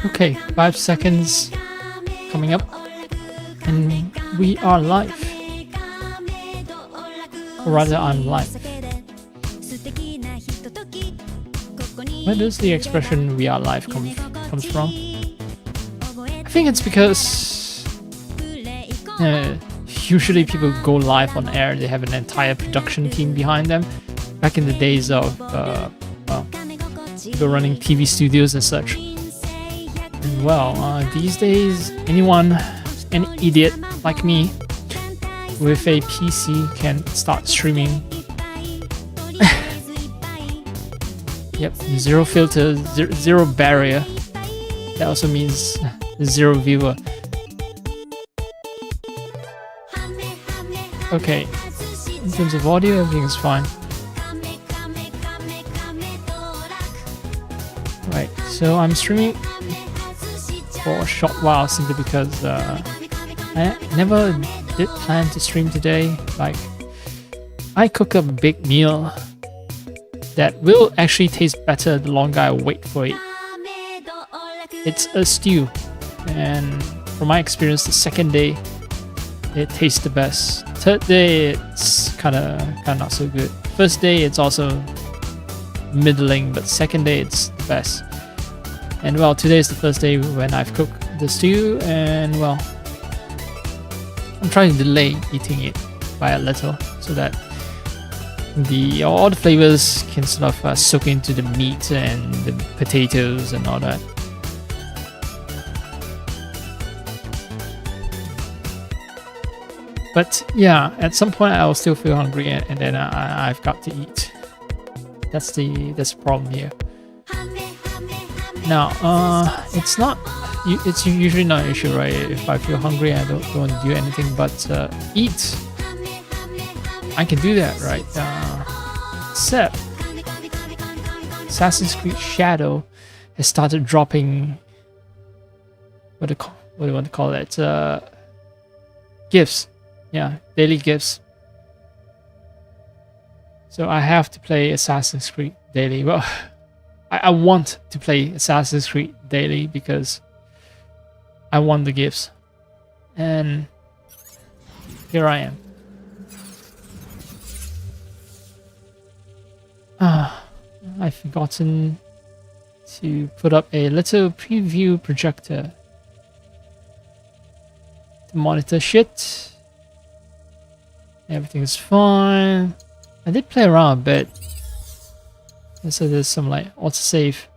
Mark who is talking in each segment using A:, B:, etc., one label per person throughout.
A: Okay, 5 seconds coming up, and we are live. Or rather, I'm live. Where does the expression "we are live" comes from? I think it's because usually people go live on air. They have an entire production team behind them. Back in the days of people running TV studios and such. And well, these days, an idiot like me with a PC can start streaming. Yep, zero filter, zero barrier. That also means zero viewer. Okay, in terms of audio, everything is fine. Right, so I'm streaming for a short while simply because I never did plan to stream today. Like, I cook a big meal that will actually taste better the longer I wait for it. It's a stew, and from my experience, the second day it tastes the best. Third day it's kinda not so good. First day it's also middling, but second day it's the best. And well, today is the first day when I've cooked the stew, and well, I'm trying to delay eating it by a little so that all the flavors can sort of soak into the meat and the potatoes and all that. But yeah, at some point I will still feel hungry, and then I've got to eat. That's the problem here. Now, it's usually not an issue, right? If I feel hungry, I don't want to do anything but eat. I can do that, right? Except Assassin's Creed Shadow has started dropping what do you want to call it? Gifts. Yeah, daily gifts. So I have to play Assassin's Creed daily. Well, I want to play Assassin's Creed daily because I want the gifts. And here I am. I've forgotten to put up a little preview projector to monitor shit. Everything's fine. I did play around a bit. And so there's some like autosave.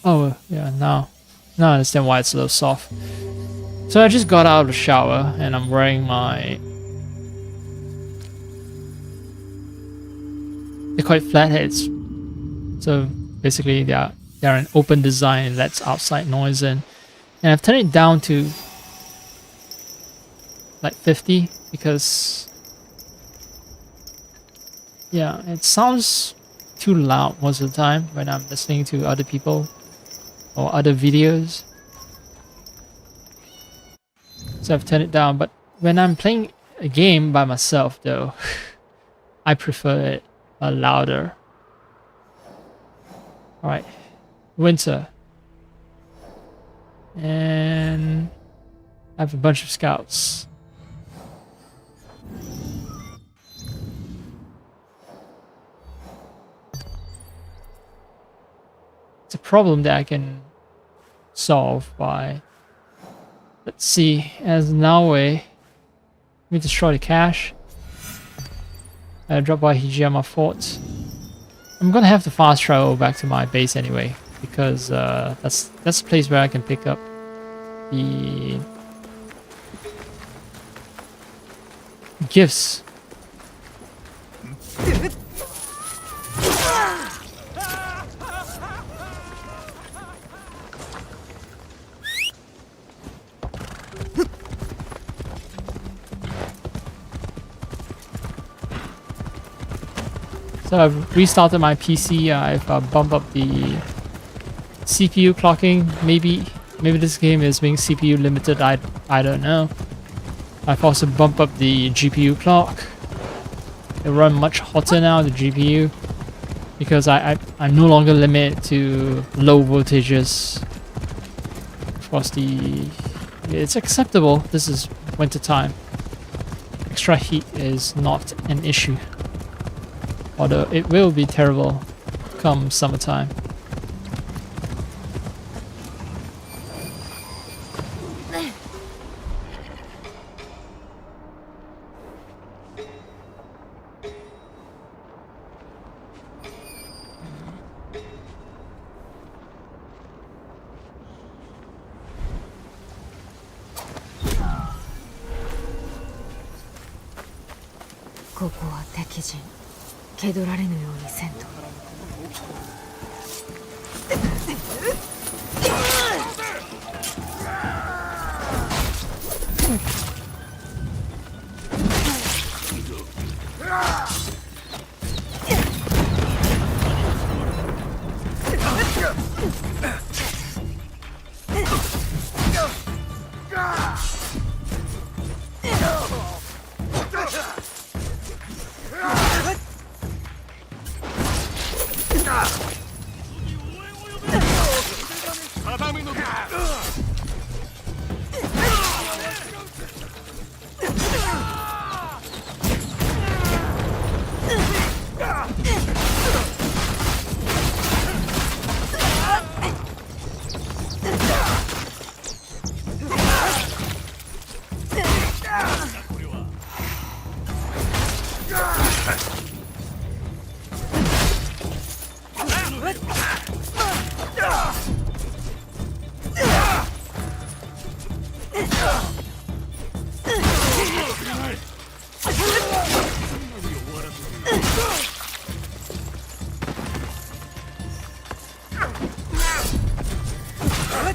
A: Oh yeah, now I understand why it's a little soft. So I just got out of the shower and I'm wearing my... They're quite flatheads. So basically they're an open design and lets outside noise in. And I've turned it down to like 50 because... yeah, it sounds too loud most of the time when I'm listening to other people or other videos. So I've turned it down, but when I'm playing a game by myself though, I prefer it louder. Alright, winter. And I have a bunch of scouts. It's a problem that I can solve by... Let's see, as Naue, let me destroy the cache. Drop by Hijiyama Fort. I'm gonna have to fast travel back to my base anyway, because that's the place where I can pick up the gifts. So I've restarted my PC. I've bumped up the CPU clocking. Maybe this game is being CPU limited. I don't know. I've also bumped up the GPU clock. They run much hotter now, the GPU, because I'm no longer limited to low voltages. Of course, it's acceptable. This is winter time. Extra heat is not an issue, although it will be terrible come summertime.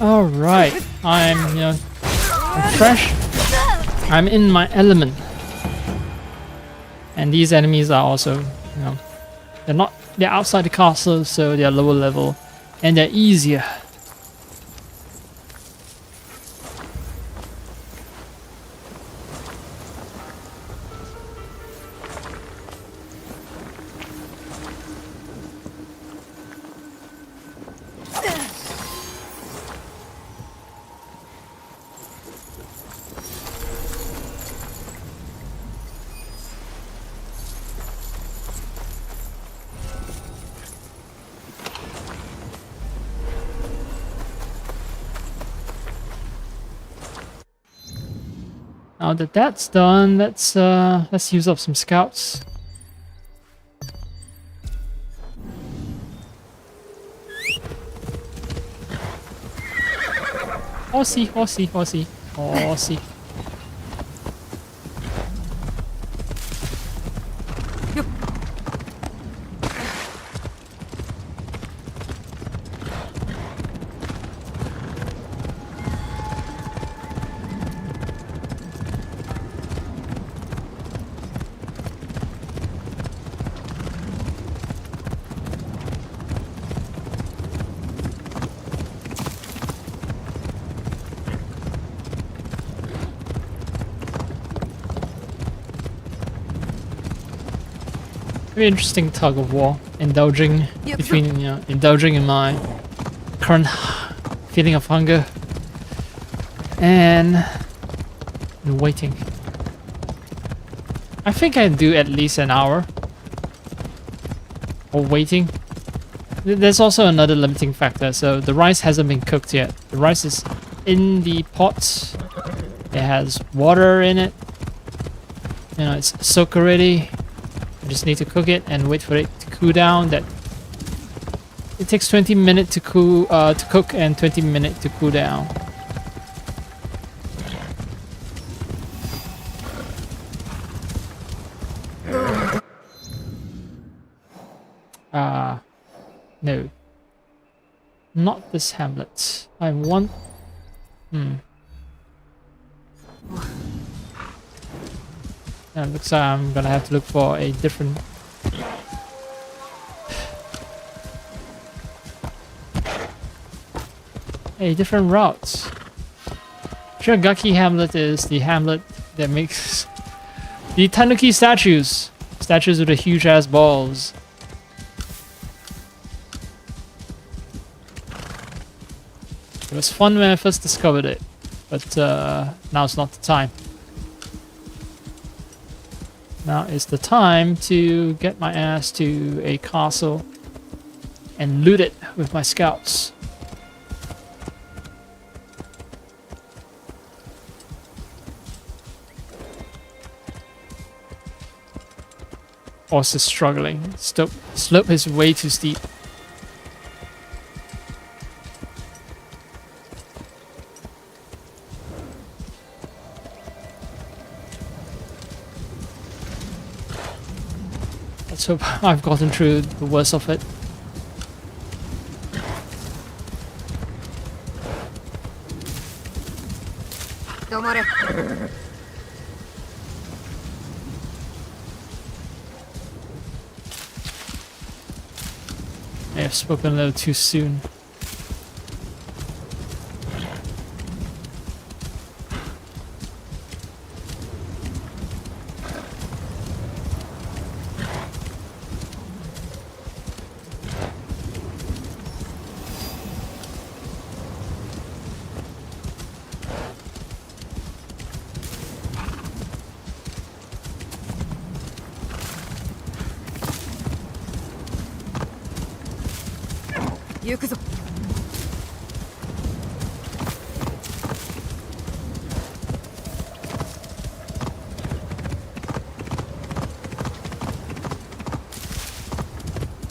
A: All right, I'm fresh. I'm in my element, and these enemies are also, they're outside the castle, so they're lower level, and they're easier. Now that that's done, let's use up some scouts. Horsey, horsey, horsey, horsey. Very interesting tug of war, indulging in my current feeling of hunger and waiting. I think I do at least an hour of waiting. There's also another limiting factor. So the rice hasn't been cooked yet. The rice is in the pot. It has water in it. It's soaked already. I just need to cook it and wait for it to cool down. That it takes 20 minutes to cook and 20 minutes to cool down. No. Not this hamlet. I want... It looks like I'm gonna have to look for a different... route. Shiragaki Hamlet is the hamlet that makes the Tanuki statues. Statues with the huge ass balls. It was fun when I first discovered it, but now's not the time. Now is the time to get my ass to a castle and loot it with my scouts. Horse is struggling. Slope is way too steep. Let's hope I've gotten through the worst of it. I have spoken a little too soon.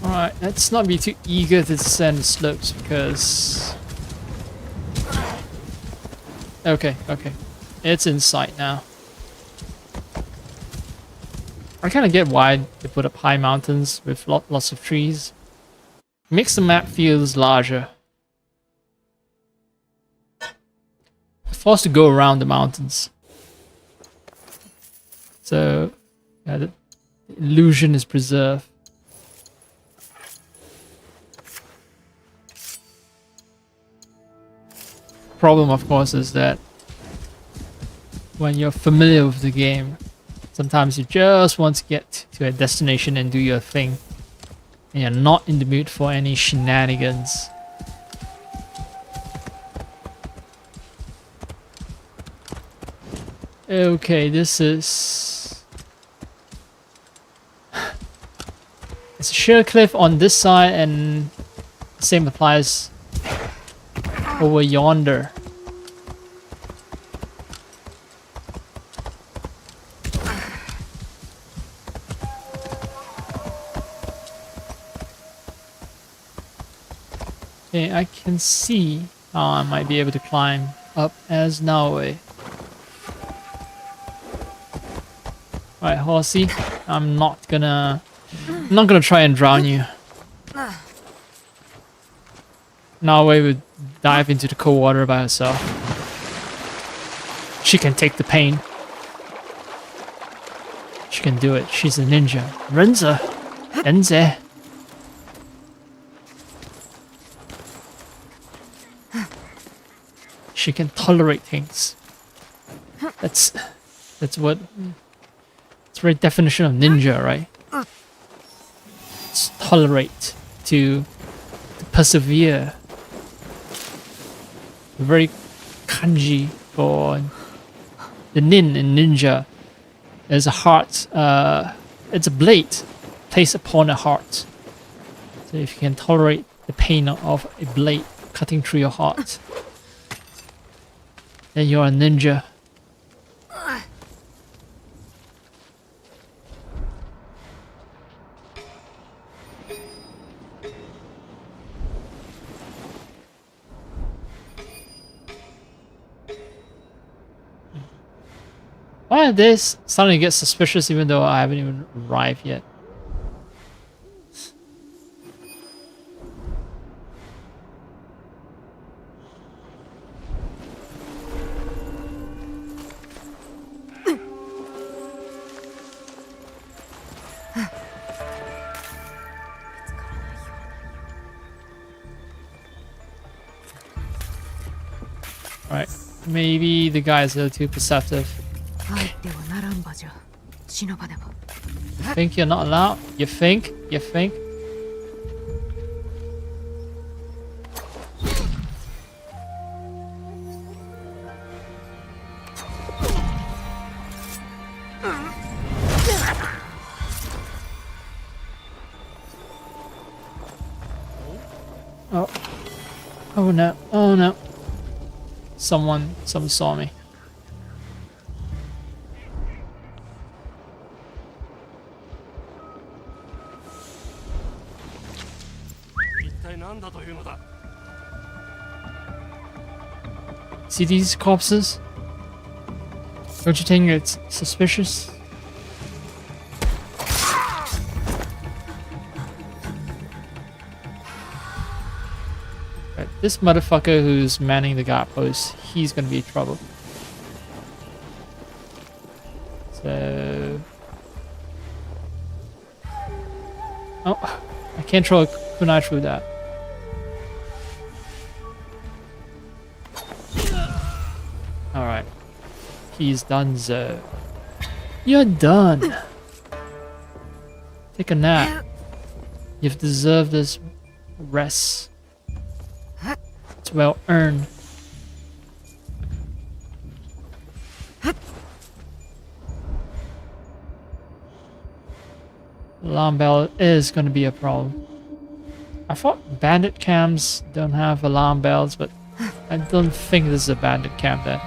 A: Alright, let's not be too eager to descend the slopes because... Okay. It's in sight now. I kind of get why they put up high mountains with lots of trees. Makes the map feels larger. Forced to go around the mountains. So, yeah, the illusion is preserved. Problem, of course, is that when you're familiar with the game, sometimes you just want to get to a destination and do your thing, and you're not in the mood for any shenanigans. Okay, this is... It's a sheer cliff on this side, and the same applies over yonder. Okay, I can see how I might be able to climb up as Naoe. Right, horsey, I'm not gonna try and drown you. Naoe would dive into the cold water by herself. She can take the pain. She can do it. She's a ninja. Renze. She can tolerate things. That's what... It's the very definition of ninja, right? It's tolerate, to persevere. Very kanji for the nin in ninja. There's a heart, it's a blade placed upon a heart. So if you can tolerate the pain of a blade cutting through your heart, then you're a ninja. Why are they starting to get suspicious even though I haven't even arrived yet? Right, maybe the guys are too perceptive. Think you're not allowed? You think? You think? Oh. Oh no. Oh no. Someone saw me. See these corpses? Don't you think it's suspicious? Right, this motherfucker who's manning the guard post, he's gonna be in trouble. So... Oh, I can't throw a kunai through that. Alright. He's done, so. You're done! Take a nap. You've deserved this rest. It's well earned. Alarm bell is going to be a problem. I thought bandit camps don't have alarm bells, but I don't think this is a bandit camp then.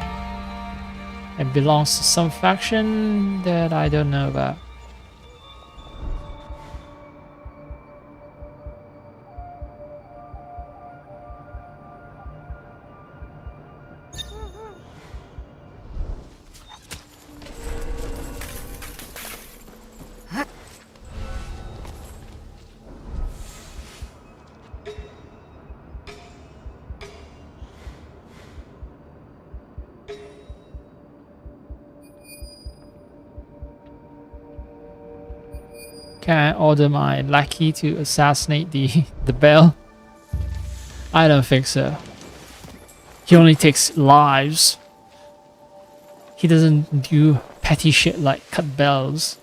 A: It belongs to some faction that I don't know about. Can I order my lackey to assassinate the bell? I don't think so. He only takes lives. He doesn't do petty shit like cut bells.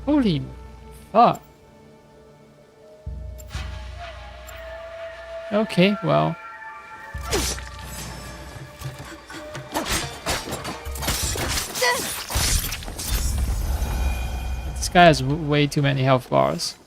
A: Holy fuck. Okay, well. This guy has way too many health bars.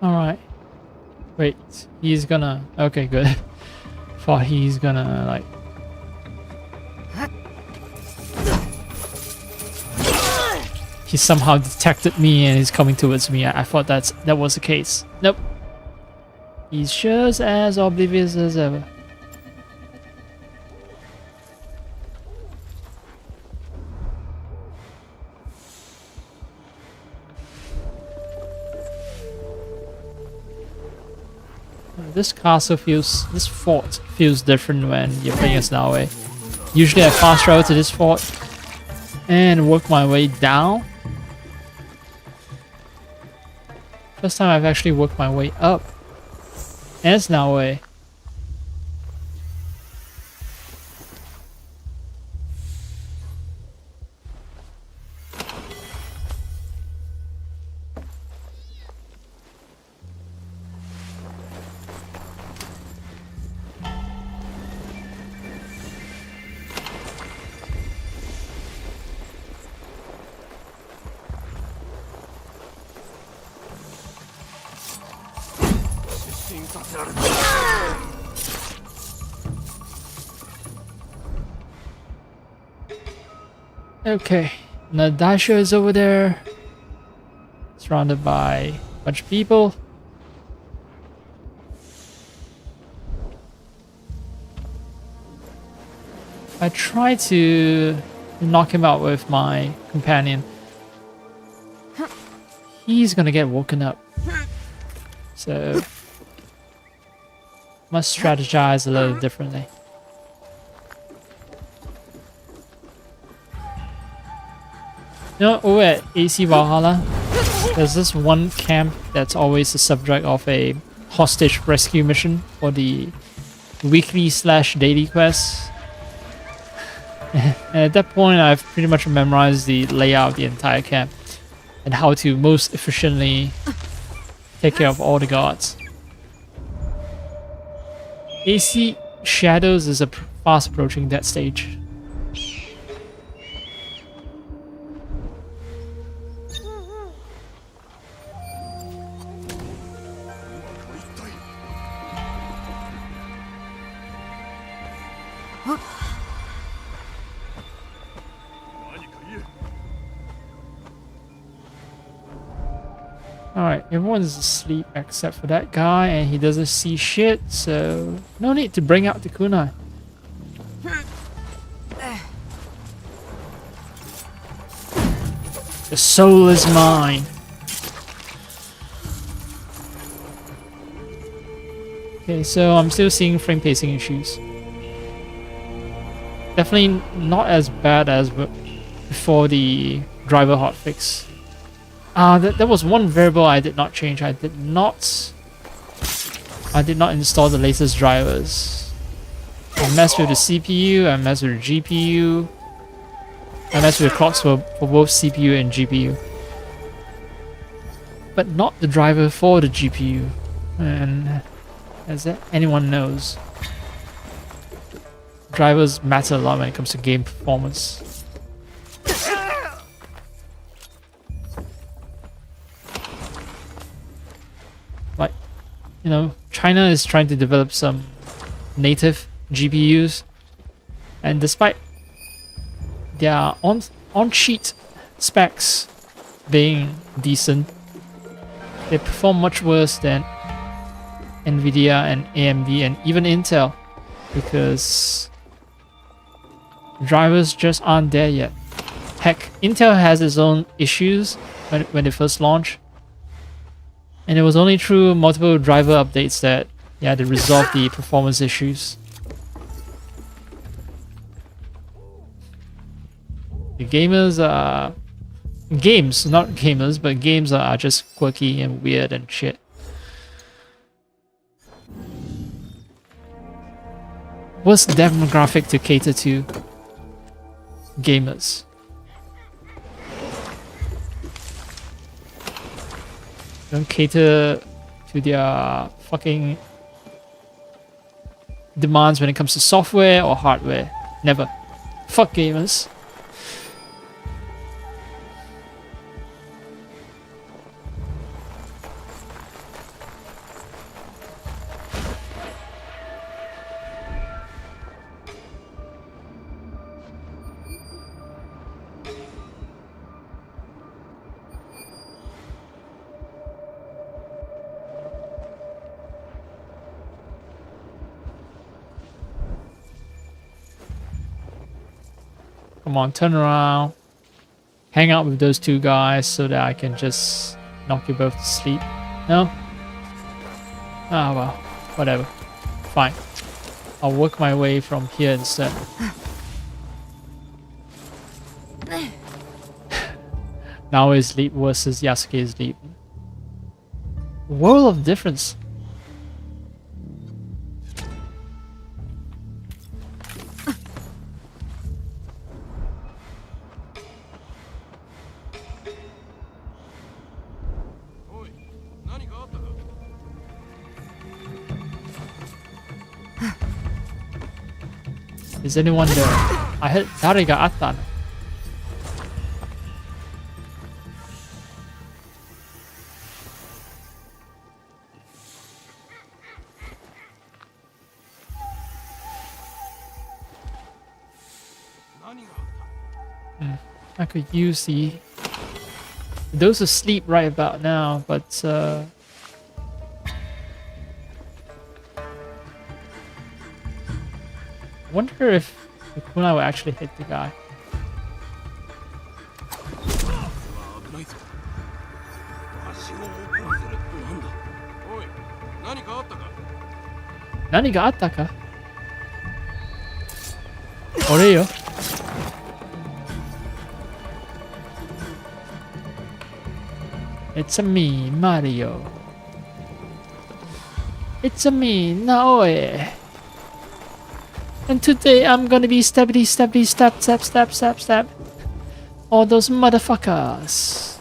A: Alright. Wait, he's gonna... Okay, good. Thought he's gonna, like... He somehow detected me and is coming towards me. I thought that was the case. Nope. He's just as oblivious as ever. This fort feels different when you're playing as Naue. Usually I fast travel to this fort and work my way down. First time I've actually worked my way up as Naue. Okay, Nadasha is over there, surrounded by a bunch of people. I try to knock him out with my companion. He's gonna get woken up. So must strategize a little differently. You know, over at AC Valhalla, there's this one camp that's always the subject of a hostage rescue mission for the weekly / daily quests. And at that point, I've pretty much memorized the layout of the entire camp and how to most efficiently take care of all the guards. AC Shadows is fast approaching that stage. Alright, everyone's asleep except for that guy, and he doesn't see shit, so no need to bring out the kunai. The soul is mine. Okay, so I'm still seeing frame pacing issues. Definitely not as bad as before the driver hotfix. There was one variable I did not change. I did not install the latest drivers. I messed with the CPU, I messed with the GPU. I messed with the clocks for both CPU and GPU. But not the driver for the GPU. And as anyone knows, drivers matter a lot when it comes to game performance. Like, you know, China is trying to develop some native GPUs, and despite their on-sheet specs being decent, they perform much worse than Nvidia and AMD and even Intel, because drivers just aren't there yet. Heck, Intel has its own issues when they first launched, and it was only through multiple driver updates that they resolved the performance issues. The gamers are... Games, not gamers, but games are just quirky and weird and shit. What's the demographic to cater to? Gamers. Don't cater to their fucking demands when it comes to software or hardware. Never. Fuck gamers. Come on, turn around. Hang out with those two guys so that I can just knock you both to sleep. No? Ah, well, whatever. Fine. I'll work my way from here instead. Naoe's sleep versus Yasuke's sleep. World of difference. Is anyone there? I heard Dare ga atta. I could use those asleep right about now, but wonder if the kunai will actually hit the guy. Nani ga atta ka? Ore yo. It's a me, Mario. It's a me, Naoe. And today I'm gonna be stab, stab. All those motherfuckers.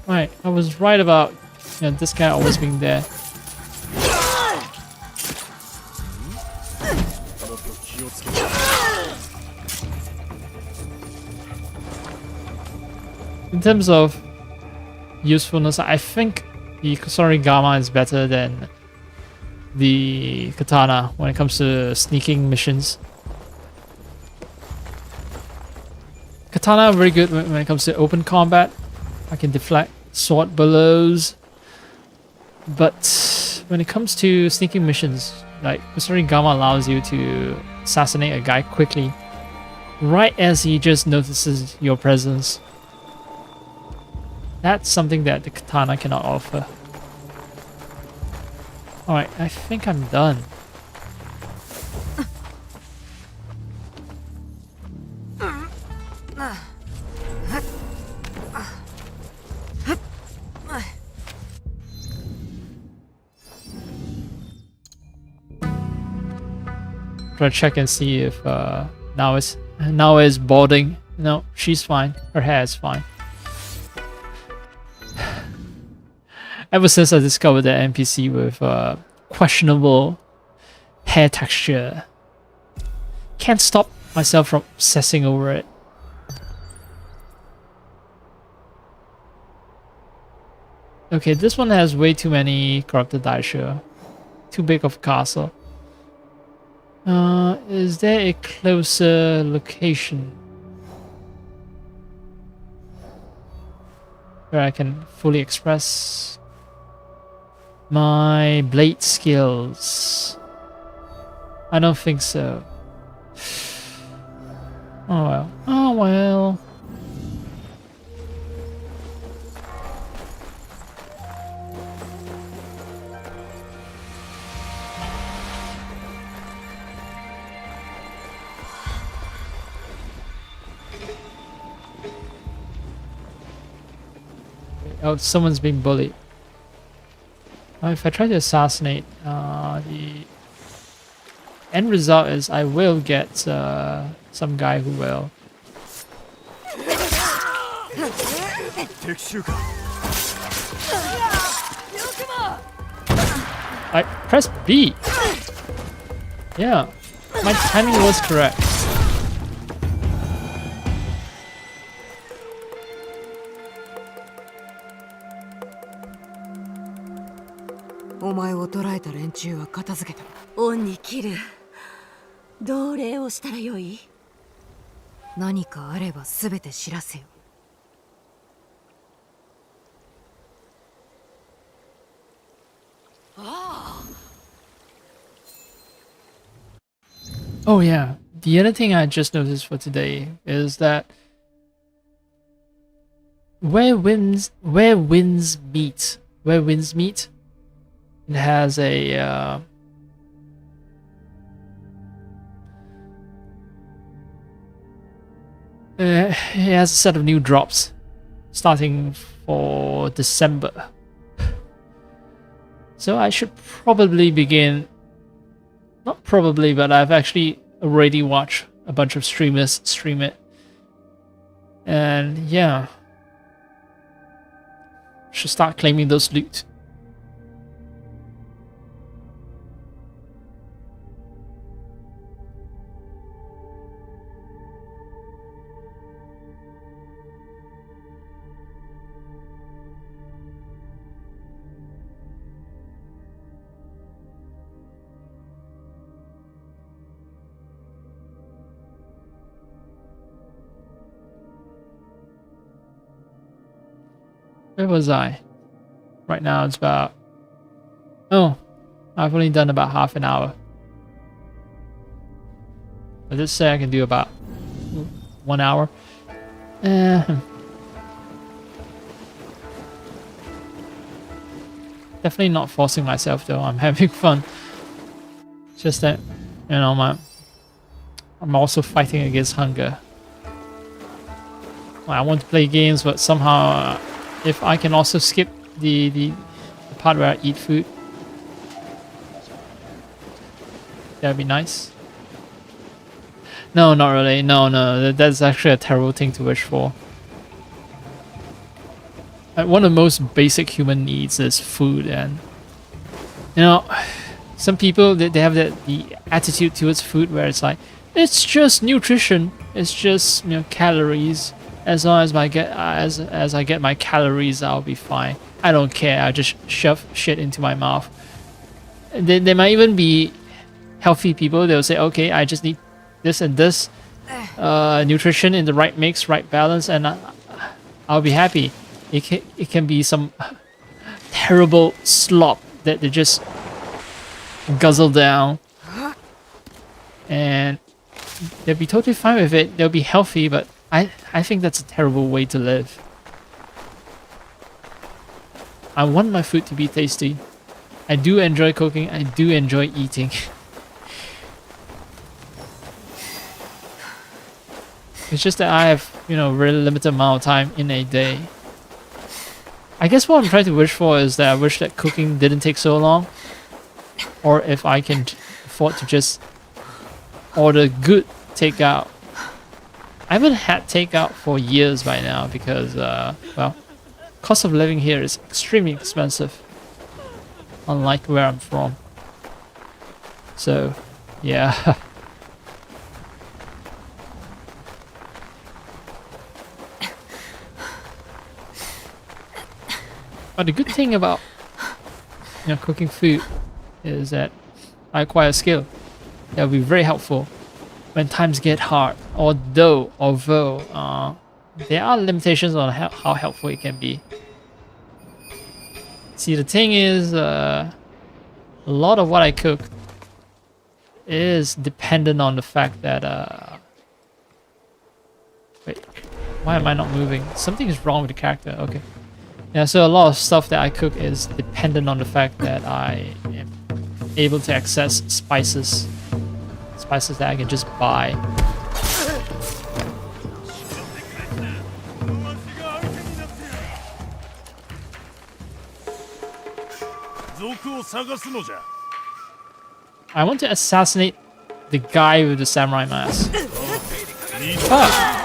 A: Right, I was right about this guy always being there. In terms of usefulness, I think the Kusarigama is better than the katana when it comes to sneaking missions. Katana very good when it comes to open combat. I can deflect sword blows, but when it comes to sneaking missions, like Kusarigama allows you to assassinate a guy quickly, right as he just notices your presence. That's something that the katana cannot offer. Alright, I think I'm done. Try to check and see if now is balding. No, she's fine. Her hair is fine. Ever since I discovered that NPC with questionable hair texture, can't stop myself from obsessing over it. Okay, this one has way too many corrupted daisho. Too big of a castle. Is there a closer location where I can fully express my blade skills? I don't think so. Oh well. Oh well. Oh, someone's being bullied. If I try to assassinate, the end result is I will get some guy who will. I pressed B. Yeah, my timing was correct. Oh yeah, the other thing I just noticed for today is that where winds meet, it has a it has a set of new drops starting for December. So I should probably begin, not probably, but I've actually already watched a bunch of streamers stream it. And yeah, should start claiming those loot. Where was I? Right now it's about... Oh, I've only done about half an hour. I did say I can do about 1 hour. Definitely not forcing myself though, I'm having fun. It's just that, you know, I'm also fighting against hunger. I want to play games, but somehow... if I can also skip the part where I eat food, that'd be nice. No, not really. No, that's actually a terrible thing to wish for. One of the most basic human needs is food, and you know, some people they have the attitude towards food where it's like, it's just nutrition, it's just, you know, calories. As long as as I get my calories, I'll be fine. I don't care. I just shove shit into my mouth. They might even be healthy people. They'll say, okay, I just need this and this nutrition in the right mix, right balance, and I'll be happy. It can be some terrible slop that they just guzzle down, and they'll be totally fine with it. They'll be healthy, but I think that's a terrible way to live. I want my food to be tasty. I do enjoy cooking. I do enjoy eating. It's just that I have, you know, really limited amount of time in a day. I guess what I'm trying to wish for is that I wish that cooking didn't take so long. Or if I can afford to just order good takeout. I haven't had takeout for years by now because, well, cost of living here is extremely expensive, unlike where I'm from. So, yeah. But the good thing about, you know, cooking food is that I acquire skill that will be very helpful when times get hard, although there are limitations on how helpful it can be. See, the thing is, a lot of what I cook is dependent on the fact that, wait, why am I not moving? Something is wrong with the character, okay. Yeah, so a lot of stuff that I cook is dependent on the fact that I am able to access spices that I can just buy. I want to assassinate the guy with the samurai mask. Fuck!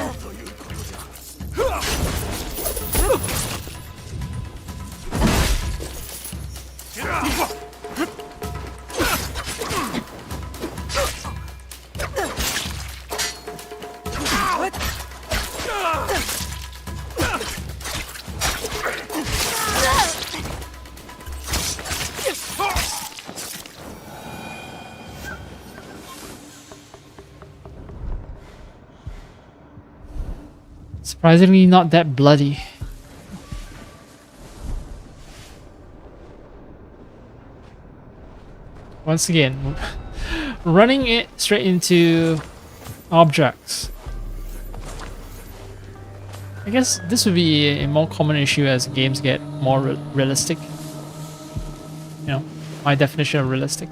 A: Surprisingly not that bloody. Once again, running it straight into objects. I guess this would be a more common issue as games get more realistic. You know, my definition of realistic.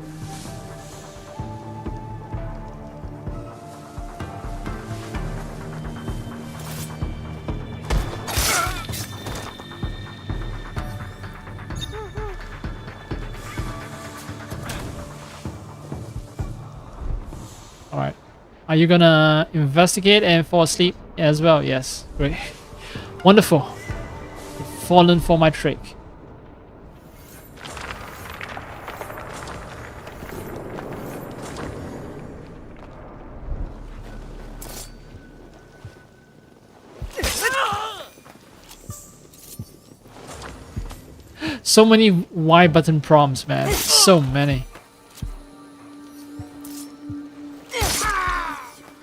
A: Alright. Are you gonna investigate and fall asleep as well? Yes. Great. Wonderful. You've fallen for my trick. So many Y button prompts, man. So many.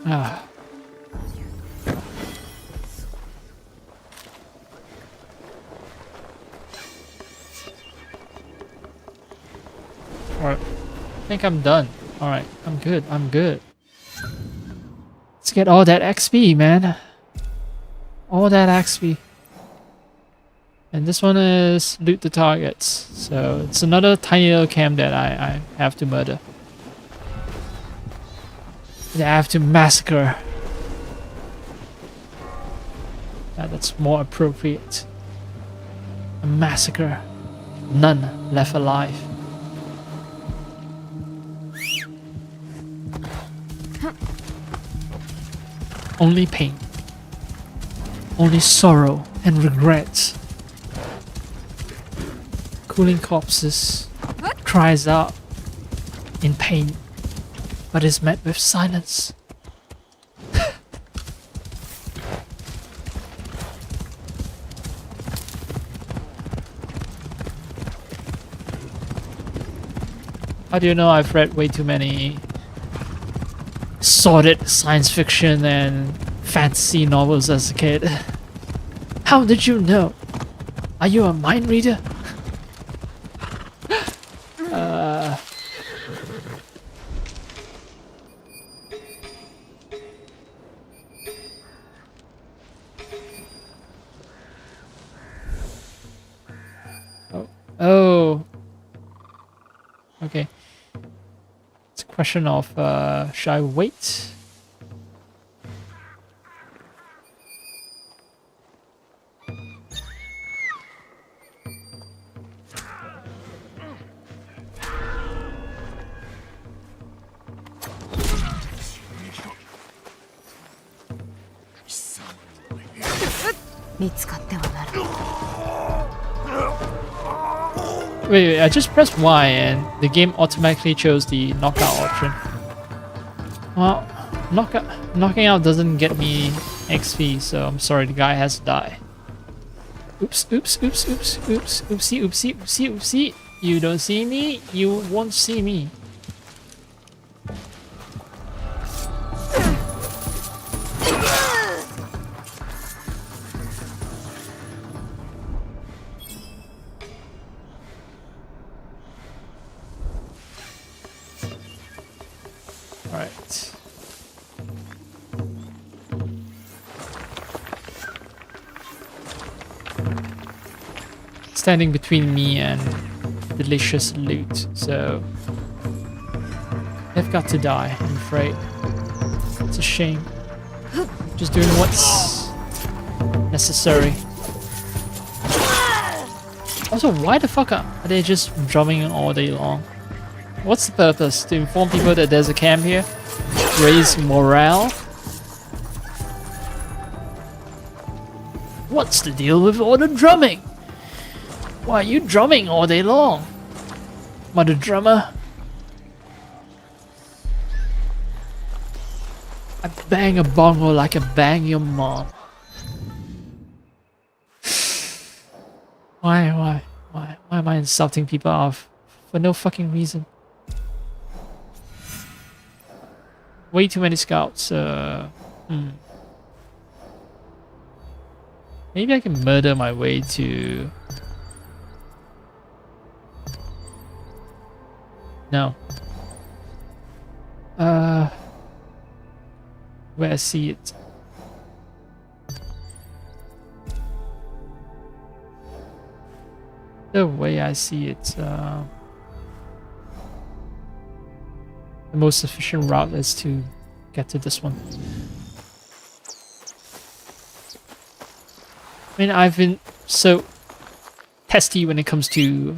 A: Ah. Alright. I think I'm done. Alright, I'm good. I'm good. Let's get all that XP, man. All that XP. And this one is loot the targets. So it's another tiny little camp that I have to murder. That I have to massacre. Yeah, that's more appropriate. A massacre. None left alive. Only pain. Only sorrow and regrets. Cooling corpses cries out in pain, but is met with silence. How do you know I've read way too many sordid science fiction and fantasy novels as a kid? How did you know? Are you a mind reader? Oh. Okay. It's a question of should I wait? Wait, I just pressed Y and the game automatically chose the knockout option. Well, knocking out doesn't get me XP, so I'm sorry, the guy has to die. Oops, oops, oops, oops, oops, oopsie, oopsie, oopsie, oopsie. You don't see me, you won't see me. Alright. Standing between me and delicious loot, so they've got to die, I'm afraid. It's a shame. Just doing what's necessary. Also, why the fuck are they just drumming all day long? What's the purpose? To inform people that there's a camp here? Raise morale? What's the deal with all the drumming? Why are you drumming all day long? Mother drummer? I bang a bongo like I bang your mom. Why am I insulting people off for no fucking reason? Way too many scouts. Maybe I can murder my way to... No. Where I see it. The way I see it, the most efficient route is to get to this one. I mean, I've been so testy when it comes to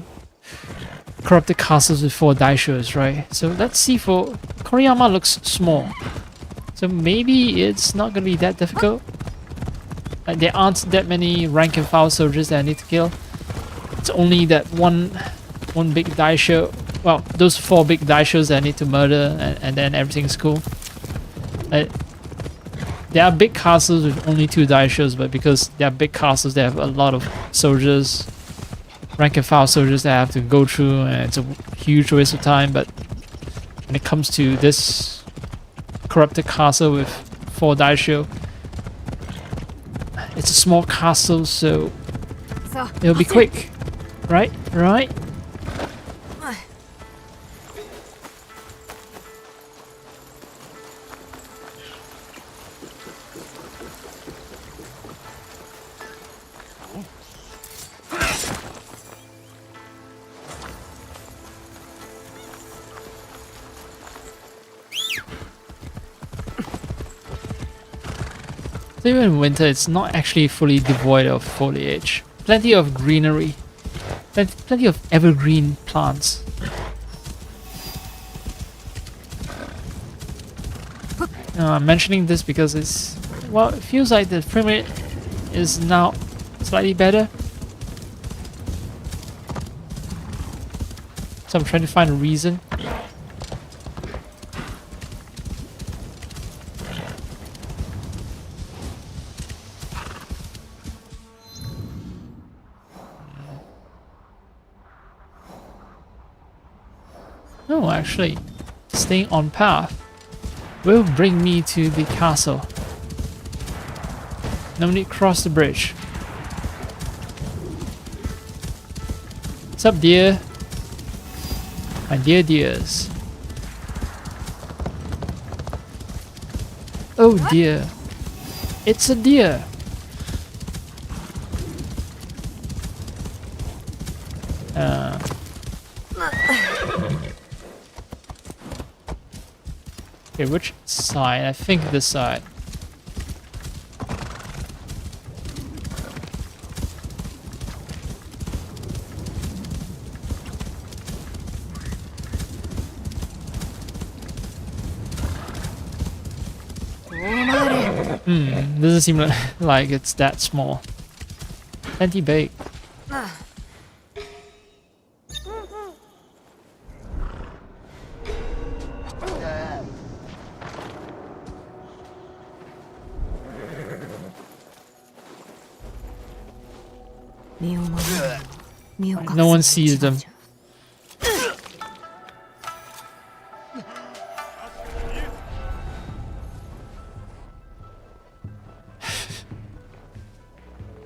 A: corrupted castles with 4 daishos, right? So let's see for... Koriyama looks small. So maybe it's not gonna be that difficult. Like there aren't that many rank and file soldiers that I need to kill. It's only that one big daisho. Well, those 4 big daishos that I need to murder, and then everything's cool. There are big castles with only 2 daishos, but because they are big castles, they have a lot of soldiers, rank and file soldiers that I have to go through, and it's a huge waste of time. But when it comes to this corrupted castle with 4 daisho, it's a small castle, so it'll be quick, right? Right? Even in winter, it's not actually fully devoid of foliage. Plenty of greenery. Plenty of evergreen plants. I'm mentioning this because it's... well, it feels like the frame rate is now slightly better. So I'm trying to find a reason. No, actually, staying on path will bring me to the castle. No need to cross the bridge. What's up, dear? My dear dears. Oh dear. It's a deer. Okay, which side? I think this side. Doesn't seem like it's that small. Plenty big. No one sees them.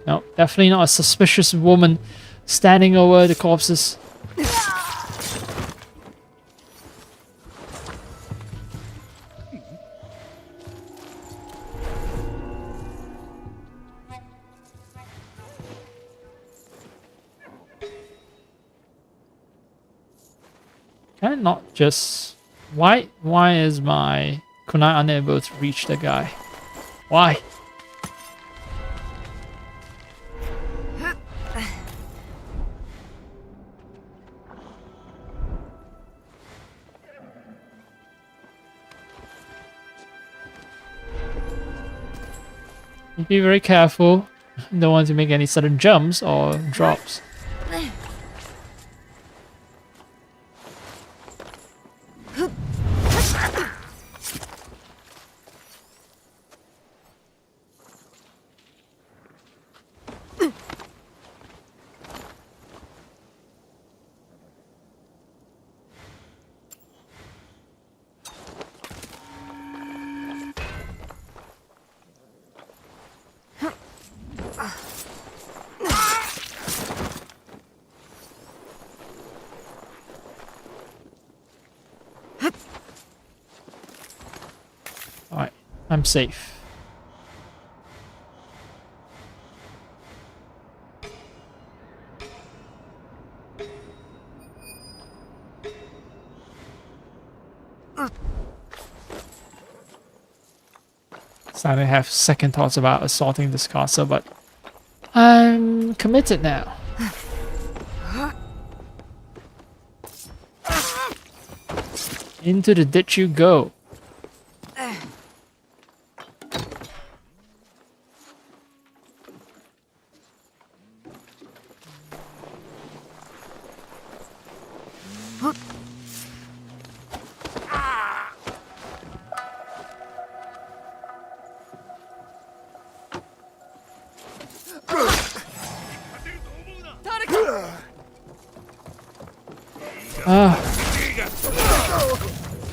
A: No, definitely not a suspicious woman standing over the corpses. Can I not just... Why is my kunai unable to reach the guy? Why? Be very careful. Don't want to make any sudden jumps or drops. Alright, I'm safe. Starting to have second thoughts about assaulting this castle, but I'm committed now. Into the ditch you go.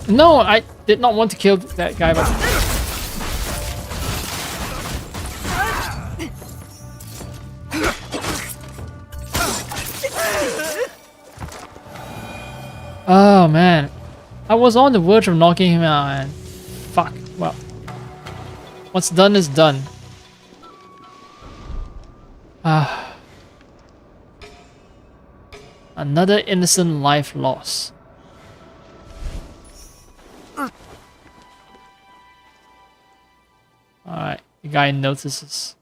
A: No, I did not want to kill that guy, but... Oh man, I was on the verge of knocking him out and fuck, well, what's done is done. Another innocent life lost. Alright, the guy notices.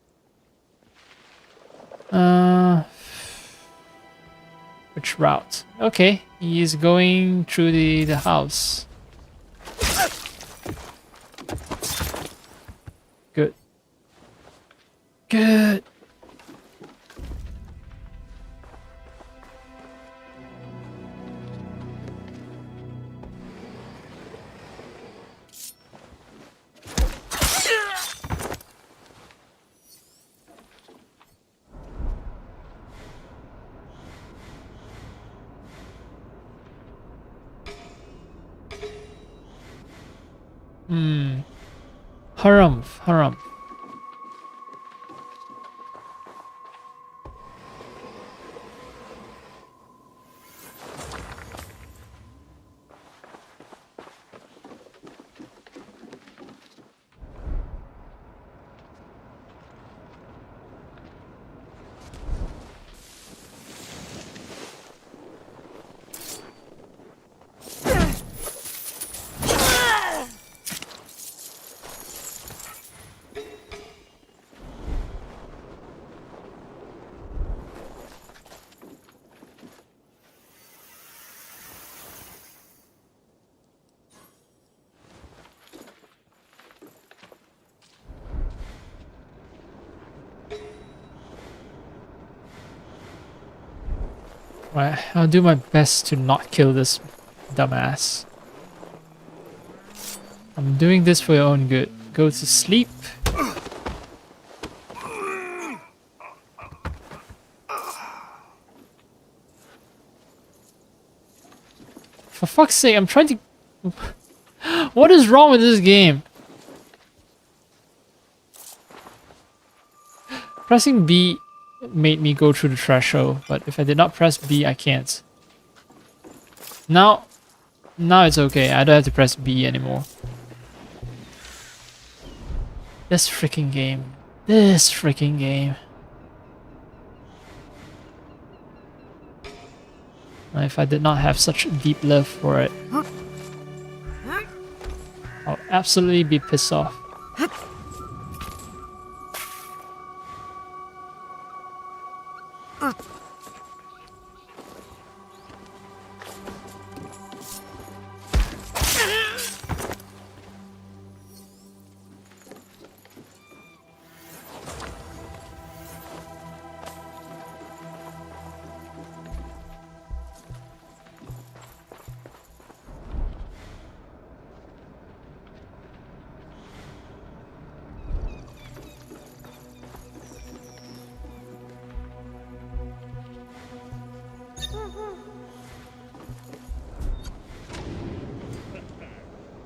A: Which route? Okay, he is going through the house. Good. Good. Harumph. Right, I'll do my best to not kill this dumbass. I'm doing this for your own good. Go to sleep. For fuck's sake, I'm trying to... What is wrong with this game? Pressing B made me go through the threshold, but if I did not press B, I can't. Now it's okay. I don't have to press B anymore. This freaking game. This freaking game. If I did not have such deep love for it, I'll absolutely be pissed off.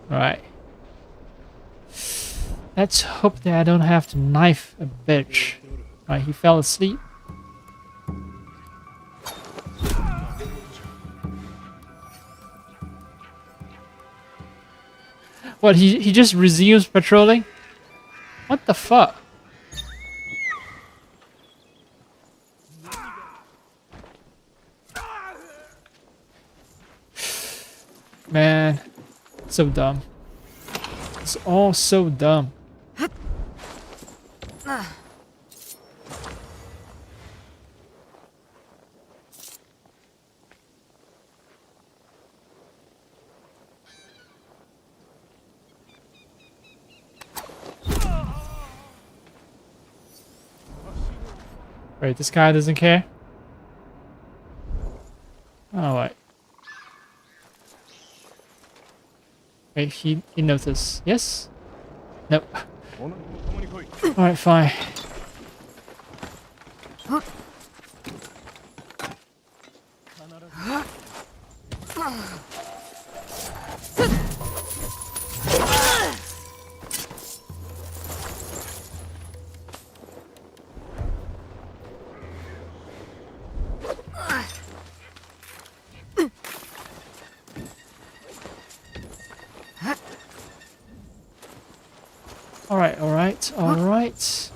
A: Right. Let's hope that I don't have to knife a bitch. Right, he fell asleep. What, he just resumes patrolling? What the fuck? Man, so dumb. It's all so dumb. Wait, this guy doesn't care? Oh, wait. Wait, he noticed. Yes? Nope. Alright, fine. alright, alright.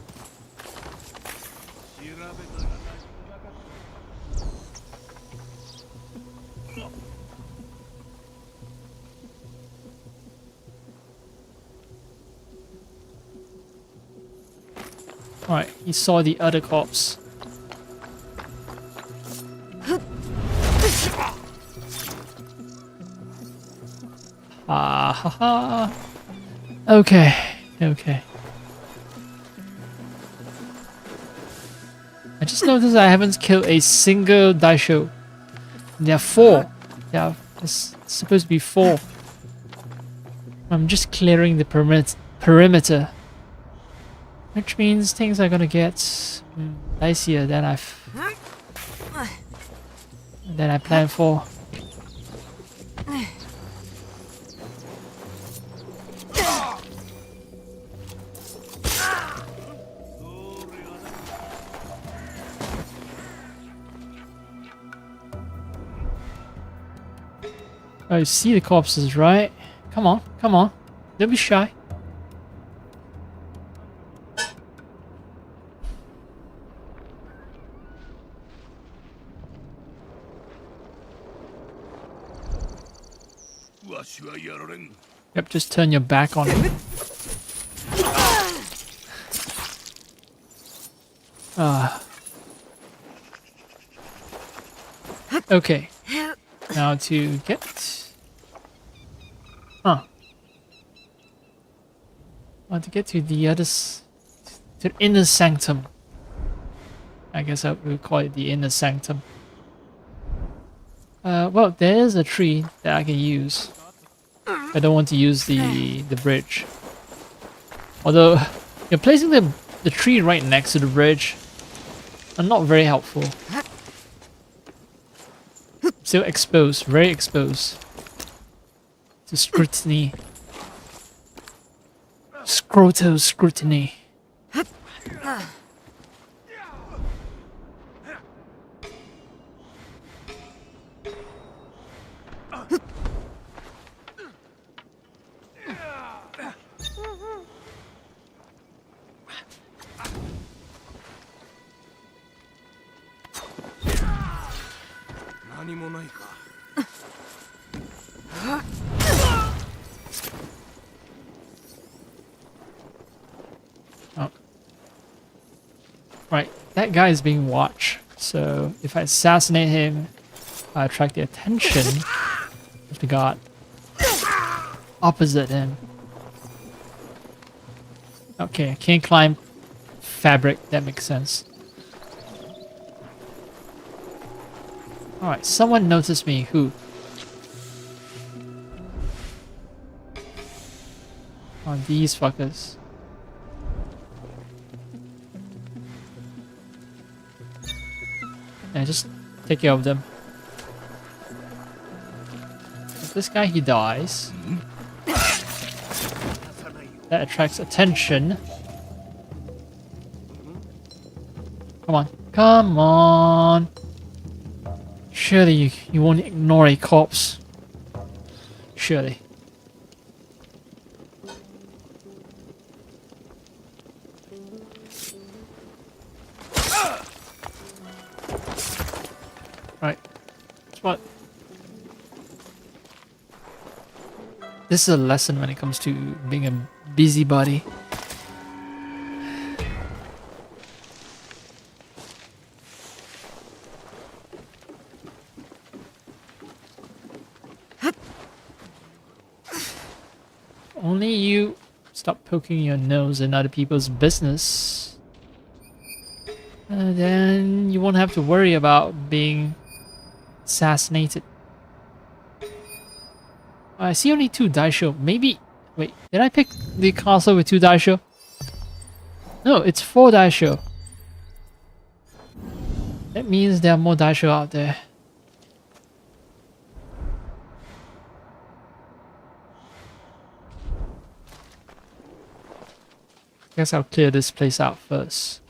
A: Alright, he saw the other corpse. Ah ha ha. Okay, okay. I just noticed I haven't killed a single daisho. There are 4. There's supposed to be 4. I'm just clearing the perimeter. Which means things are gonna get dicier than I planned for. Oh, you see the corpses, right? Come on, come on. Don't be shy. Yep, just turn your back on it. Okay. Now to get... Well, to get to the other... to the inner sanctum. I guess I would call it the inner sanctum. Well, there is a tree that I can use. I don't want to use the bridge. Although, placing the tree right next to the bridge are not very helpful. Still exposed, very exposed to scrutiny. Scrotal scrutiny. Oh. Right, that guy is being watched. So if I assassinate him, I attract the attention of the guard opposite him. Okay, I can't climb fabric. That makes sense. Alright, someone noticed me. Who? Oh, these fuckers. Yeah, just take care of them. This guy, he dies. That attracts attention. Come on. Come on. Surely you won't ignore a corpse. Surely. Right. What? This is a lesson when it comes to being a busybody. Only you stop poking your nose in other people's business. Then you won't have to worry about being assassinated. I see only 2 daisho. Maybe... Wait, did I pick the castle with 2 daisho? No, it's 4 daisho. That means there are more daisho out there. Guess I'll clear this place out first.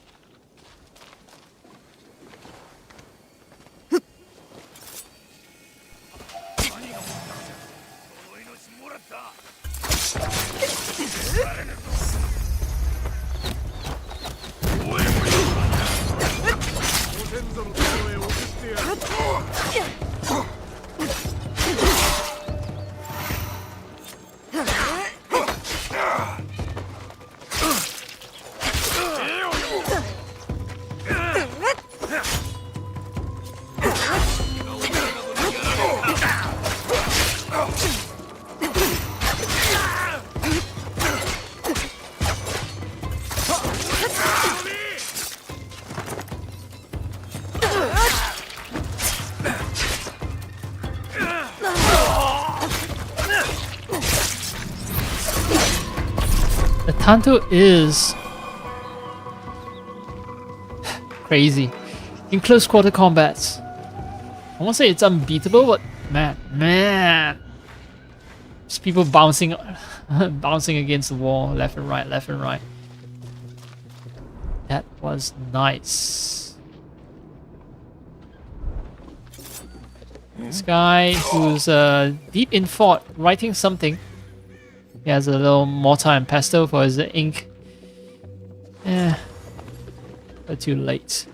A: Tanto is crazy in close quarter combats. I won't say it's unbeatable, but man, just people bouncing, bouncing against the wall, left and right, left and right. That was nice. This guy who's deep in thought, writing something. He has a little mortar and pestle for his ink. But too late.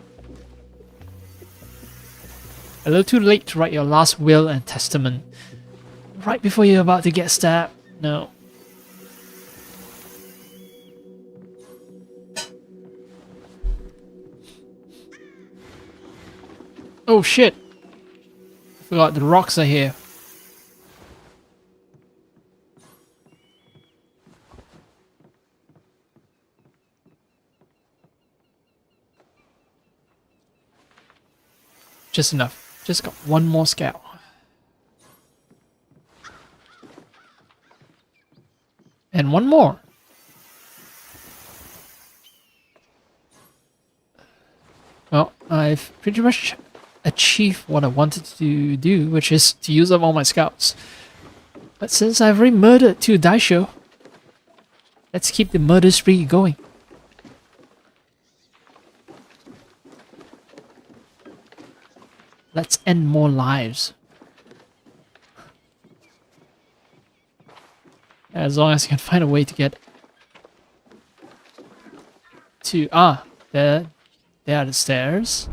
A: A little too late to write your last will and testament. Right before you're about to get stabbed. No. Oh shit! I forgot the rocks are here. Just enough. Just got one more scout. And one more. Well, I've pretty much achieved what I wanted to do, which is to use up all my scouts. But since I've already murdered 2 Daisho, let's keep the murder spree going. Let's end more lives. As long as I can find a way to get to... there are the stairs.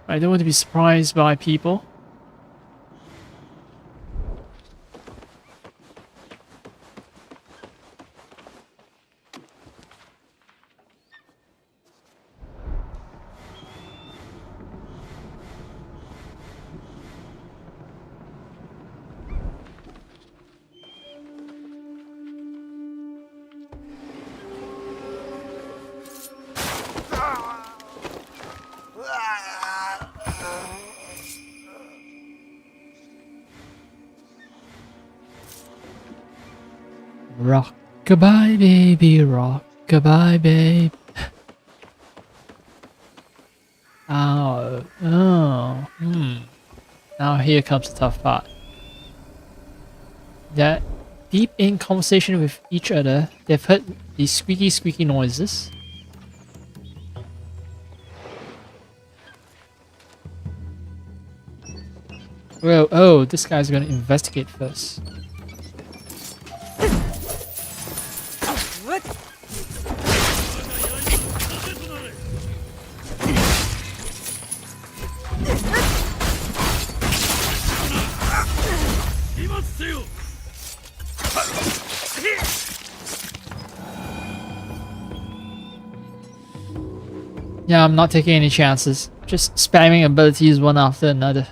A: I don't want to be surprised by people. Rock-a-bye, baby, rock-a-bye, babe. Oh, Now here comes the tough part. That deep in conversation with each other, they've heard these squeaky noises. Well, oh, this guy's gonna investigate first. Yeah, I'm not taking any chances. Just spamming abilities one after another.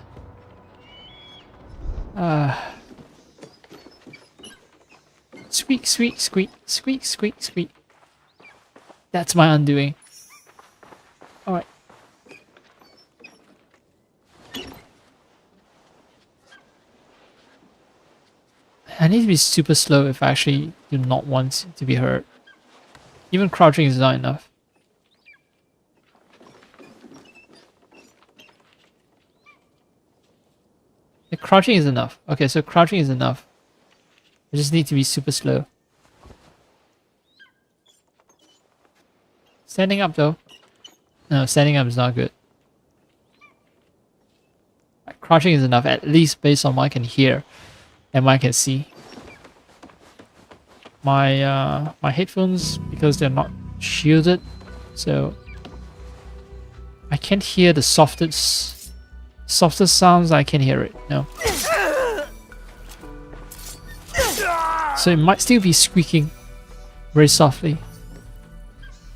A: Squeak, squeak, squeak, squeak, squeak, squeak. That's my undoing. Alright. I need to be super slow if I actually do not want to be hurt. Even crouching is not enough. The crouching is enough. Okay, so crouching is enough. I just need to be super slow. Standing up though. No, standing up is not good. Crouching is enough, at least based on what I can hear and what I can see. My my headphones, because they're not shielded, so I can't hear the softest sounds. I can hear it. No. So it might still be squeaking very softly.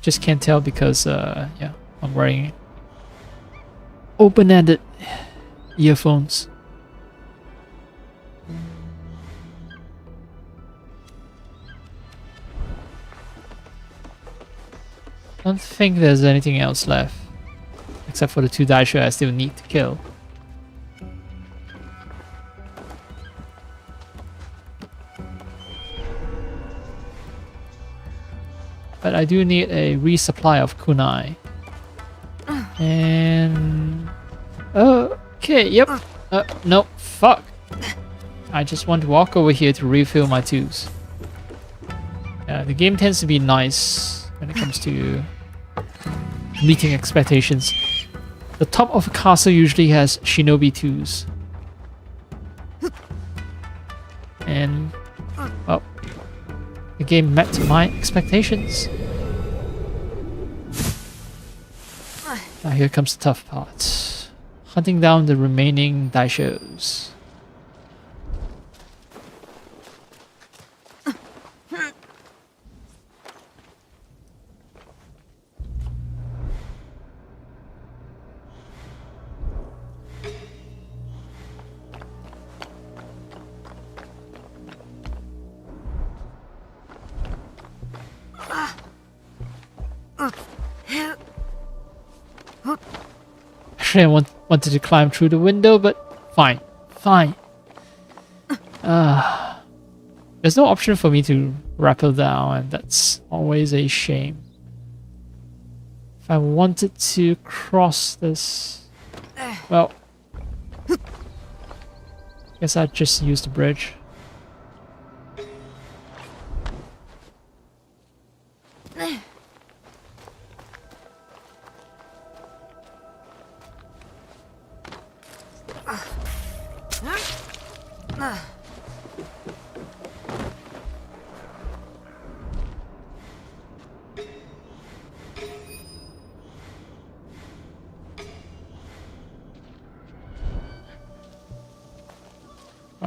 A: Just can't tell because yeah, I'm wearing open-ended earphones. I don't think there's anything else left except for the 2 Daisho I still need to kill. But I do need a resupply of kunai. And... okay, yep. No, fuck. I just want to walk over here to refill my tubes. Yeah, the game tends to be nice when it comes to meeting expectations. The top of a castle usually has shinobi tubes. And, well, the game met my expectations. Now here comes the tough part. Hunting down the remaining daishos. Actually, I wanted to climb through the window, but fine. Fine. There's no option for me to rappel down, and that's always a shame. If I wanted to cross this... well... guess I'd just use the bridge.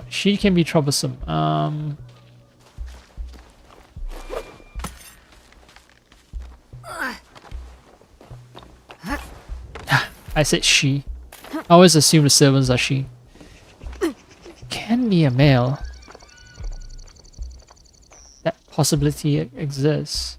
A: She can be troublesome. I said she. I always assume the servants are she. Can be a male. That possibility exists.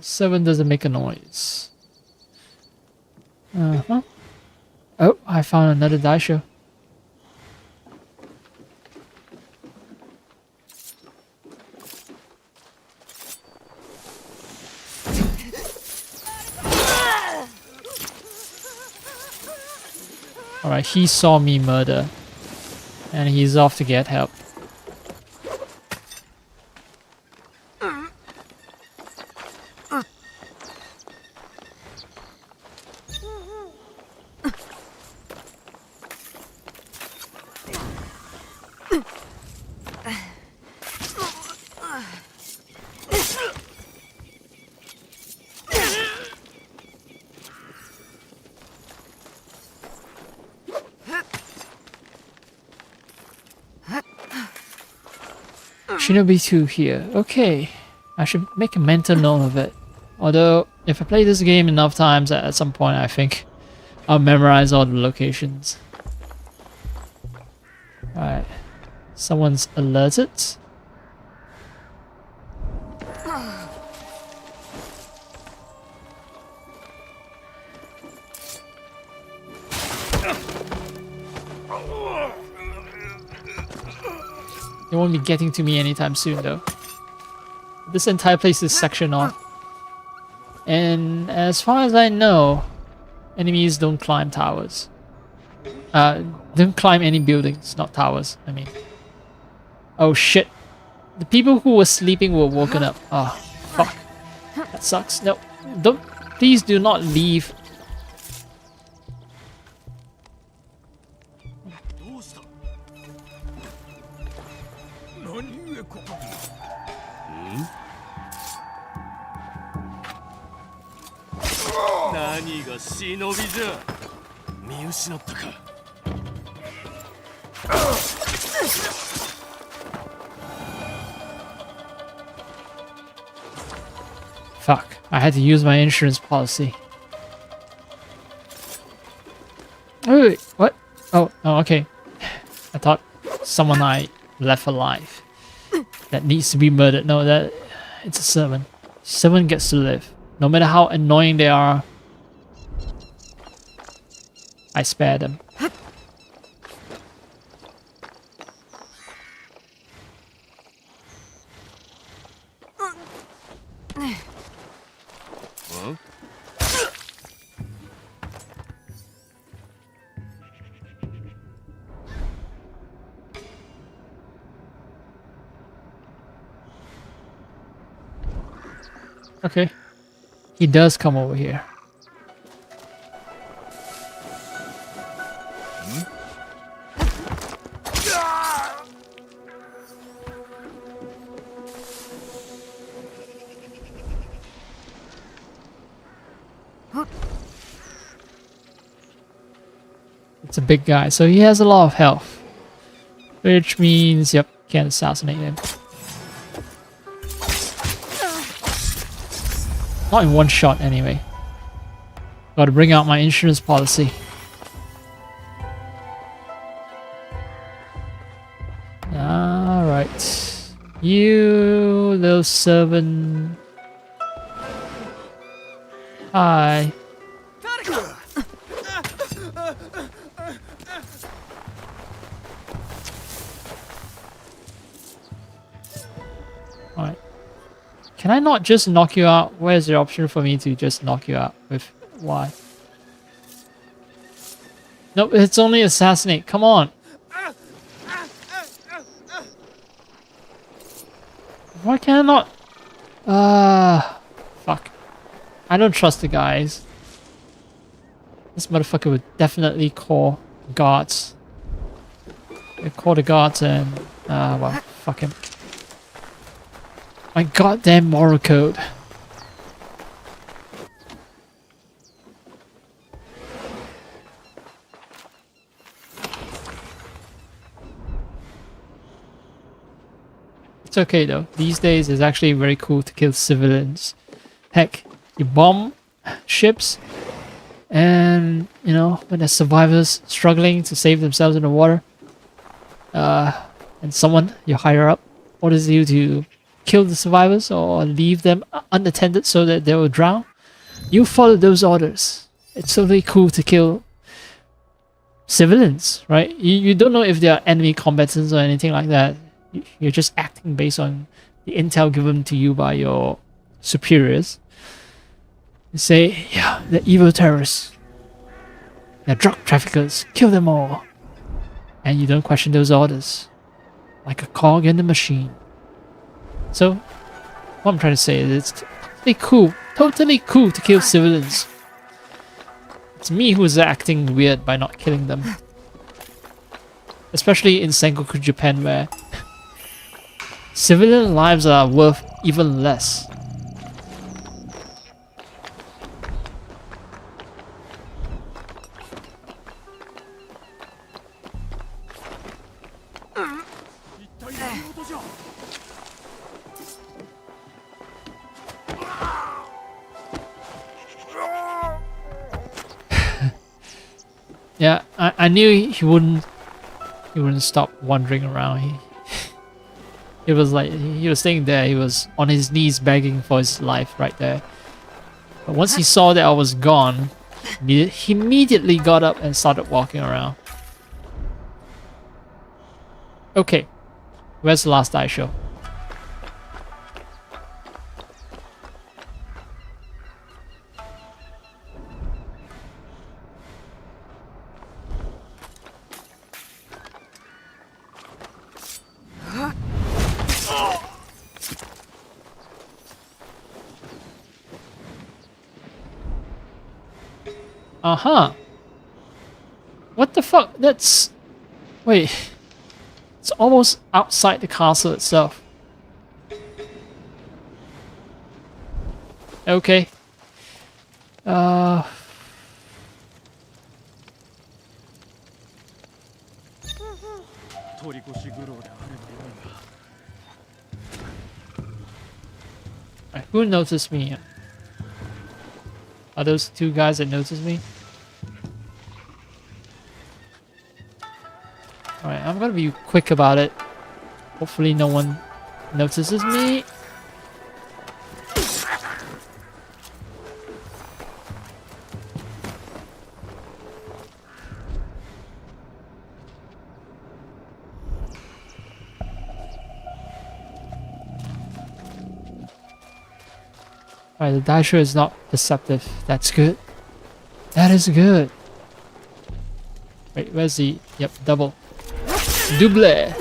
A: Servant doesn't make a noise. Oh, I found another daisho. Alright, he saw me murder. And he's off to get help. Shinobi 2 here. Okay. I should make a mental note of it. Although, if I play this game enough times, at some point I think I'll memorize all the locations. Alright. Someone's alerted. They won't be getting to me anytime soon though. This entire place is sectioned off. And as far as I know, enemies don't climb towers. Don't climb any buildings, not towers, I mean. Oh shit. The people who were sleeping were woken up. Oh, fuck. That sucks. No, don't, please do not leave. Fuck, I had to use my insurance policy. Wait, what? Oh, okay. I thought someone I left alive that needs to be murdered. No, that It's a servant. Servant gets to live. No matter how annoying they are, I spare them. Okay. He does come over here. It's a big guy, so he has a lot of health. Which means, yep, can't assassinate him. Not in one shot, anyway. Gotta bring out my insurance policy. Alright. You little servant. Hi. Alright. Can I not just knock you out? Where's the option for me to just knock you out with Y? Nope, it's only assassinate. Come on. Why can I not? Fuck. I don't trust the guys. This motherfucker would definitely call guards. They call the guards and well, fuck him. My goddamn moral code. It's okay though. These days it's actually very cool to kill civilians. Heck, you bomb ships and, you know, when there's survivors struggling to save themselves in the water, and someone, your higher up, orders you to kill the survivors or leave them unattended so that they will drown, you follow those orders. It's totally cool to kill civilians, right? You don't know if they are enemy combatants or anything like that. You're just acting based on the intel given to you by your superiors. You say, yeah, they're evil terrorists. They're drug traffickers. Kill them all. And you don't question those orders. Like a cog in the machine. So, what I'm trying to say is it's totally cool to kill civilians. It's me who's acting weird by not killing them. Especially in Sengoku, Japan, where civilian lives are worth even less. Yeah, I knew he wouldn't stop wandering around. It was like he was staying there. He was on his knees begging for his life right there. But once he saw that I was gone, he immediately got up and started walking around. Okay, where's the last eye show? Uh-huh. What the fuck? That's... Wait. It's almost outside the castle itself. Okay. Who noticed me? Are those two guys that noticed me? Alright, I'm gonna be quick about it. Hopefully no one notices me. Alright, the dagger is not deceptive. That's good. That is good. Wait, where's the... Yep, double. Double!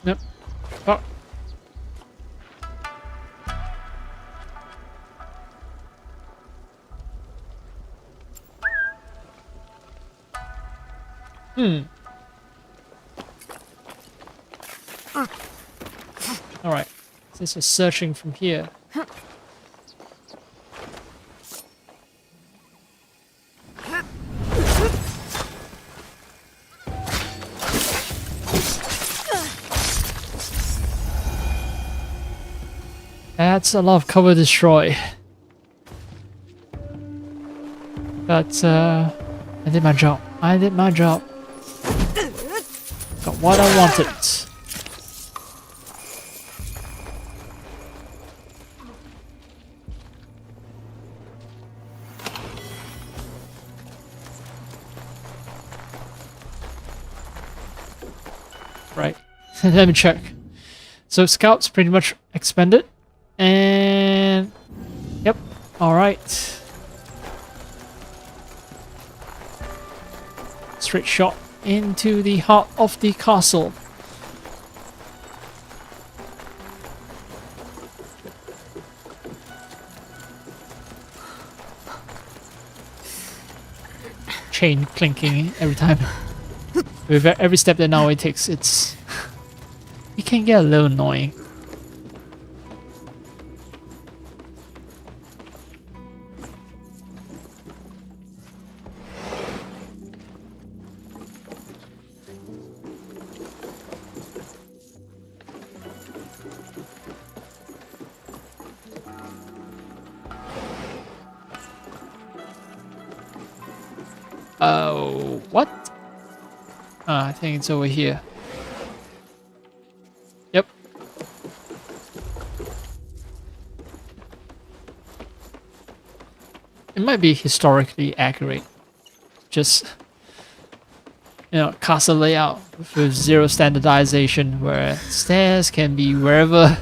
A: Yep. Oh. Alright. This is searching from here. That's a lot of cover destroy. But I did my job. I did my job. Got what I wanted. Right. Let me check. So scouts pretty much expended. And yep, all right. Straight shot into the heart of the castle. Chain clinking every time. With every step that now it takes, it can get a little annoying. Oh, what? I think it's over here. Yep. It might be historically accurate. Just, you know, castle layout with zero standardization, where stairs can be wherever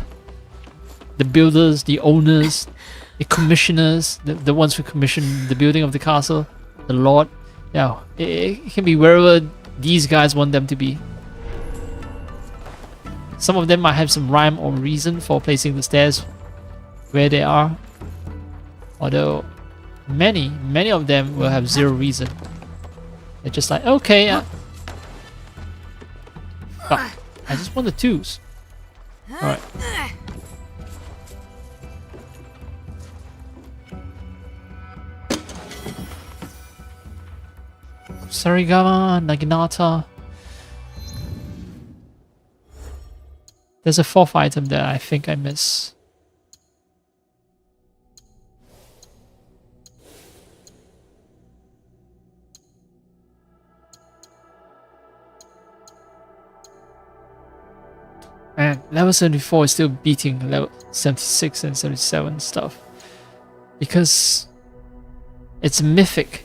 A: the builders, the owners, the commissioners, the ones who commission the building of the castle, the lord. Yeah, it can be wherever these guys want them to be. Some of them might have some rhyme or reason for placing the stairs where they are. Although many of them will have zero reason. They're just like, okay, I just want the twos. Alright. Sarigama, Naginata. There's a fourth item that I think I miss. Man, level 74 is still beating level 76 and 77 stuff. Because it's mythic.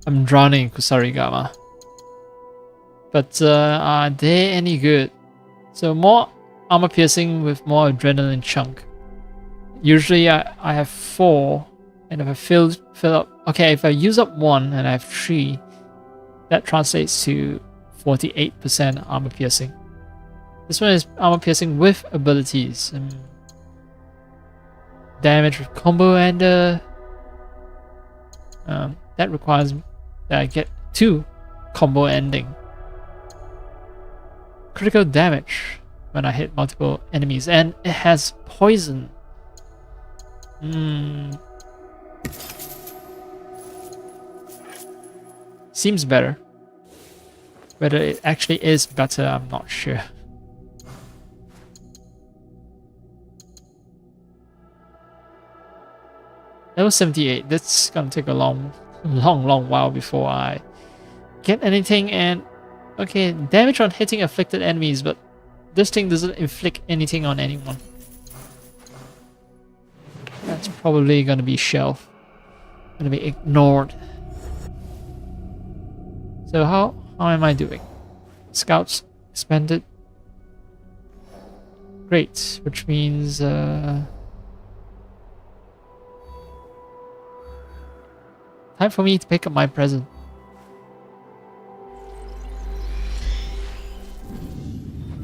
A: I'm drowning in Kusarigama. But are they any good? So more armor piercing with more adrenaline chunk. Usually I have 4, and if I fill up, okay, if I use up 1 and I have 3, that translates to 48% armor piercing. This one is armor piercing with abilities. Damage with combo ender. That requires that I get 2 combo ending. Critical damage when I hit multiple enemies, and it has poison. Seems better. Whether it actually is better, I'm not sure. Level 78. That's gonna take a long while before I get anything. And okay, damage on hitting afflicted enemies, but this thing doesn't inflict anything on anyone. That's probably gonna be shelved. Gonna be ignored. So how am I doing? Scouts expanded. Great, which means time for me to pick up my present.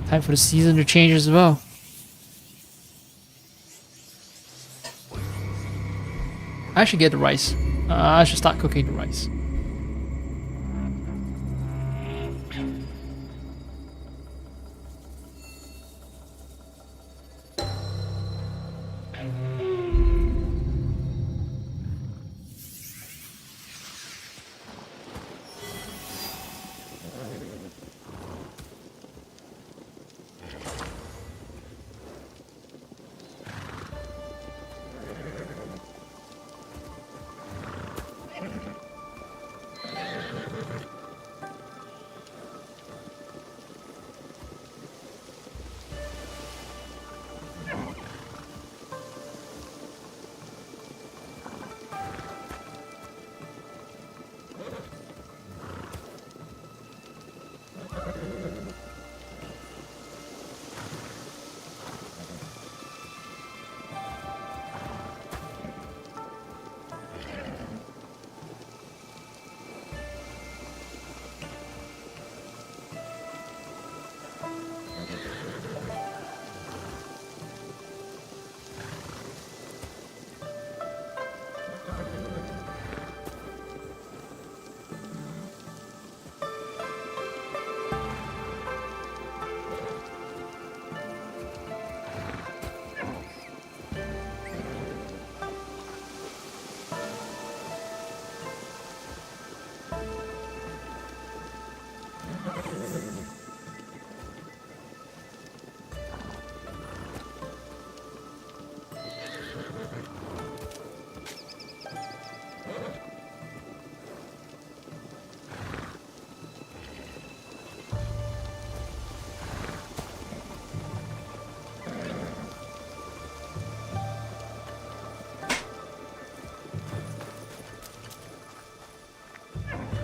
A: Time for the season to change as well. I should get the rice. I should start cooking the rice.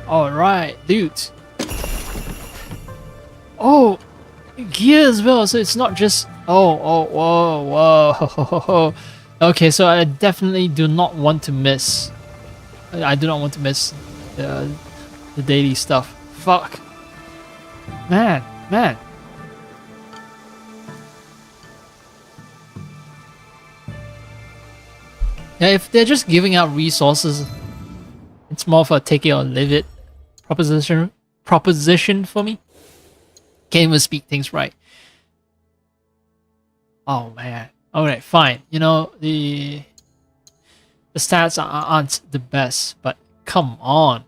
A: Alright, dude. Oh, gear as well, so it's not just... whoa. Okay, so I definitely do not want to miss... I do not want to miss the daily stuff. Fuck. Man. Yeah, if they're just giving out resources, it's more of a take it or leave it proposition for me. Can't even speak things right. Oh man. Alright, fine. You know, the stats aren't the best, but come on.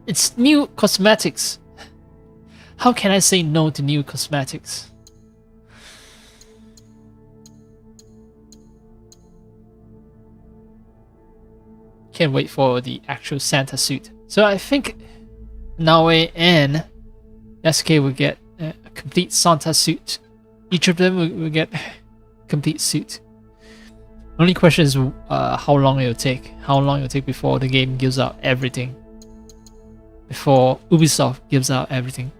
A: It's new cosmetics. How can I say no to new cosmetics? Can't wait for the actual Santa suit. So I think Naue and SK will get a complete Santa suit. Each of them will get a complete suit. Only question is how long it'll take. How long it'll take before the game gives out everything. Before Ubisoft gives out everything.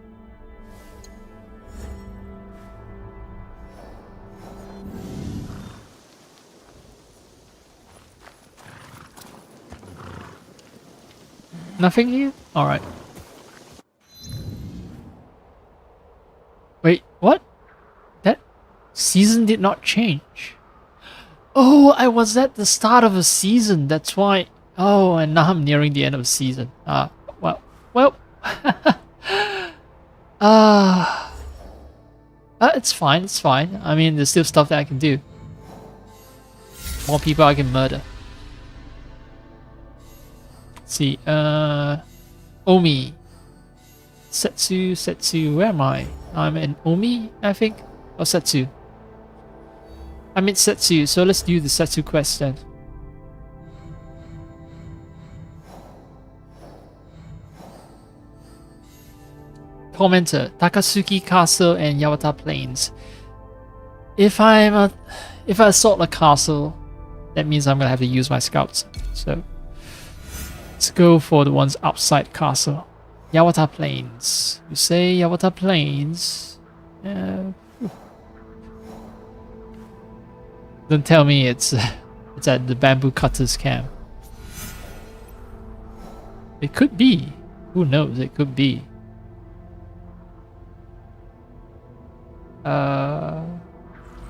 A: Nothing here? Alright. Wait, what? That season did not change. Oh, I was at the start of a season, that's why. Oh, and now I'm nearing the end of the season. Well. It's fine. I mean, there's still stuff that I can do. More people I can murder. see. Omi. Setsu. Where am I? I'm in Omi, I think? Or Setsu? I'm in Setsu, so let's do the Setsu quest then. Commenter, Takasuki Castle and Yawata Plains. If I assault a castle, that means I'm gonna have to use my scouts. So let's go for the ones outside castle. Yawata Plains. You say Yawata Plains. Don't tell me it's at the bamboo cutters camp. It could be. Who knows? It could be.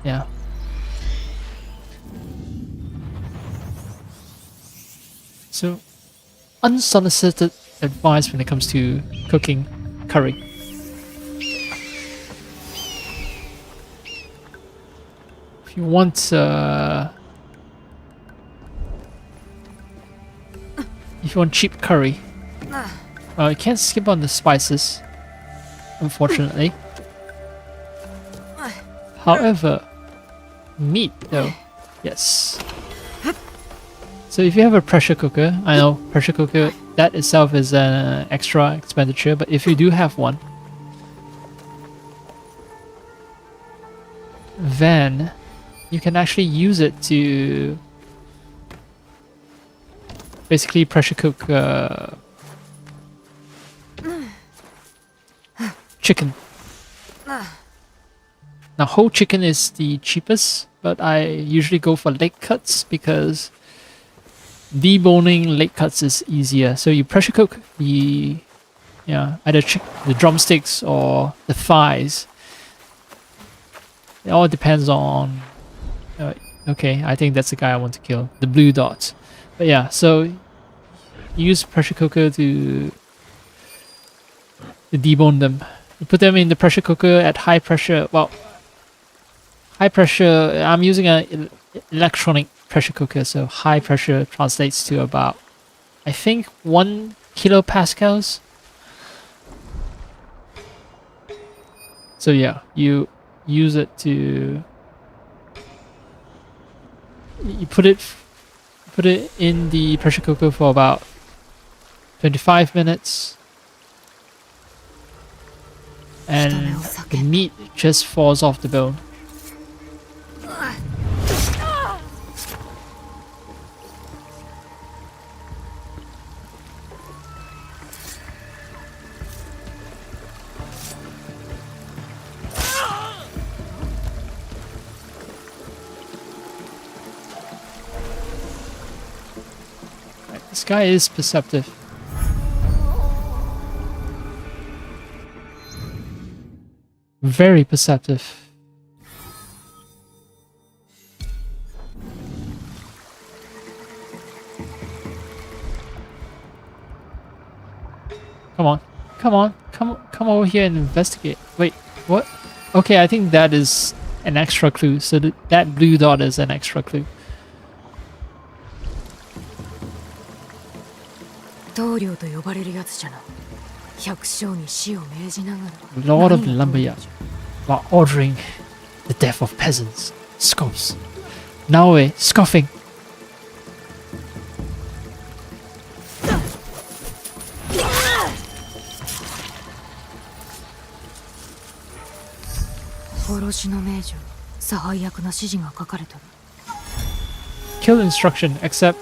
A: Yeah. So, unsolicited advice when it comes to cooking curry. If you want cheap curry, you can't skip on the spices, unfortunately. However, meat though, yes. So if you have a pressure cooker, I know pressure cooker, that itself is an extra expenditure, but if you do have one, then you can actually use it to basically pressure cook chicken. Now whole chicken is the cheapest, but I usually go for leg cuts because deboning leg cuts is easier. So you pressure cook the either the drumsticks or the thighs. It all depends on. Okay, I think that's the guy I want to kill, the blue dot. But yeah, so you use pressure cooker to debone them. You put them in the pressure cooker at high pressure. Well, high pressure. I'm using an electronic pressure cooker, so high pressure translates to about, I think, 1 kilopascals. So yeah, you use it to put it in the pressure cooker for about 25 minutes, and the meat just falls off the bone. This guy is perceptive. Very perceptive. Come over here and investigate. Wait, what? Okay, I think that is an extra clue. So that blue dot is an extra clue. Lord of Lumberyard, while ordering the death of peasants, scoffs. Naoe, scoffing. Kill instruction, except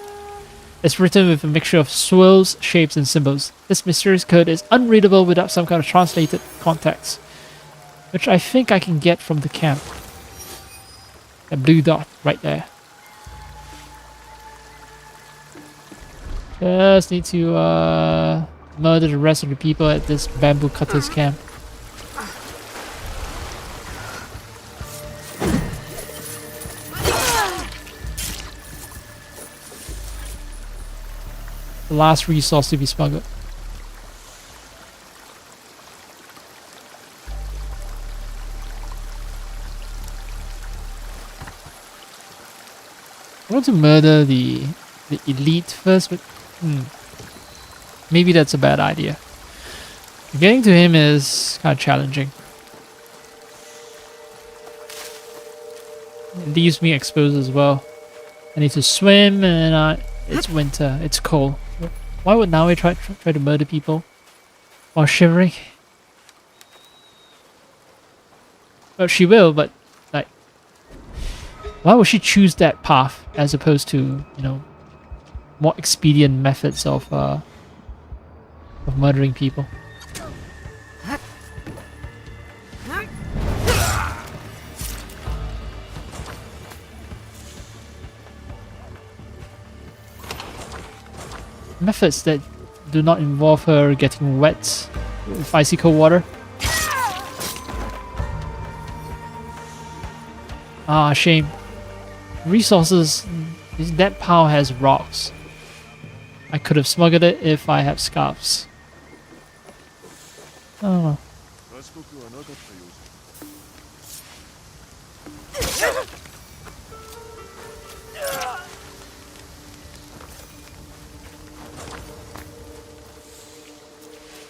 A: it's written with a mixture of swirls, shapes, and symbols. This mysterious code is unreadable without some kind of translated context, which I think I can get from the camp. A blue dot right there. Just need to murder the rest of the people at this bamboo cutters camp. The last resource to be smuggled. I want to murder the elite first, but maybe that's a bad idea. Getting to him is kind of challenging. It leaves me exposed as well. I need to swim, and it's winter. It's cold. Why would Naui try to murder people while shivering? Well, she will, but like, why would she choose that path as opposed to, you know, more expedient methods of murdering people? Methods that do not involve her getting wet with icy cold water. Ah, shame. Resources. That pile has rocks. I could have smuggled it if I had scarves. Oh.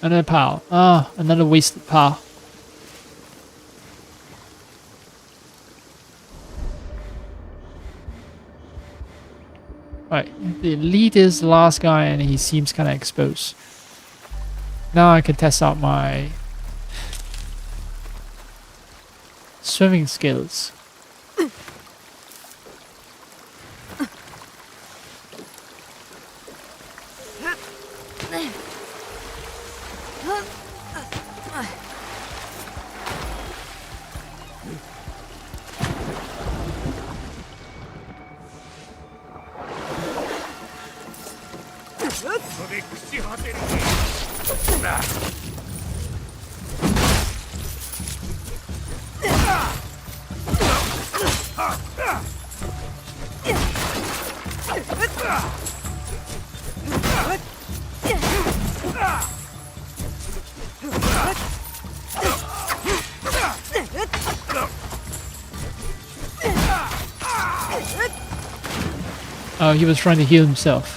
A: Another pile. Ah, another wasted pile. Right, the lead is the last guy and he seems kind of exposed. Now I can test out my swimming skills. Oh, he was trying to heal himself.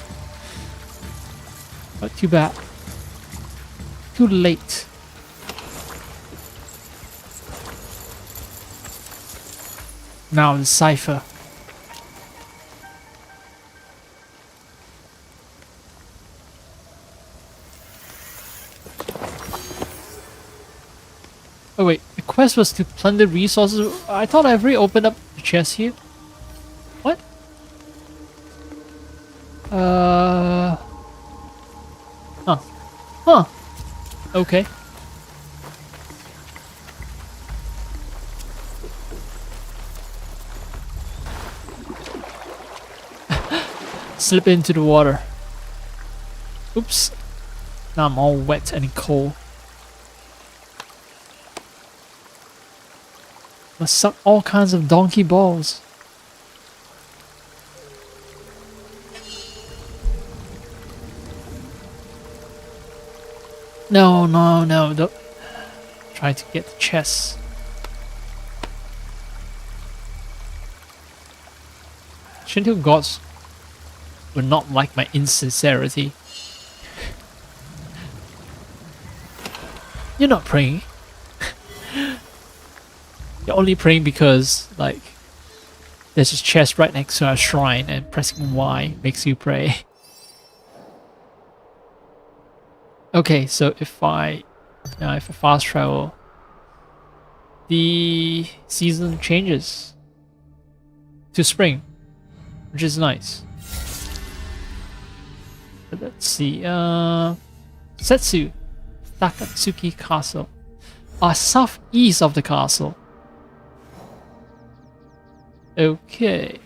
A: But too bad. Too late. Now the cipher. Oh wait, the quest was to plunder resources. I thought I've already opened up the chest here. What? Huh. Okay. Slip into the water. Oops. Now I'm all wet and cold. Must suck all kinds of donkey balls. No, don't try to get the chest. Shinto gods would not like my insincerity. You're not praying. You're only praying because, like, there's a chest right next to our shrine and pressing Y makes you pray. Okay, so if I fast travel, the season changes to spring, which is nice. But let's see, Setsu, Takatsuki Castle, southeast of the castle. Okay,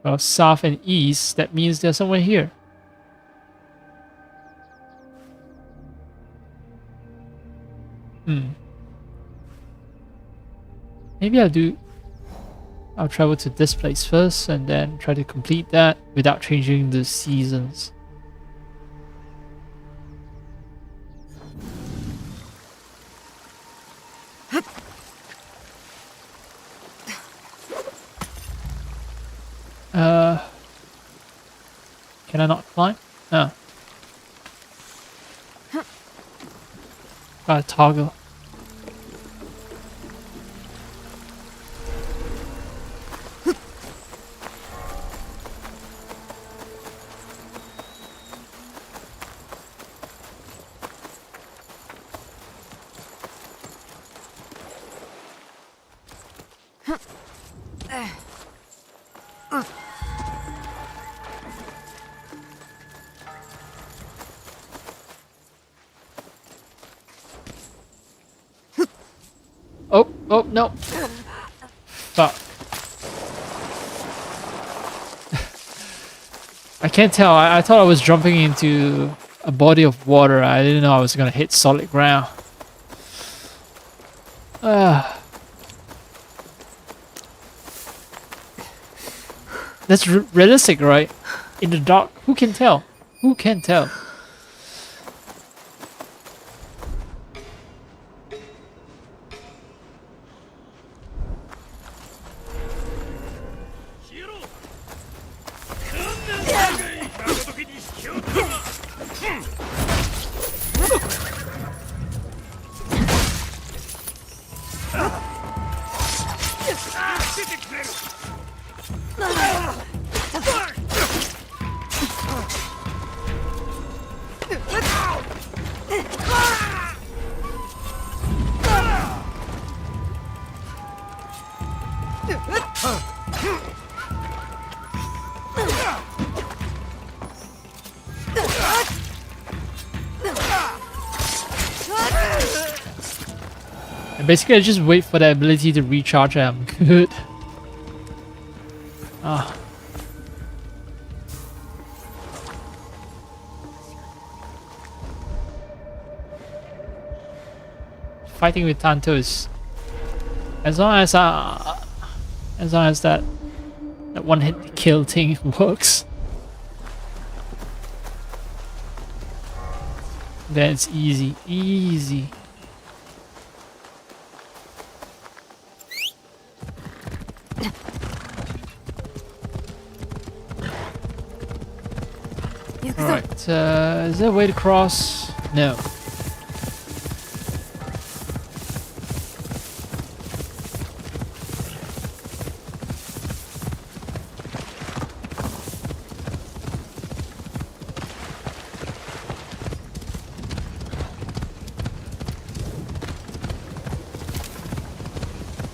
A: well, south and east, that means there's somewhere here. Maybe I'll travel to this place first and then try to complete that without changing the seasons. Can I not climb? No. Gotta toggle. Oh, no. Fuck. I can't tell. I thought I was jumping into a body of water. I didn't know I was gonna hit solid ground. That's realistic, right? In the dark, who can tell? Who can tell? And basically, I just wait for the ability to recharge and I'm good. Ah. Fighting with Tanto is as long as that one hit kill thing works, then it's easy. Alright, is there a way to cross? No.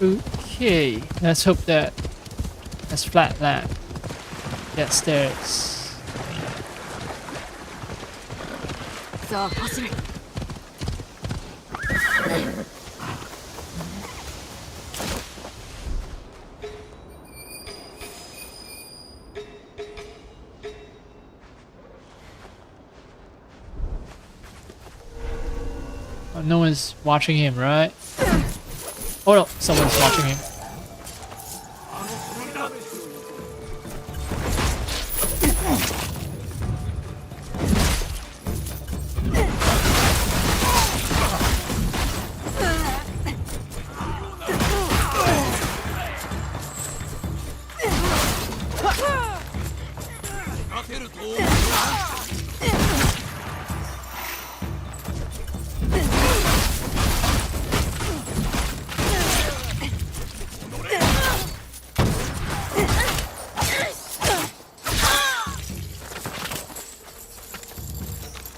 A: Okay, let's hope that that's flat land. Get stairs. Oh, no one's watching him, right? Oh no, someone's watching him.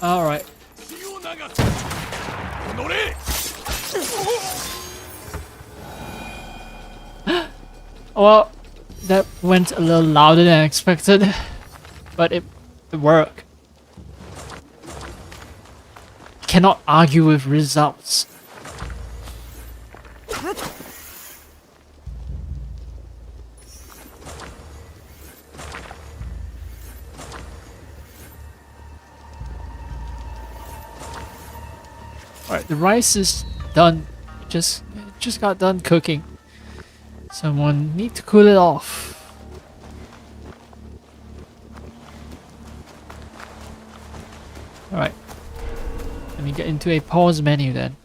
A: Alright. Well, that went a little louder than expected, but it worked. Cannot argue with results. Alright, the rice is done. Just got done cooking. Someone need to cool it off. Alright. Let me get into a pause menu then.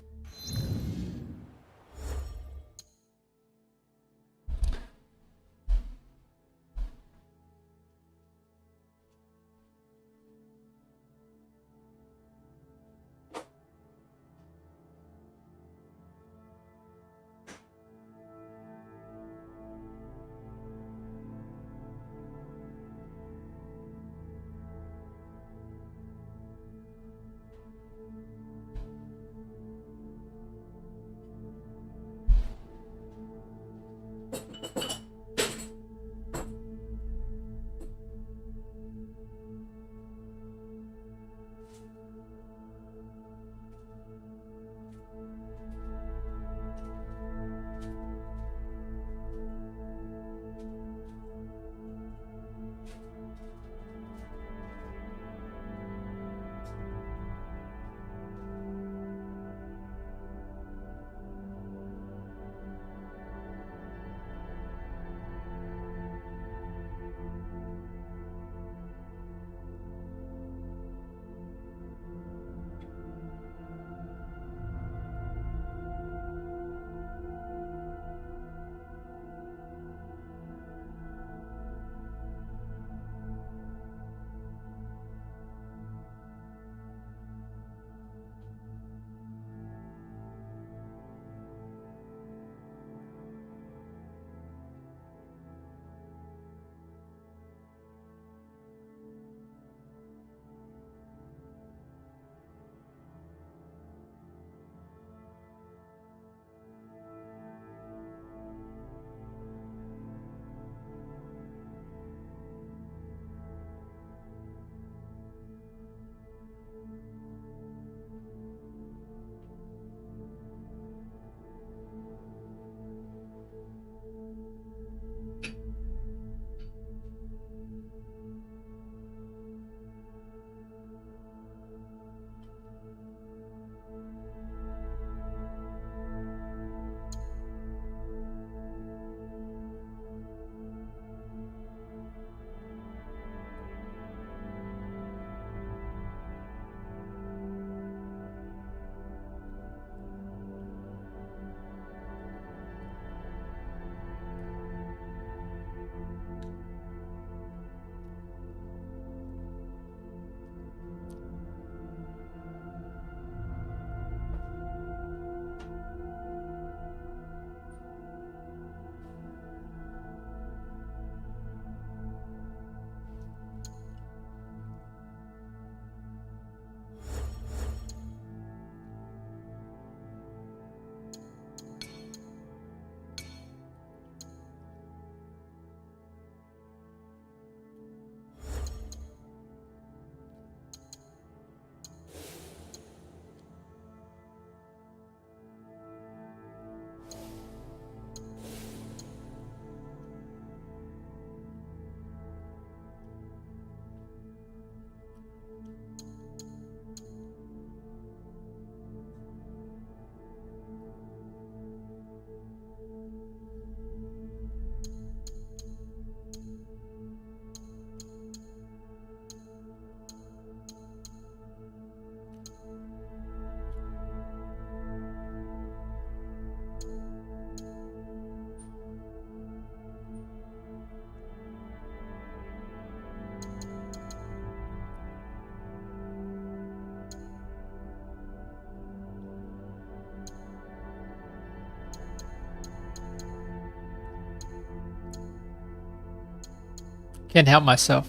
A: Can't help myself.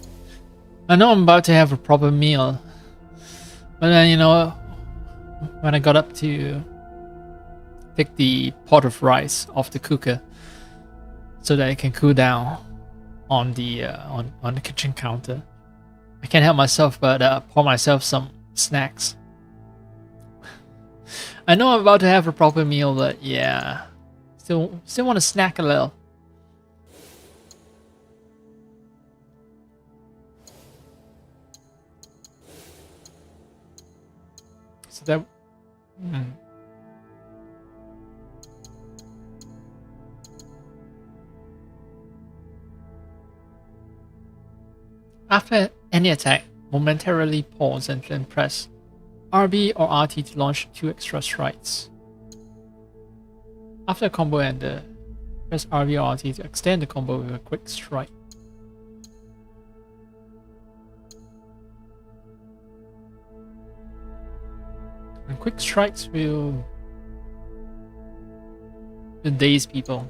A: I know I'm about to have a proper meal, but then, you know, when I got up to take the pot of rice off the cooker so that it can cool down on the on the kitchen counter, I can't help myself but pour myself some snacks. I know I'm about to have a proper meal, but yeah, still want to snack a little. So that. After any attack, momentarily pause and then press RB or RT to launch 2 extra strikes. After a combo ender, press RB or RT to extend the combo with a quick strike. And quick strikes will daze people.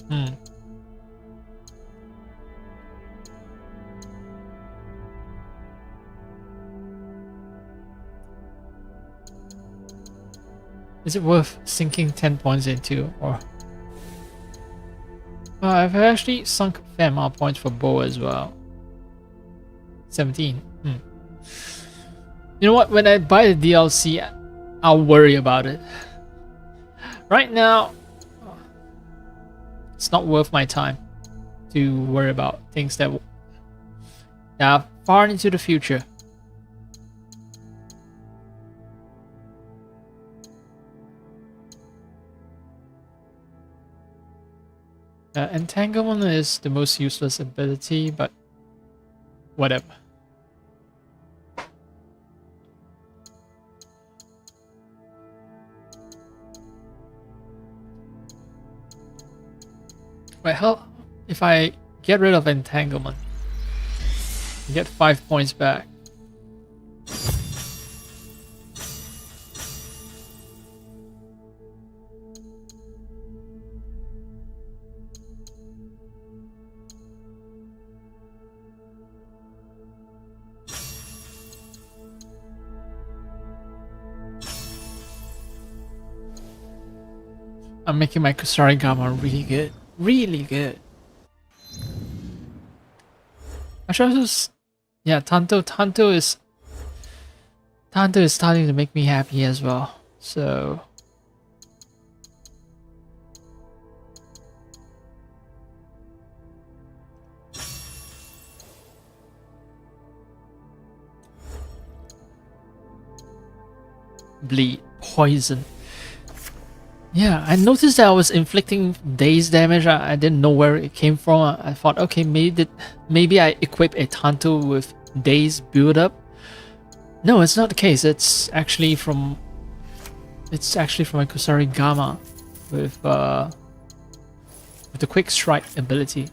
A: Is it worth sinking 10 points into, or... I've actually sunk a fair amount of points for bow as well. 17. You know what? When I buy the DLC, I'll worry about it. Right now, it's not worth my time to worry about things that are far into the future. Entanglement is the most useless ability, but whatever. Wait, how if I get rid of entanglement, I get 5 points back. I'm making my Kusarigama really good. Really good. Actually, yeah, Tanto is starting to make me happy as well. So bleed, poison. Yeah, I noticed that I was inflicting daze damage. I didn't know where it came from. I thought, okay, maybe I equip a Tanto with daze build up. No, it's not the case. It's actually from a Kusarigama with the quick strike ability.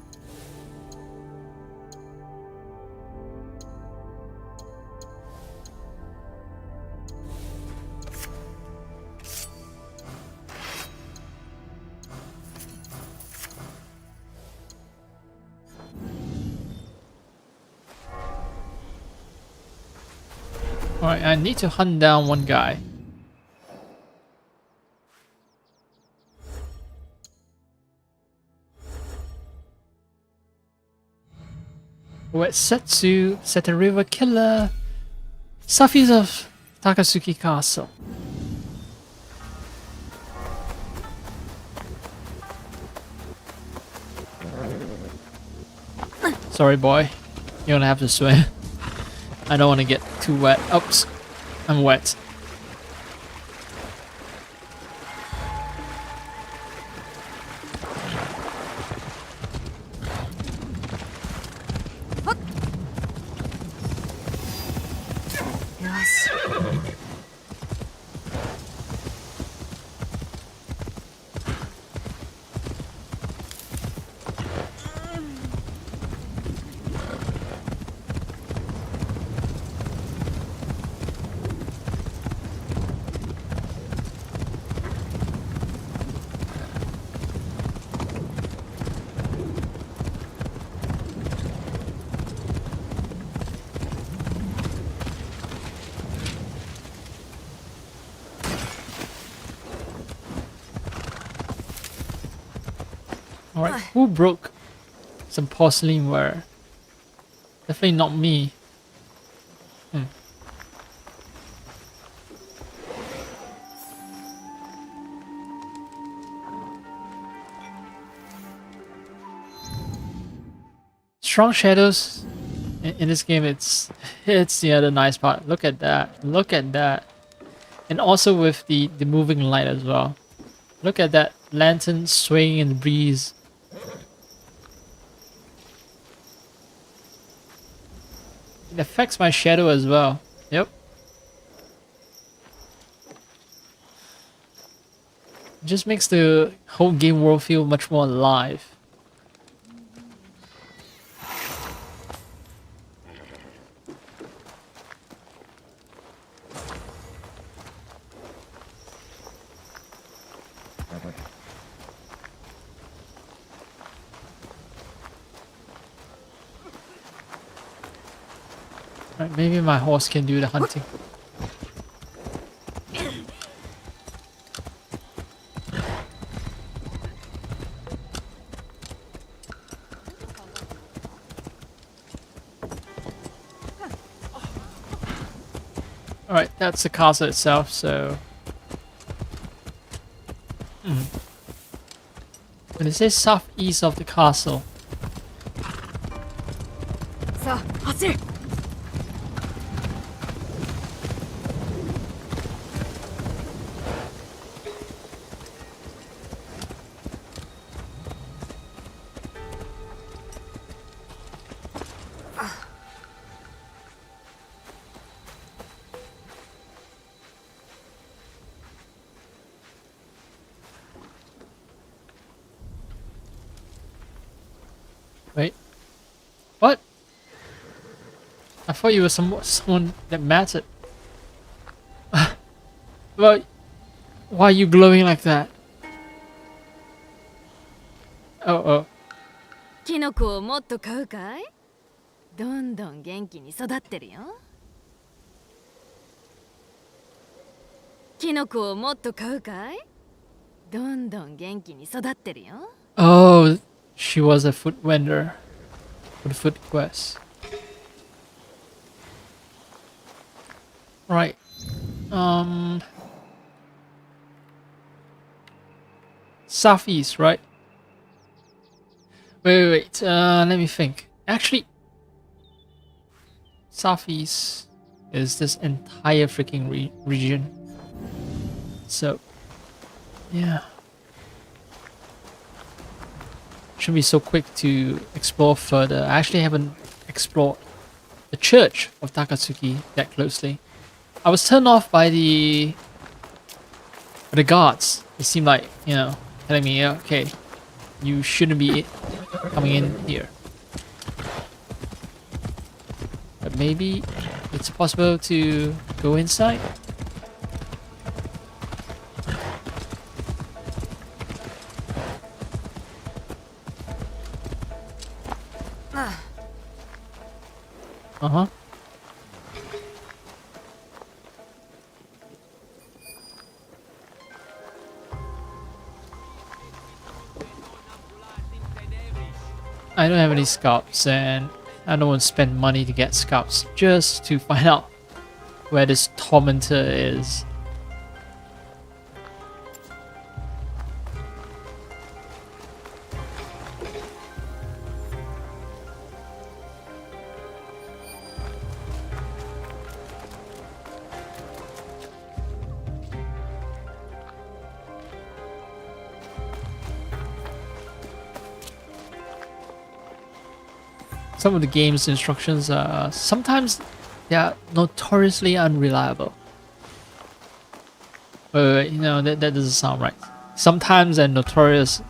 A: Alright, I need to hunt down one guy. Uetsetsu, Seta River Killer, Safis of Takasuki Castle. Sorry boy, you're gonna have to swim. I don't want to get too wet. Oops, I'm wet.
B: Yes.
A: Alright, who broke some porcelain ware? Definitely not me. Strong shadows in this game, it's the other nice part. Look at that. Look at that. And also with the moving light as well. Look at that lantern swaying in the breeze. It affects my shadow as well. Yep. It just makes the whole game world feel much more alive. Right, maybe my horse can do the hunting. Alright, that's the castle itself, so... When it says southeast of the castle... Wait. What? I thought you were someone that mattered. Well, why are you glowing like that? Oh.
B: キノコをもっと買うかい？どんどん元気に育ってるよ。キノコをもっと買うかい？どんどん元気に育ってるよ。
A: Oh, she was a food vendor for the food quest. Right. Southeast, right? Wait. Let me think. Actually, southeast is this entire freaking region. So, yeah. Shouldn't be so quick to explore further. I actually haven't explored the church of Takatsuki that closely. I was turned off by the guards. It seemed like, you know, telling me, okay, you shouldn't be coming in here. But maybe it's possible to go inside? Uh-huh. I don't have any scalps, and I don't want to spend money to get scalps just to find out where this tormentor is. Some of the game's instructions are sometimes they are notoriously unreliable. But you know that doesn't sound right. Sometimes they're notorious,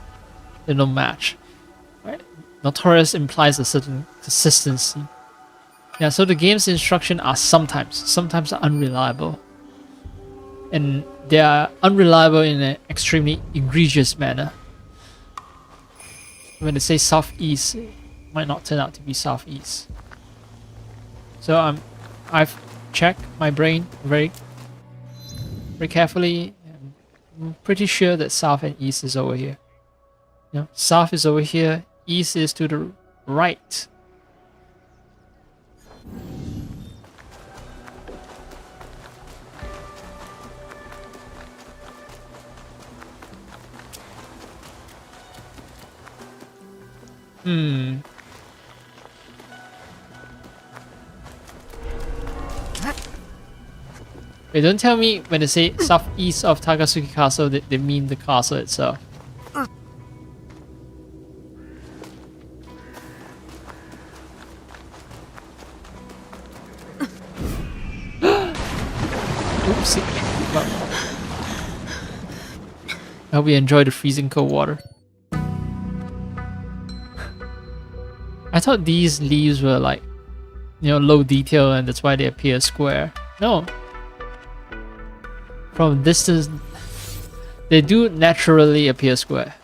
A: they don't match. Right? Notorious implies a certain consistency. Yeah, so the game's instructions are sometimes unreliable, and they are unreliable in an extremely egregious manner. When they say southeast, might not turn out to be southeast. So I've checked my brain very carefully, and I'm pretty sure that south and east is over here. You know, south is over here, east is to the right. Wait, don't tell me when they say southeast of Takasuki Castle, they mean the castle itself. Oopsie. Well, I hope you enjoy the freezing cold water. I thought these leaves were like, you know, low detail and that's why they appear square. No. From distance, they do naturally appear square.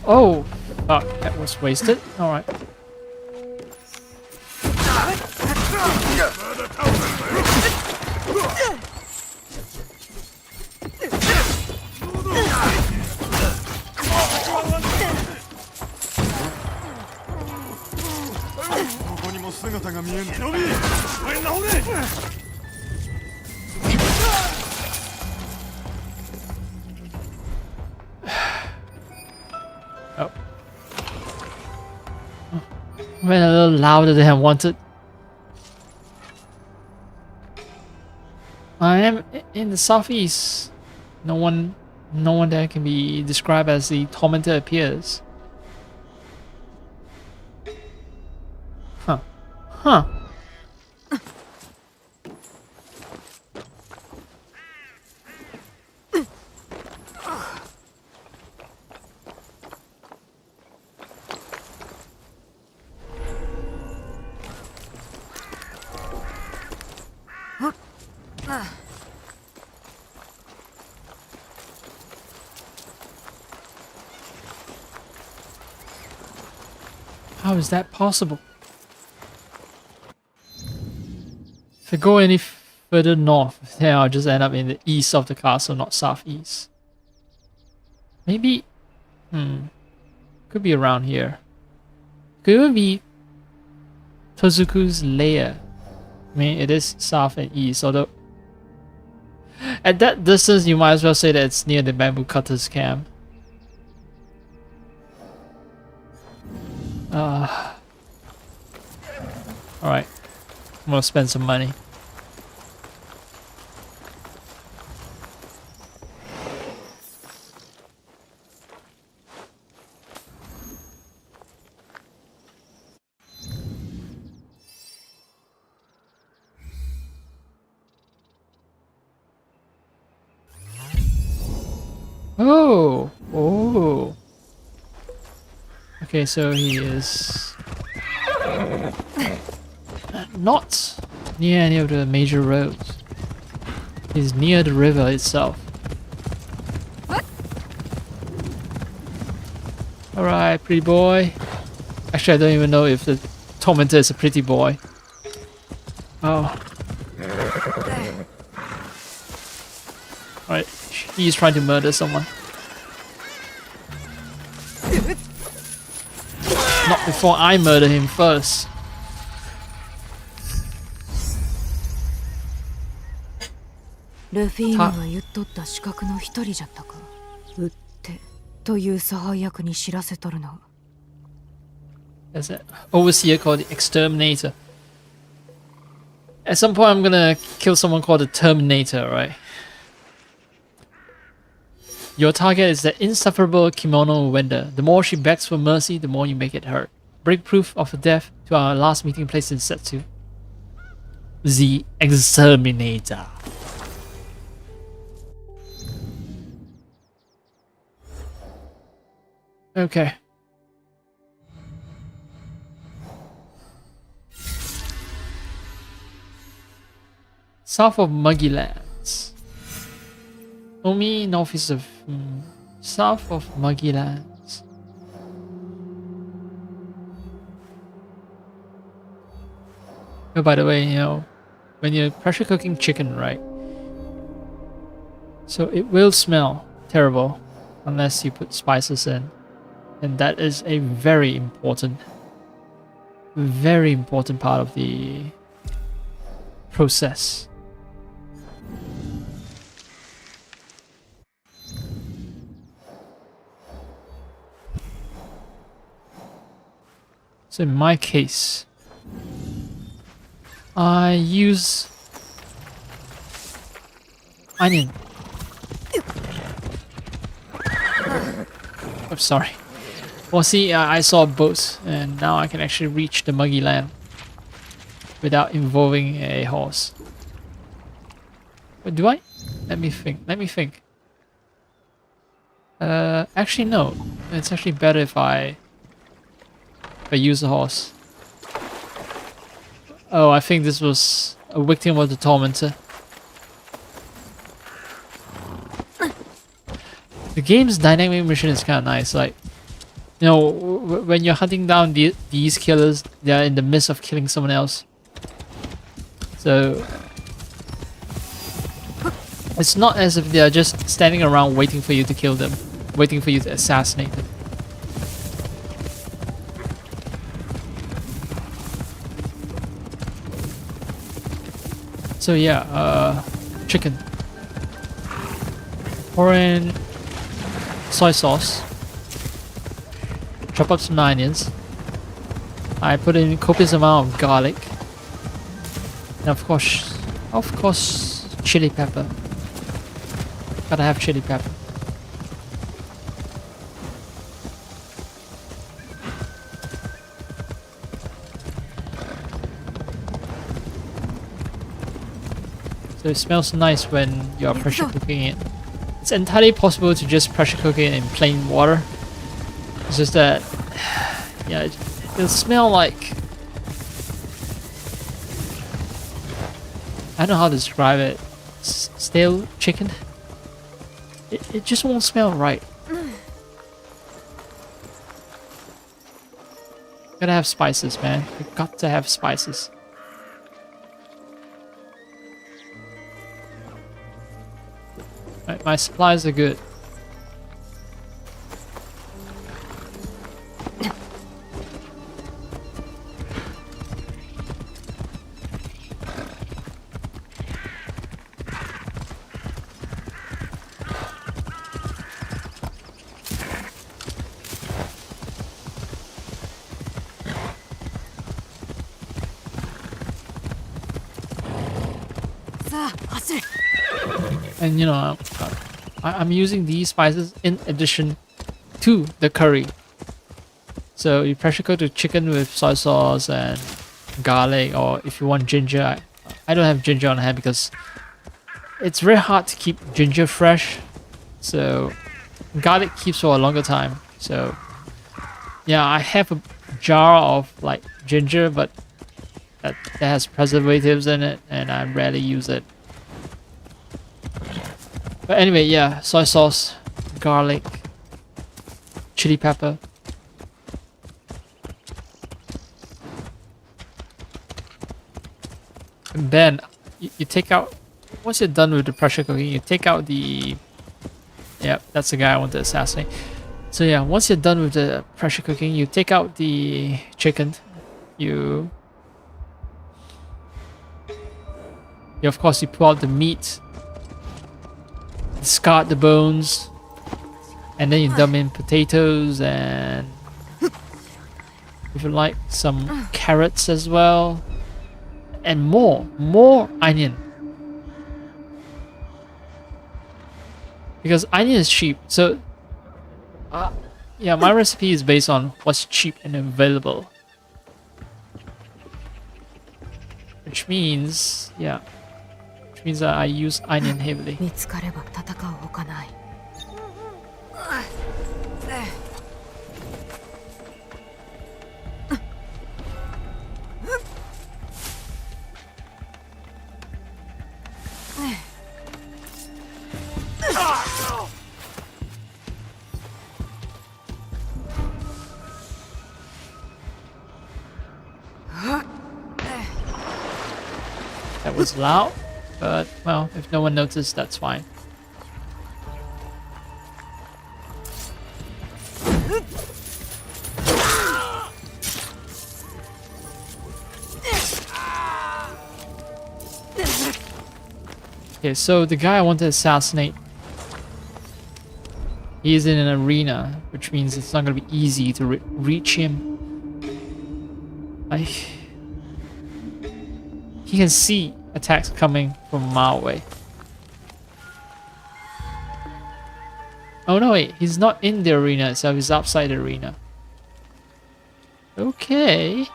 A: Oh, fuck, that was wasted. Alright. Oh. Went a little louder than I wanted. I am in the southeast. No one there can be described as the tormentor appears. Huh. Huh. How is that possible? If I go any further north, then I'll just end up in the east of the castle, not southeast. Maybe, could be around here. Could even be Tozuku's lair. I mean, it is south and east, although at that distance, you might as well say that it's near the bamboo cutters camp. Alright. I'm gonna spend some money. Oh! Oh! Okay, so he is not near any of the major roads. He's near the river itself. Alright, pretty boy. Actually, I don't even know if the tormentor is a pretty boy. Oh. Alright, he's trying to murder someone. Not before I murder him first.
B: Luffy が言っとった刺客の一人じゃったか。撃ってという差配役に知らせとるの。
A: There's an overseer called the Exterminator. At some point, I'm gonna kill someone called the Terminator, right? Your target is the insufferable kimono vendor. The more she begs for mercy, the more you make it hurt. Bring proof of her death to our last meeting place in Setsu. The Exterminator. Okay. South of Muggy Lands. Omi, northeast of... south of Muggy Lands. Oh, by the way, you know, when you're pressure cooking chicken, right? So it will smell terrible unless you put spices in. And that is a very important part of the process. So in my case, I use onion. Oh, sorry. Well, see, I saw boats, and now I can actually reach the Muggy Land without involving a horse. But do I? Let me think. Actually, no. It's actually better if I use a horse. Oh, I think this was a victim of the tormentor. The game's dynamic mission is kind of nice. Like, you know, when you're hunting down these killers, they're in the midst of killing someone else. So it's not as if they're just standing around waiting for you to kill them, waiting for you to assassinate them. So yeah, chicken. Pour in soy sauce. Chop up some onions. I put in copious amount of garlic. And of course, chili pepper. Gotta have chili pepper. So it smells nice when you're pressure cooking it. It's entirely possible to just pressure cook it in plain water. It's just that, yeah, it'll smell like... I don't know how to describe it. Stale chicken? It just won't smell right. Gotta have spices, man. You got to have spices. Right, my supplies are good. And you know, I'm using these spices in addition to the curry. So you pressure cook the chicken with soy sauce and garlic, or if you want ginger. I don't have ginger on hand because it's very hard to keep ginger fresh. So garlic keeps for a longer time. So yeah, I have a jar of like ginger, but that has preservatives in it, and I rarely use it. But anyway, yeah, soy sauce, garlic, chili pepper. And then you take out, once you're done with the pressure cooking, you take out the... Yeah, that's the guy I want to assassinate. So yeah, once you're done with the pressure cooking, you take out the chicken. You of course, you pull out the meat. Discard the bones, and then you dump in potatoes, and if you like, some carrots as well, and more onion. Because onion is cheap, so yeah, my recipe is based on what's cheap and available. Which means, yeah, which means that I use onion heavily.
B: 見つかれば戦うほかない。
A: That was loud, but well, if no one noticed, that's fine. Okay, so the guy I want to assassinate, he is in an arena, which means it's not going to be easy to reach him. He can see attacks coming from a mile away. Oh no, wait, he's not in the arena itself, he's outside the arena. Okay.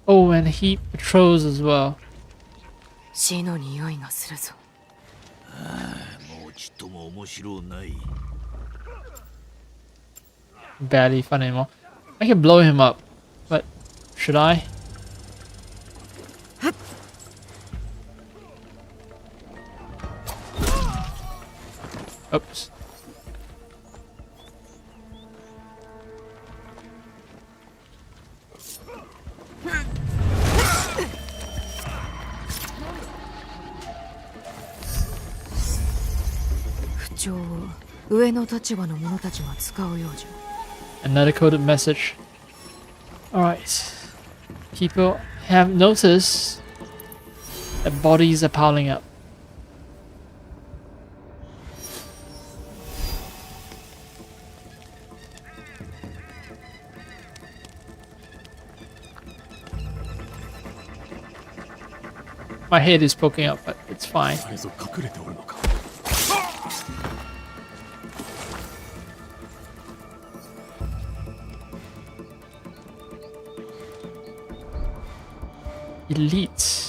A: Oh, and he patrols as well.
B: 死の匂いがするぞ。
C: もうちっとも面白ない。
A: Barely fun anymore. I can blow him up, but should I? Oops. Another coded message. Alright. People have noticed that bodies are piling up. My head is poking up, but it's fine. Elite.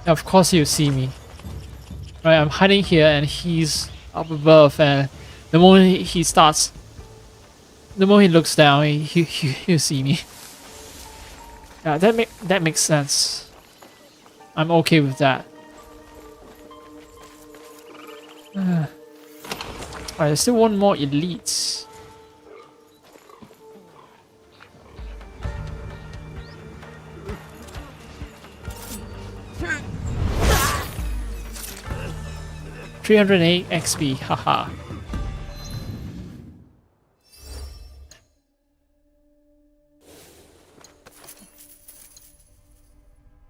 A: Of course he'll see me. Right, I'm hiding here and he's up above, and the moment he starts, the moment he looks down, he'll see me. Yeah, that makes sense. I'm okay with that. Alright, there's still one more elite. $308 XP, haha.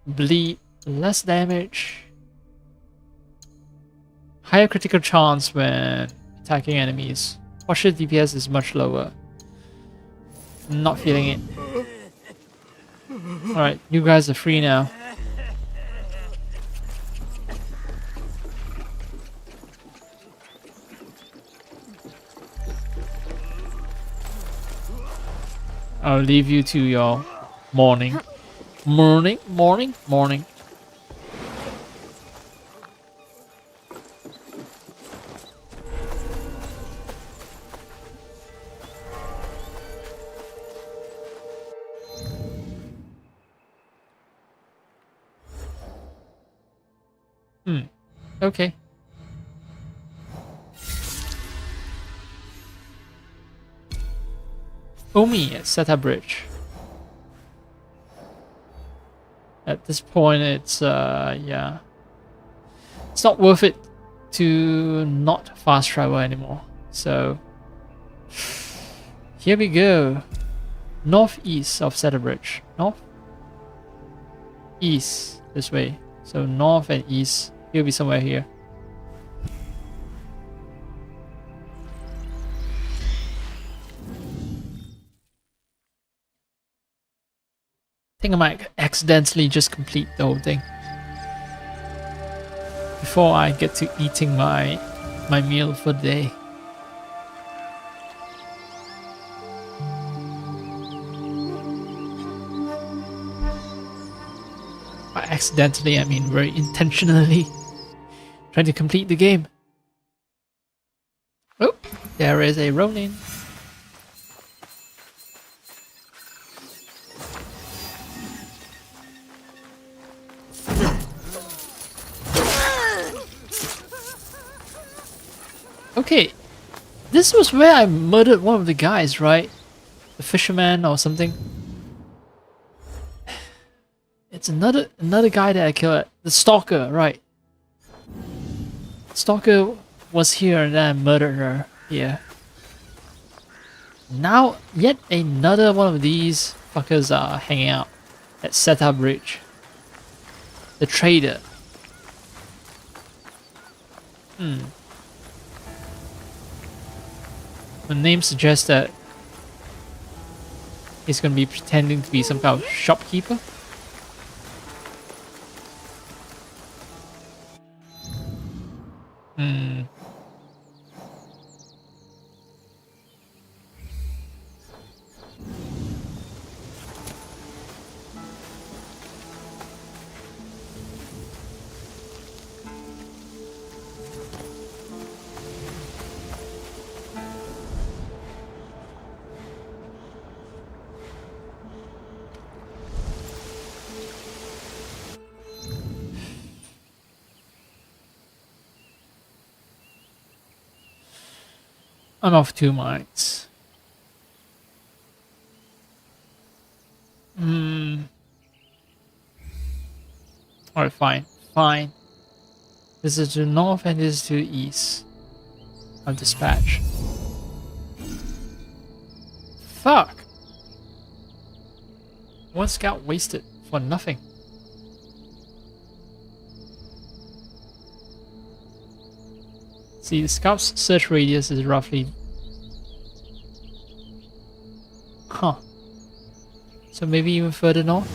A: Bleed, less damage. Higher critical chance when attacking enemies. Posture DPS is much lower. Not feeling it. Alright, you guys are free now. I'll leave you to your morning. Morning. Okay. Omi at Seta Bridge. At this point, it's yeah, it's not worth it to not fast travel anymore. So here we go. Northeast of Seta Bridge. North? East, this way. So north and east. He'll be somewhere here. I think I might accidentally just complete the whole thing before I get to eating my meal for the day. By accidentally, I mean very intentionally trying to complete the game. Oh, there is a Ronin. Okay, this was where I murdered one of the guys, right? The fisherman or something. It's another guy that I killed. The stalker, right? Stalker was here and then I murdered her here. Now, yet another one of these fuckers are hanging out at Seta Bridge. The trader. The name suggests that he's gonna be pretending to be some kind of shopkeeper. I'm off 2 minds. Alright, fine. Fine. This is to the north and this is to the east of dispatch. Fuck! One scout wasted for nothing. See, the scout's search radius is roughly... Huh. So maybe even further north?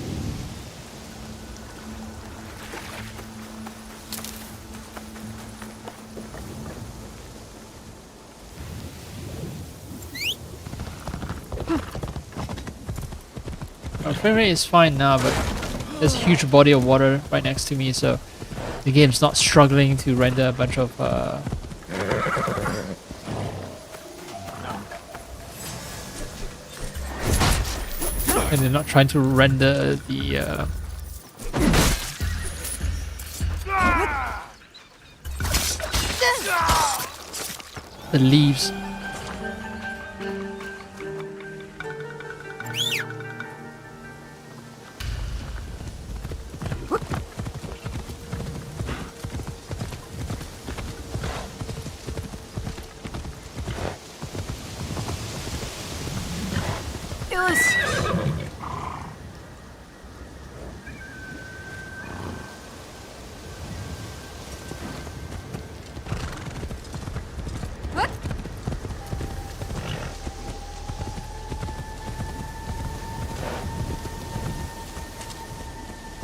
A: My frame rate is fine now, but there's a huge body of water right next to me, so the game's not struggling to render a bunch of and they're not trying to render the leaves.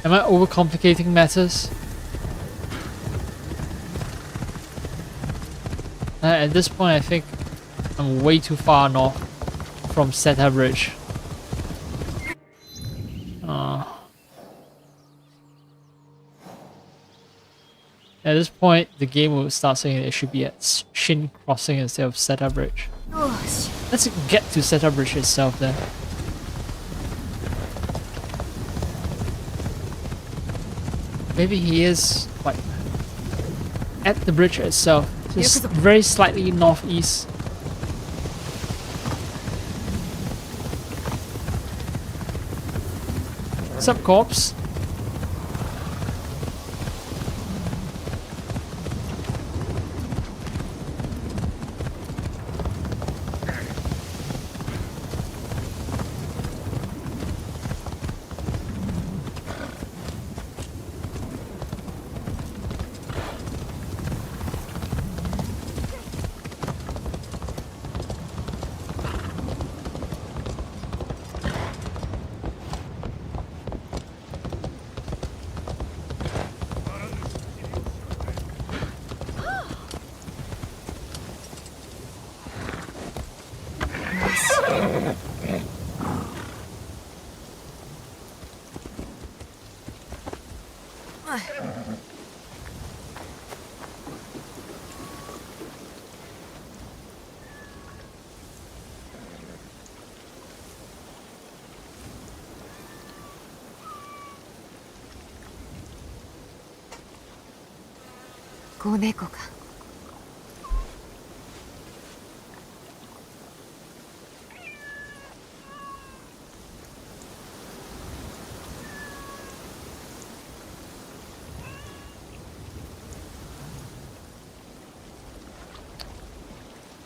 A: Am I overcomplicating matters? At this point, I think I'm way too far north from Seta Bridge. At this point, the game will start saying it should be at Shin Crossing instead of Seta Bridge. Let's get to Seta Bridge itself then. Maybe he is like at the bridge itself, just very slightly northeast. What's up, corpse?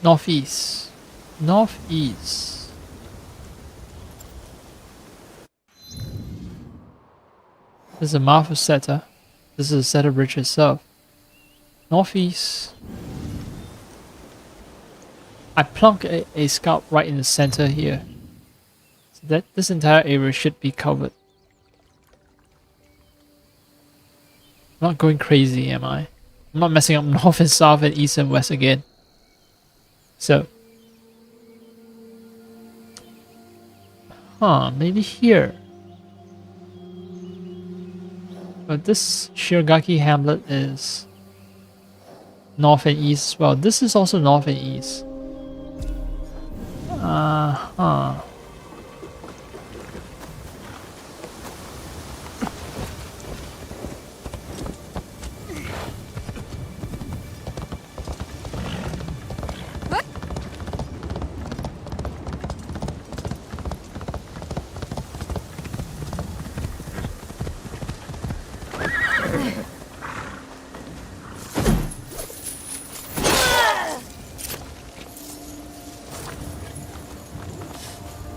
A: Northeast. Northeast. This is a Martha setter. This is a setter bridge itself. Northeast. I plunk a scout right in the center here. So that this entire area should be covered. I'm not going crazy, am I? I'm not messing up north and south and east and west again. So, maybe here. But this Shirogaki hamlet is north and east as well. This is also north and east.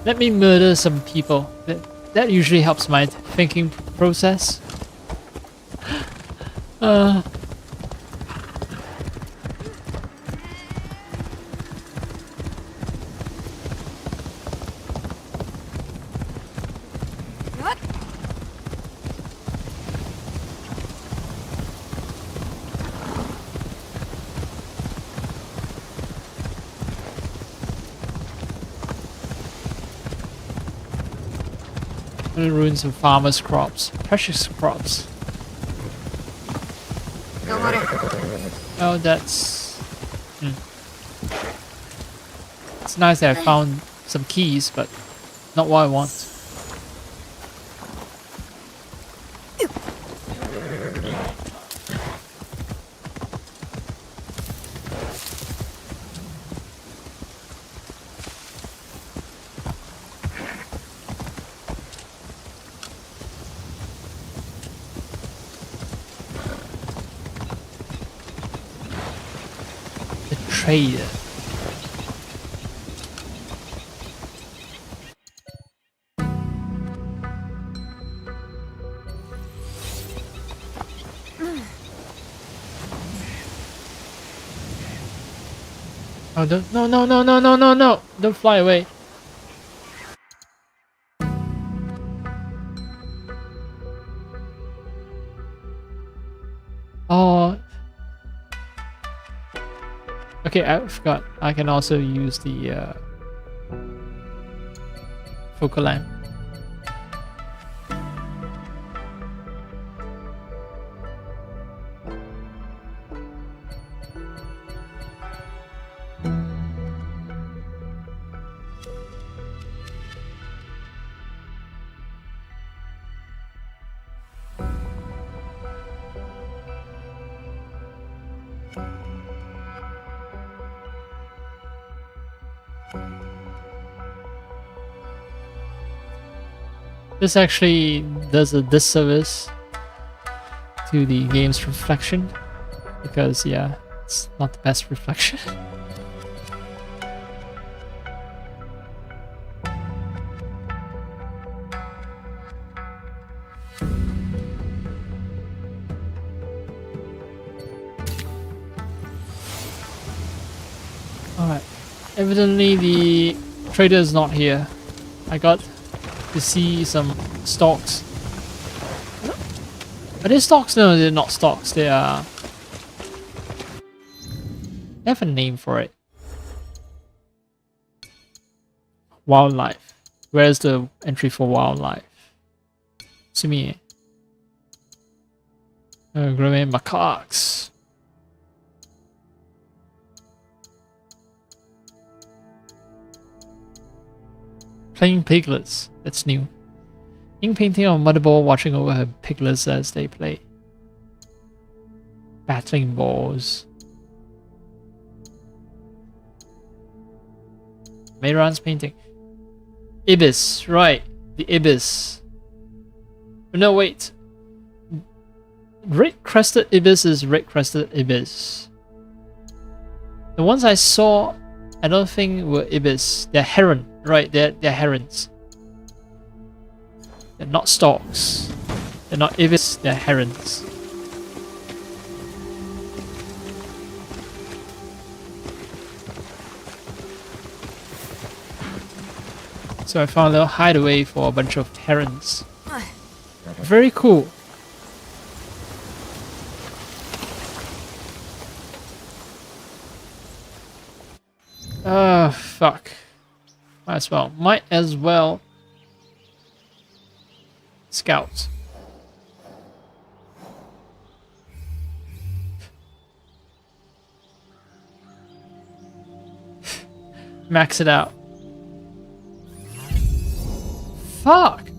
A: Let me murder some people. That usually helps my thinking process. I'm gonna ruin some farmers' crops. Precious crops. Oh, that's... It's nice that I found some keys, but not what I want. Trader. Oh, don't, no, don't fly away. Oh. Okay, I forgot. I can also use the focal lamp. This actually does a disservice to the game's reflection because, yeah, it's not the best reflection. Alright, evidently the trader is not here. I got to see some stocks. Are they stocks? No, they're not stocks. They are... They have a name for it. Wildlife. Where's the entry for wildlife? Simi. Growing macaques. Playing piglets. That's new. Ink painting on motherboard, watching over her piglets as they play. Battling balls. Mayron's painting. Ibis, right. The ibis. No, wait. Red-crested ibis is red-crested ibis. The ones I saw, I don't think were ibis. They're heron, right? They're herons. They're not storks. They're not ibis, they're herons. So I found a little hideaway for a bunch of herons. Very cool. Fuck. Might as well scout. Max it out. Fuck!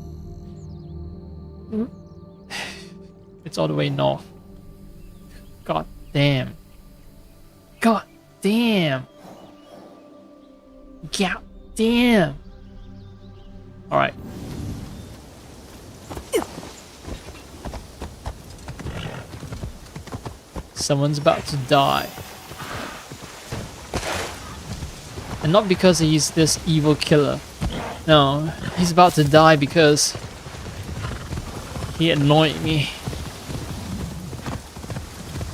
A: It's all the way north. God damn. God damn. God damn. Alright. Someone's about to die. And not because he's this evil killer. No, he's about to die because he annoyed me.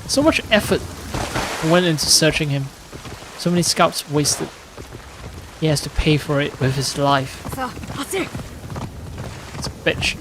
A: So much effort went into searching him. So many scalps wasted. He has to pay for it with his life. It's a bitch.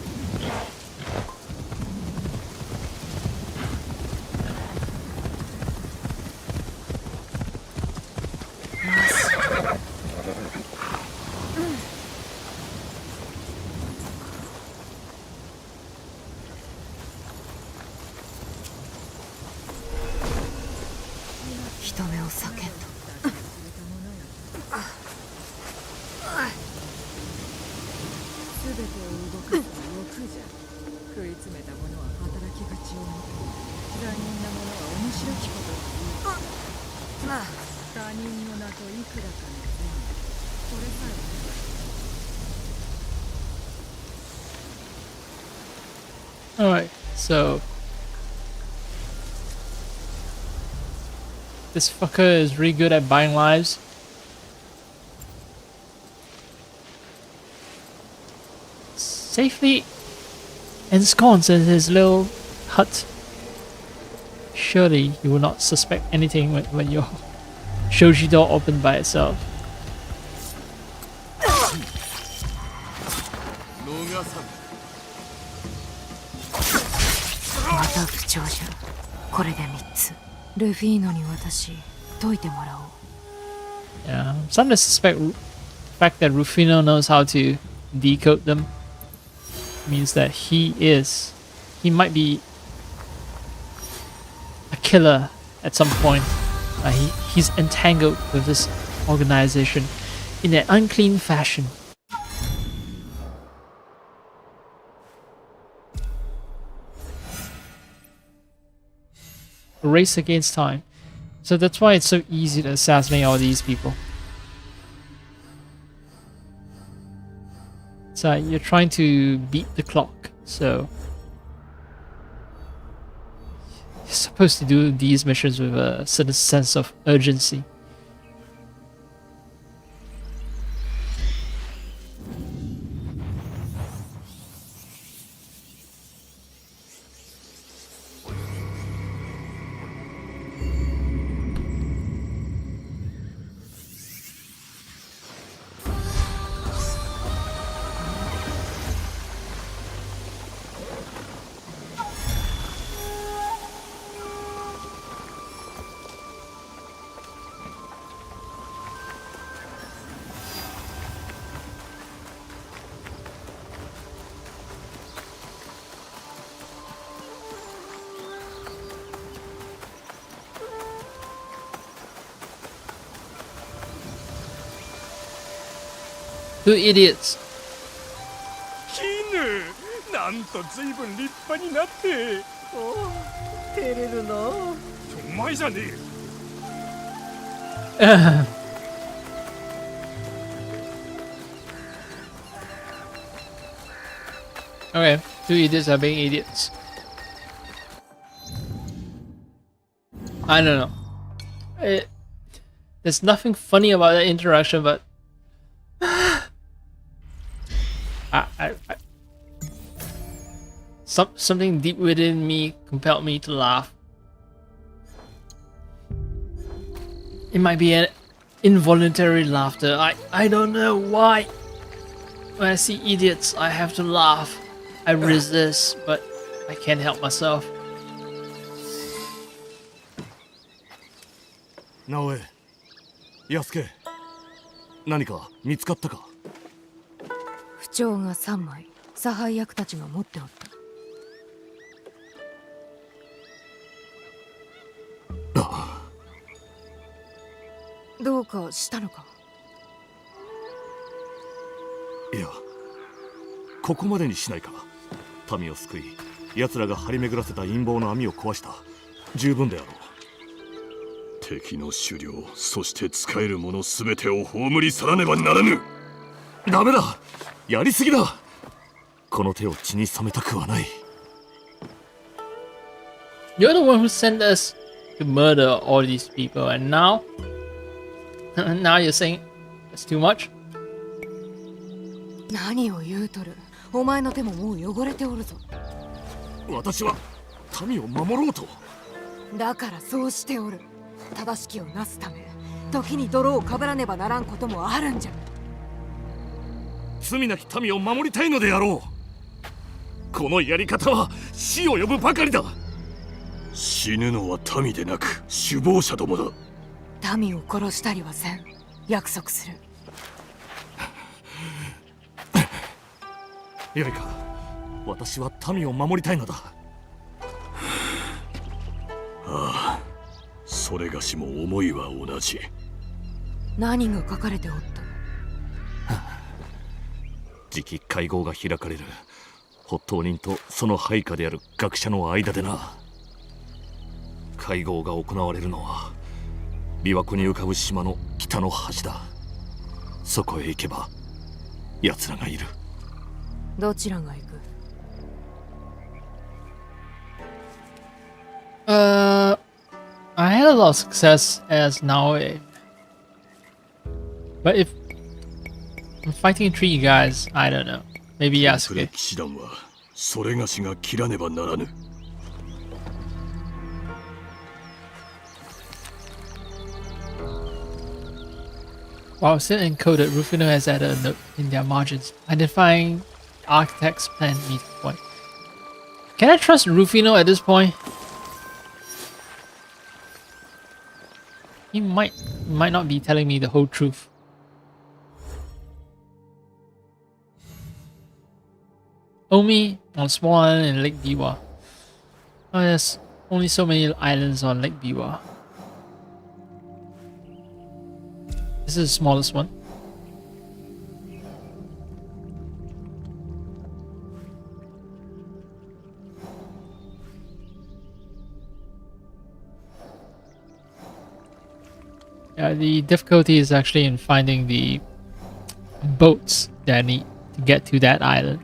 A: Alright, so this fucker is really good at buying lives. Safely ensconced in his little hut. Surely you will not suspect anything when your shoji door opened by itself. Yeah, I'm starting to suspect the fact that Rufino knows how to decode them means that he might be a killer at some point. He's entangled with this organization in an unclean fashion. A race against time. So that's why it's so easy to assassinate all these people. So you're trying to beat the clock, so you're supposed to do these missions with a certain sense of urgency. Two idiots.
D: 絹なんと随分立派になって照れるなお前じゃねえ
A: Okay, two idiots are being idiots. I don't know. There's nothing funny about that interaction, but something deep within me compelled me to laugh. It might be an involuntary laughter. I don't know why. When I see idiots, I have to laugh. I resist, but I can't help myself.
D: 直江安家何か見つかったか
B: 不調が3枚差配役たちが持っておった。どうかしたのか。
D: いやここまでにしないか。民を救い奴らが張り巡らせた陰謀の網を壊した十分であろう。敵の狩猟そして使えるものすべてを葬り去らねばならぬ。ダメだやりすぎだ。この手を血に染めたくはない。
A: You're the one who sent us to murder all these people, and now you're saying it's too much?
B: 何を言うとる。お前の手ももう汚れておるぞ。
D: 私は民を守ろうと。
B: だからそうしておる。正しきをなすため時に泥をかぶらねばならんこともあるんじゃ。
D: 罪なき民を守りたいのであろう。このやり方は死を呼ぶばかりだ。死ぬのは民でなく首謀者どもだ。
B: 民を殺したりはせん。約束する。
D: よいか、私は民を守りたいのだ。ああ、それがしも思いは同じ。
B: 何が書かれておった。
D: 次期会合が開かれる。発当人とその配下である学者の間でな。会合が行われるのは琵琶湖に浮かぶ島の北の端だ。そこへ行けば奴らがいる。
B: どちらが行く。
A: I had a lot of success as Naoe. But if I'm fighting three guys, I don't know. Maybe Yasuke.
D: 騎士団はそれがしが切らねばならぬ。
A: While still encoded, Rufino has added a note in their margins, identifying architect's planned meeting point. Can I trust Rufino at this point? He might not be telling me the whole truth. Omi on small island in Lake Biwa. Oh, there's only so many islands on Lake Biwa. This is the smallest one. The difficulty is actually in finding the boats that I need to get to that island.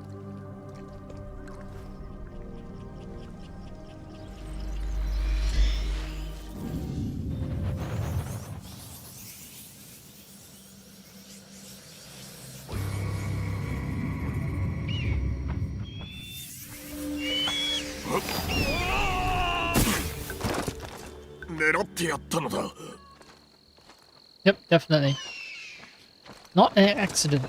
A: Yep, definitely. Not an accident.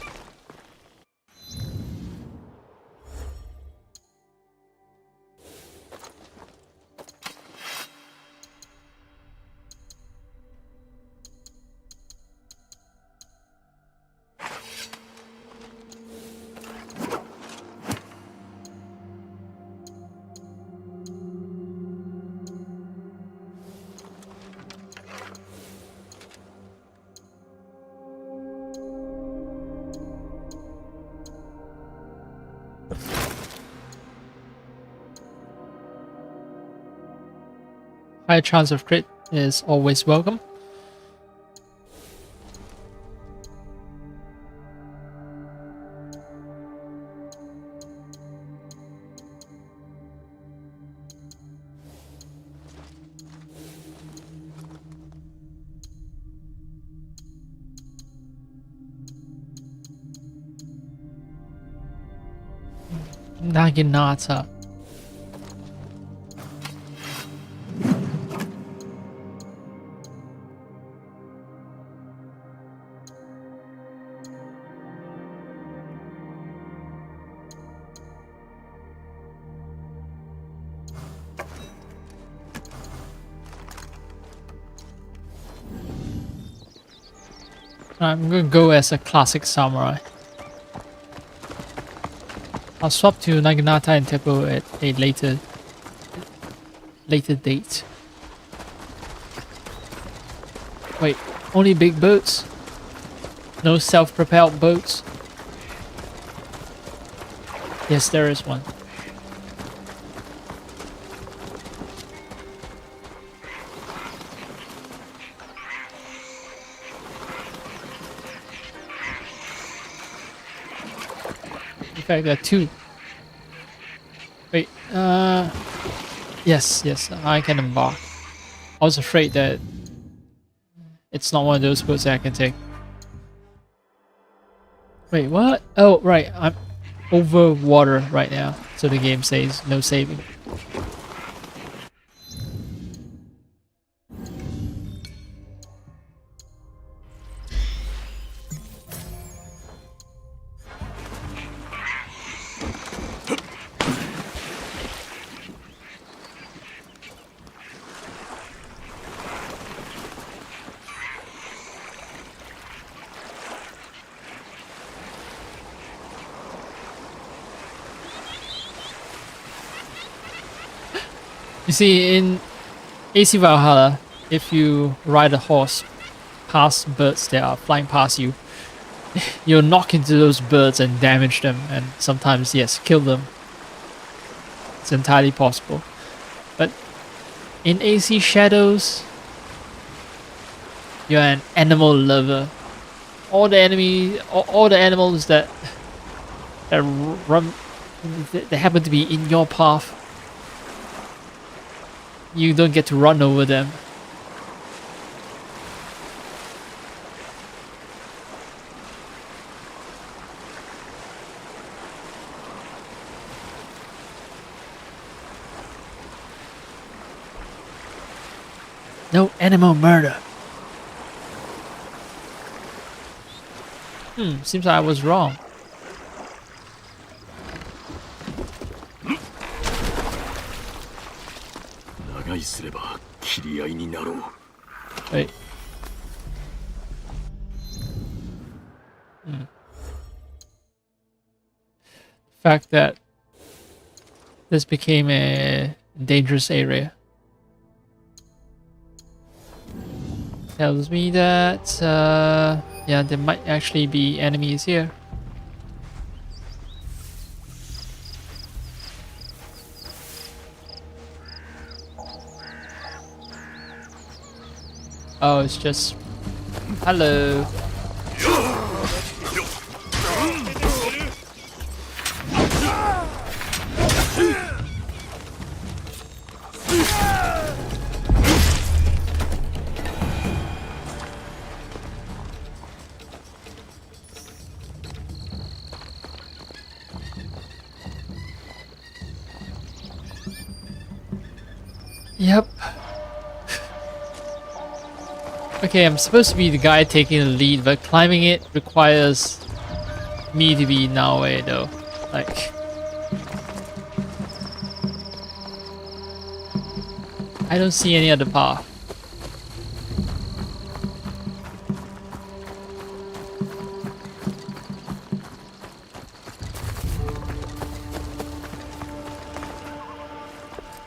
A: High chance of crit is always welcome. Naginata. I'm gonna go as a classic samurai. I'll swap to Naginata and Teppo at a later date. Wait, only big boats? No self-propelled boats? Yes, there is one. In fact, there are two. Wait, yes, I can embark. I was afraid that it's not one of those boats that I can take. Wait, what? Oh, right, I'm over water right now, so the game says no saving. You see, in AC Valhalla, if you ride a horse past birds that are flying past you, you'll knock into those birds and damage them, and sometimes, yes, kill them. It's entirely possible. But in AC Shadows, you're an animal lover. All the animals that run, that happen to be in your path, you don't get to run over them. No animal murder. Seems like I was wrong. Wait. The fact that this became a dangerous area tells me that yeah, there might actually be enemies here. Oh, it's just Hello. Yep. Okay, I'm supposed to be the guy taking the lead, but climbing it requires me to be Naoe though. Like, I don't see any other path.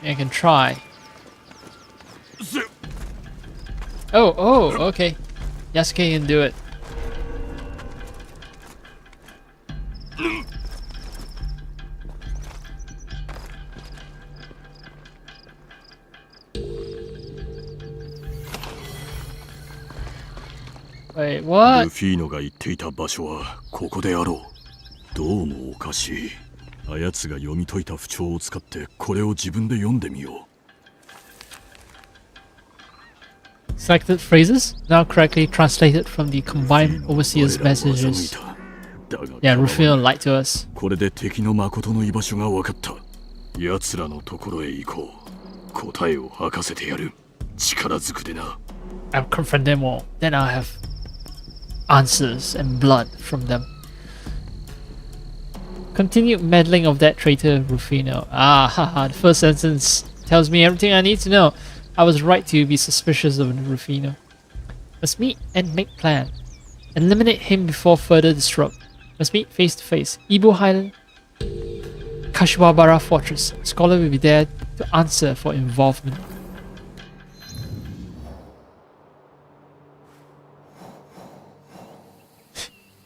A: I can try. Oh, okay. Yasuke can do it. Wait,
D: ル
A: what?
D: フィーノが言っていた場所はここであろう。どうもおかしい。あやつが読み解いた符帳を使ってこれを自分で読んでみよう。
A: Selected phrases now correctly translated from the combined overseer's messages. Yeah, Rufino lied to us.
D: これで敵の誠の居場所が分かった。奴らのところへ行こう。答えを吐かせてやる。力ずくでな。
A: I'll confront them all. Then I'll have answers and blood from them. Continued meddling of that traitor Rufino. Ah, haha, the first sentence tells me everything I need to know. I was right to be suspicious of Rufino. Must meet and make plan. Eliminate him before further disrupt. Must meet face to face. Ibu Highland, Kashiwabara Fortress. Scholar will be there to answer for involvement.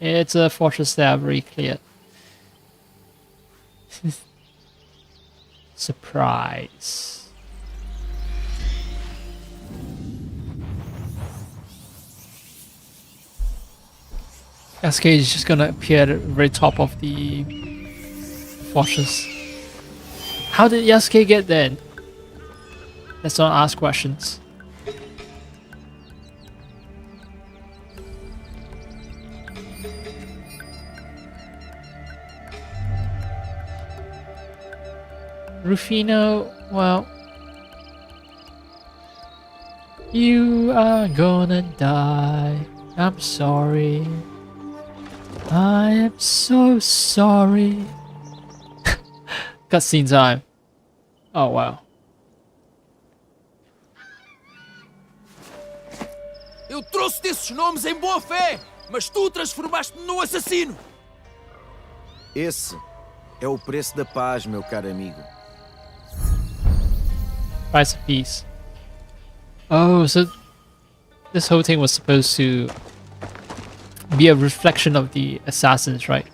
A: It's a fortress that I've already cleared. Surprise. Yasuke is just gonna appear at the very top of the fortress. How did Yasuke get there? Let's not ask questions. Rufino, well, you are gonna die. I'm sorry. I am so sorry. Cutscene time. Oh wow.
E: Eu trouxe desses nomes em boa fé, mas tu transformaste-me num assassino.
F: Esse é o preço da paz, meu caro amigo.
A: Price of peace. Oh, so this whole thing was supposed to be a reflection of the assassins, right?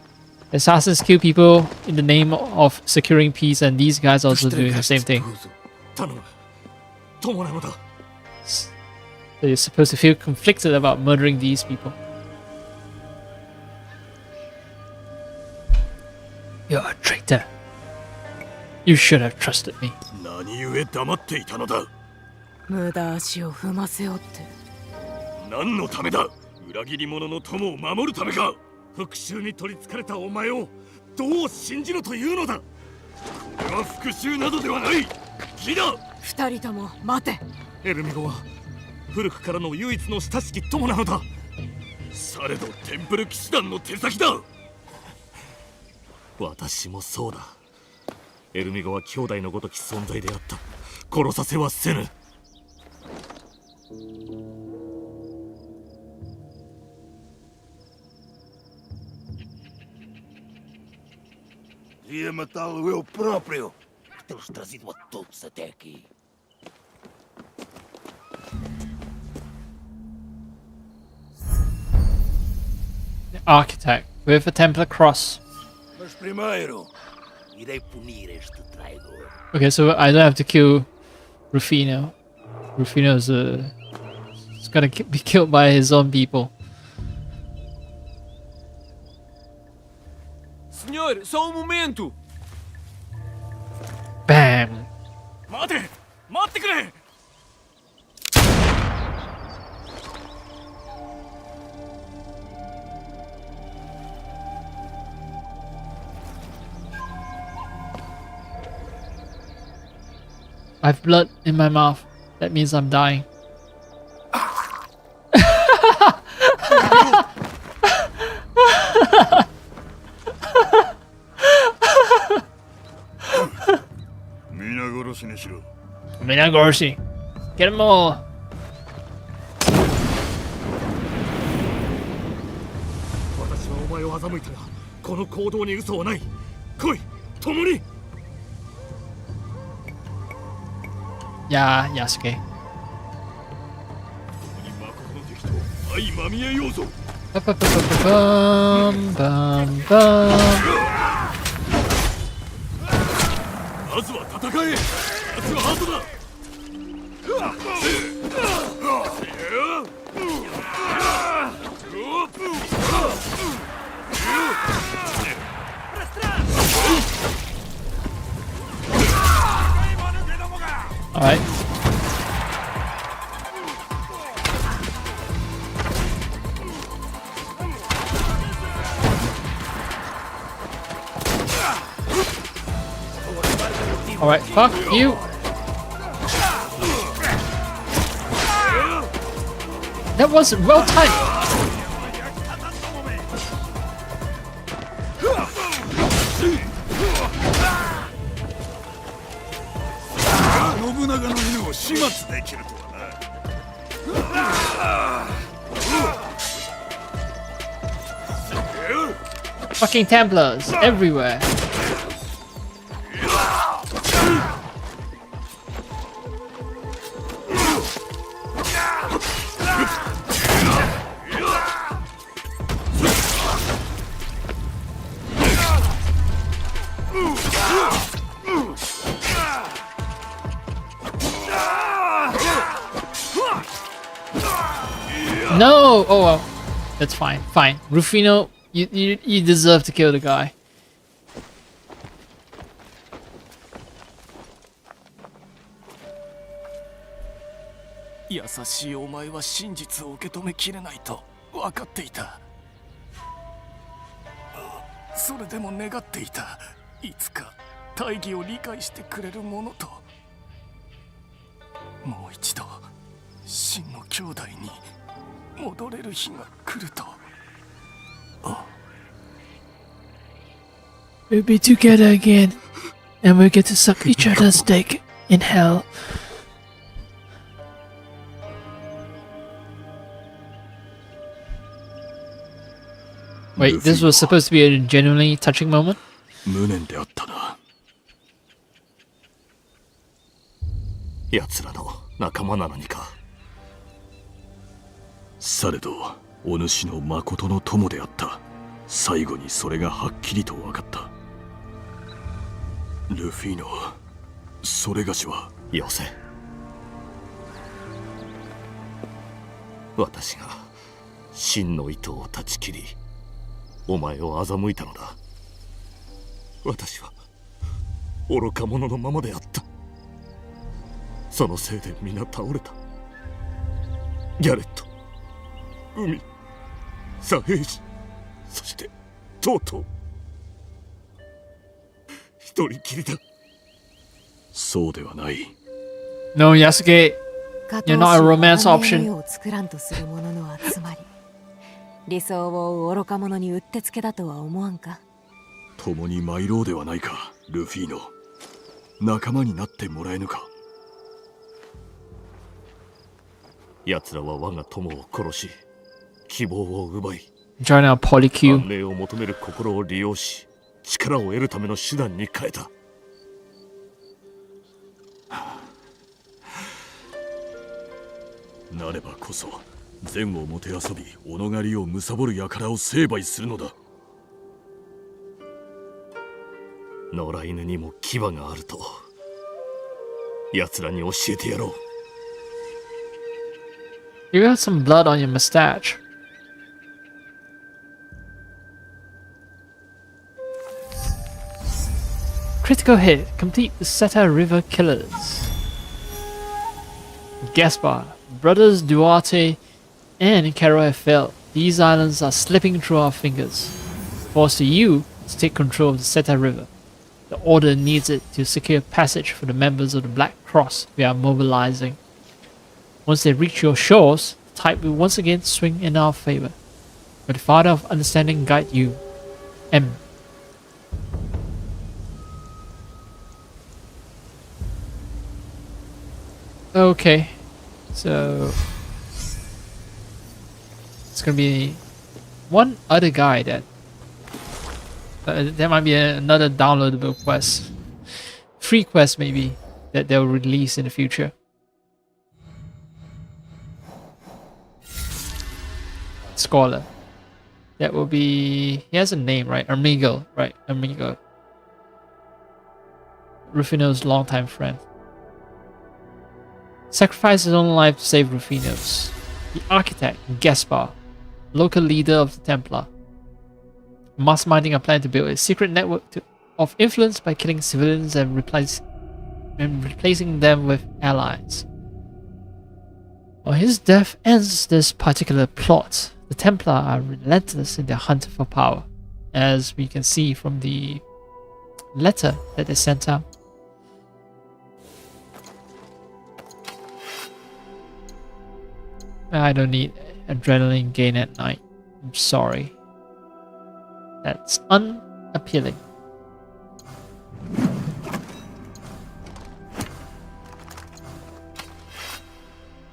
A: Assassins kill people in the name of securing peace, and these guys also doing the same thing.
D: 頼む。友なのだ。
A: So you're supposed to feel conflicted about murdering these people. You're a traitor. You should have trusted me.
D: 何故黙っていたのだ。
B: 無駄足を踏ませようって。
D: 何のためだ。裏切り者の友を守るためか。復讐に取りつかれたお前をどう信じろというのだ。これは復讐などではない。義だ。
B: 二人とも待て。
D: エルミゴは古くからの唯一の親しき友なのだ。されどテンプル騎士団の手先だ。私もそうだ。エルミゴは兄弟のごとき存在であった。殺させはせぬ。
C: Ia matá-lo eu próprio, por ter-os trazido a todos até aqui.
A: The architect with a Templar cross.
C: Mas primeiro, irei punir este traidor.
A: Okay, so I don't have to kill Rufino. Rufino is gonna be killed by his own people.
E: Senhor, só um momento!
A: Bam!
D: 待て待ってくれ
A: I have blood in my mouth. That means I'm dying.
D: 皆殺しにしろ
A: Minagorshi. Get them all.
D: 私はお前を欺いたがこの行動に嘘はない来い共に
A: Yeah, Yasuke.
D: 誠の敵と相まみえようぞ
A: Bum, bum, bum.
D: まずは戦え奴は後だ
A: Alright. Alright, fuck you. That was well timed.
D: 信長の犬を始末できるとはな
A: Fucking Templars everywhere. No! Oh well. That's fine. Fine. Rufino, you deserve to kill the guy.
D: 優しいお前は真実を受け止めきれないと分かっていたそれでも願っていたいつか大義を理解してくれるものともう一度真の兄弟に戻れる日が来ると
A: We'll be together again, and we'll get to suck each other's dick in hell. Wait, this was supposed to be a genuinely touching moment?
D: 無念であったな奴らの仲間なのにかされどお主の誠の友であった最後にそれがはっきりと分かったルフィのそれがしはよせ私が真の糸を断ち切りお前を欺いたのだ私は愚か者のままであったそのせいで皆倒れたギャレット海左平次そしてとうとう一人きりだそうではない
A: No, Yasuke, you're not a romance option.
B: を作らんとする者の集まり理想を追う愚か者にうってつけだとは思わんか
D: 共に参ろうではないかルフィの仲間になってもらえぬか奴らは我が友を殺し希望を奪い
A: Join our polycule.
D: 安寧を求める心を利用し力を得るための手段に変えたなればこそ善をもてあそび己狩りを貪る輩を成敗するのだ野良犬にも牙があると奴らに教えてやろう
A: You got some blood on your mustache. Critical hit. Complete the Seta River Killers. Gaspar. Brothers Duarte and Caro have failed. These islands are slipping through our fingers. Forced to you to take control of the Seta River. The Order needs it to secure passage for the members of the Black Cross we are mobilizing. Once they reach your shores, the tide will once again swing in our favor. May the Father of Understanding guide you. M. Okay, so it's gonna be one other guy that there might be another downloadable quest, free quest maybe, that they'll release in the future. Scholar. That will be, he has a name, right? Amigo, right? Amigo. Rufino's longtime friend. Sacrificed his own life to save Rufino's. The architect, Gaspar, local leader of the Templar. Masterminding a plan to build a secret network of influence by killing civilians and replacing them with allies. Well, his death ends this particular plot. The Templar are relentless in their hunt for power, as we can see from the letter that they sent out. I don't need adrenaline gain at night. I'm sorry. That's unappealing.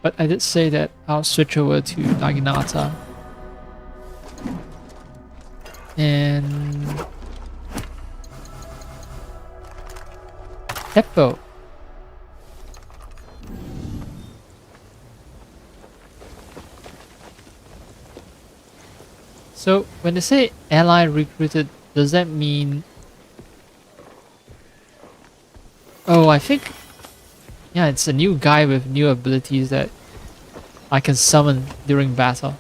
A: But I did say that I'll switch over to Naginata. And Teppo. So when they say ally recruited, does that mean... Oh, I think... Yeah, it's a new guy with new abilities that I can summon during battle.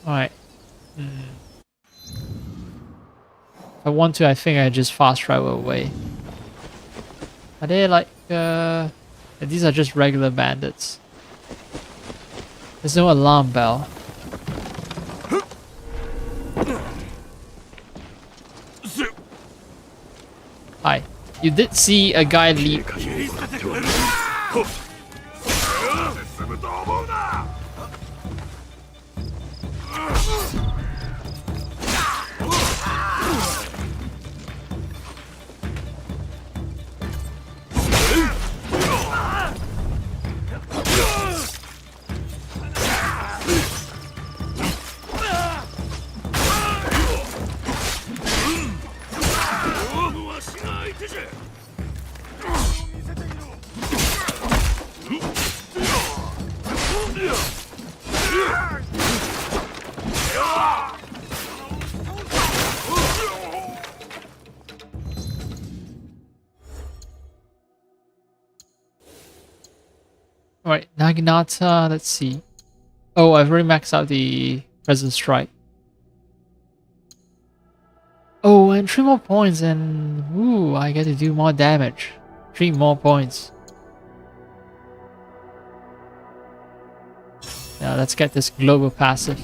A: Alright. If I want to, I think I just fast travel away. Are they like... These are just regular bandits. There's no alarm bell. Hi. You did see a guy leap. Alright, Naginata, let's see. Oh, I've already maxed out the Present Strike. Oh, and 3 more points and... Ooh, I get to do more damage. 3 more points. Now let's get this global passive.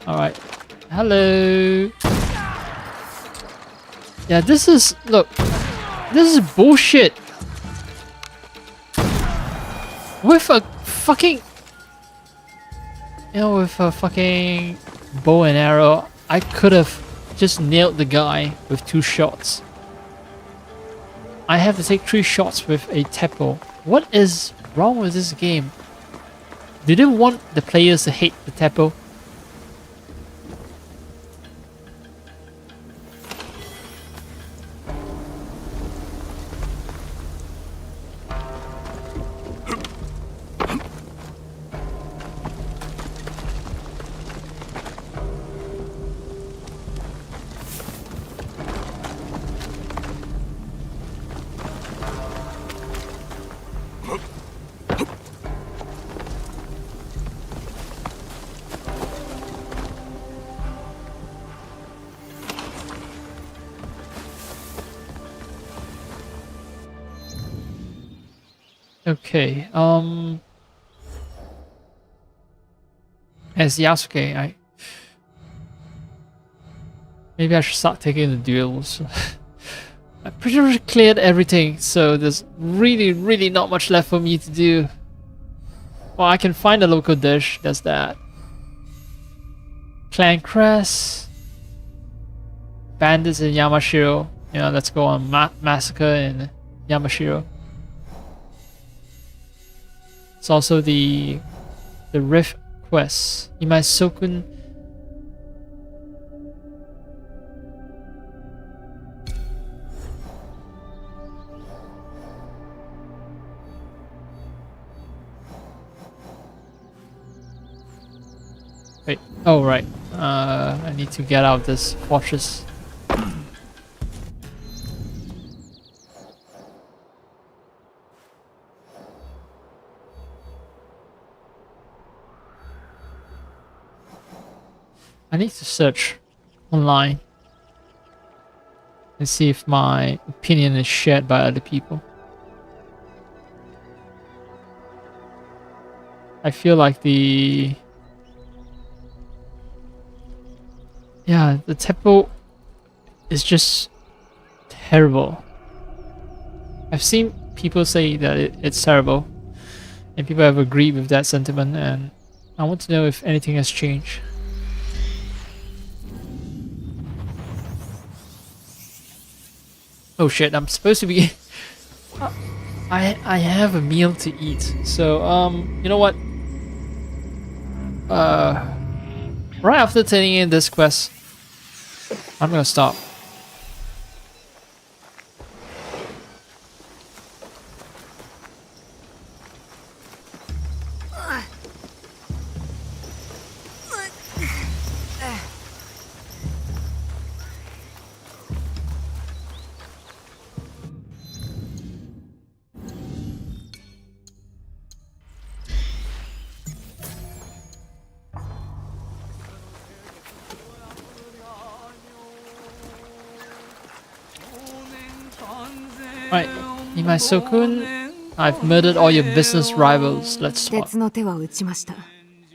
A: Alright. Hello. Yeah, this is... Look. This is bullshit. With a fucking... You know, with a fucking bow and arrow, I could have just nailed the guy with 2 shots. I have to take 3 shots with a Teppo. What is wrong with this game? Do they want the players to hate the Teppo? Okay. As Yasuke, maybe I should start taking the duels. I pretty much cleared everything, so there's really not much left for me to do. Well, I can find a local dish. There's that. Clan Crest. Bandits in Yamashiro. You know, let's go on massacre in Yamashiro. It's also the Rift quest. Imai Sokun. Wait. Oh right. I need to get out of this fortress. I need to search online and see if my opinion is shared by other people. I feel like the temple is just terrible. I've seen people say that it's terrible, and people have agreed with that sentiment, and I want to know if anything has changed. Oh shit, I'm supposed to be... I have a meal to eat, so you know what? Right after turning in this quest, I'm gonna stop. Right, Imai Sokun, I've murdered all your business rivals. Let's swap.
B: 鉄の手は打ちました。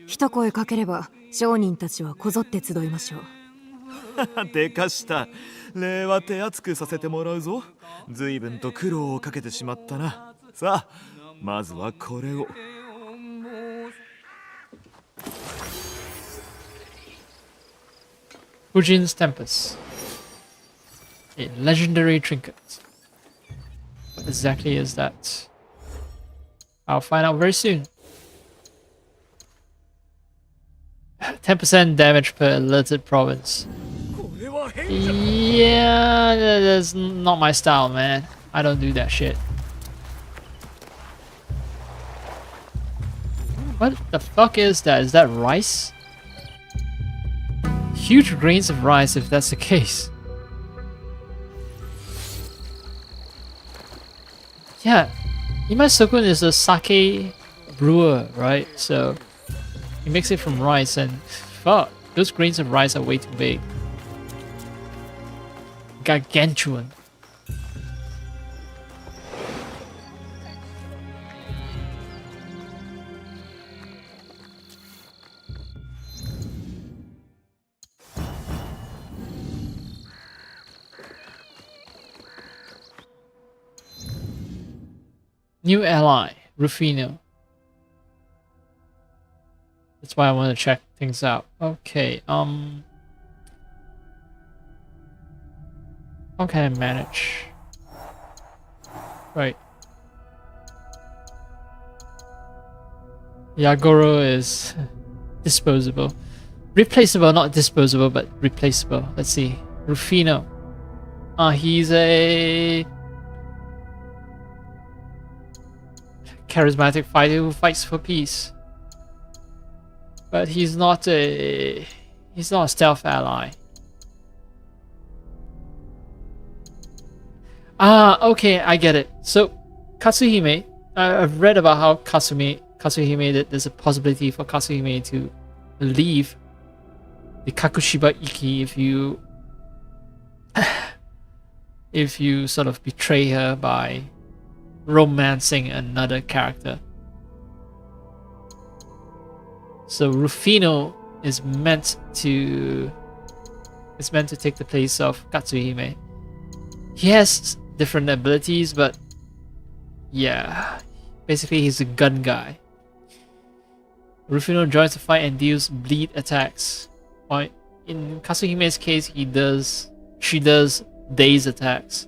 B: 一声かければ商人たちはこぞって集いましょう。
G: でかした。礼は手厚くさせてもらうぞ。随分と苦労をかけてしまったな。さあ、まずはこれを。
A: Fujin's Tempest. A legendary trinket. What exactly is that? I'll find out very soon. 10% damage per alerted province. Yeah, that's not my style, man. I don't do that shit. What the fuck is that? Is that rice? Huge grains of rice if that's the case. Yeah, Imai Sokun is a sake brewer, right? So he makes it from rice, and fuck, those grains of rice are way too big. Gargantuan. New ally, Rufino. That's why I want to check things out. Okay, how can I manage? Right. Yagoro is disposable. Replaceable, not disposable, but replaceable. Let's see. Rufino. He's a charismatic fighter who fights for peace. But he's not a stealth ally. Okay, I get it. So Katsuhime, I've read about how Katsuhime, there's a possibility for Katsuhime to leave the Kakushiba Iki if you sort of betray her by romancing another character. So Rufino is meant to take the place of Katsuhime. He has different abilities, but yeah, basically he's a gun guy. Rufino joins the fight and deals bleed attacks. While in Katsuhime's case, she does daze attacks.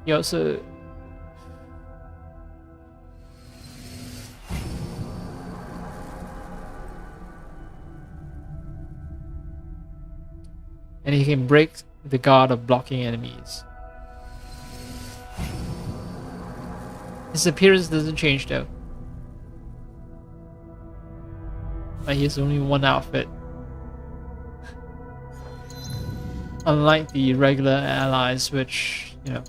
A: He also and he can break the guard of blocking enemies. His appearance doesn't change though. Like he has only one outfit. Unlike the regular allies, which, you know,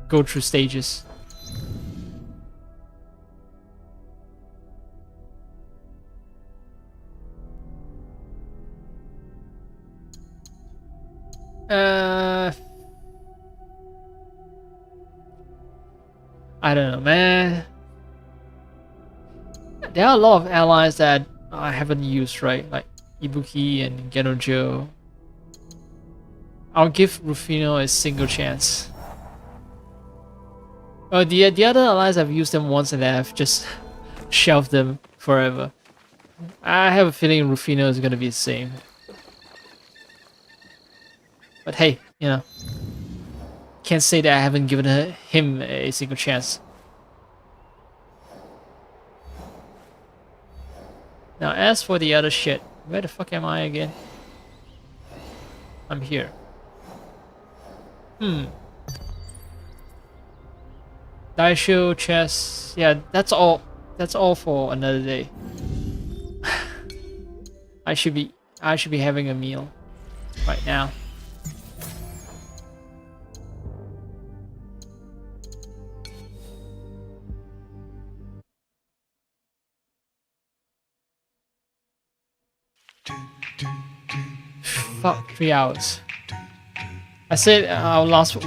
A: go through stages. I don't know, man. There are a lot of allies that I haven't used, right? Like Ibuki and Genojo. I'll give Rufino a single chance. Oh, the other allies, I've used them once and I've just shelved them forever. I have a feeling Rufino is gonna be the same. But hey, you know, can't say that I haven't given him a single chance. Now, as for the other shit, where the fuck am I again? I'm here. Daisho, chess, yeah, that's all for another day. I should be having a meal right now. Fuck, 3 hours. I said I'll last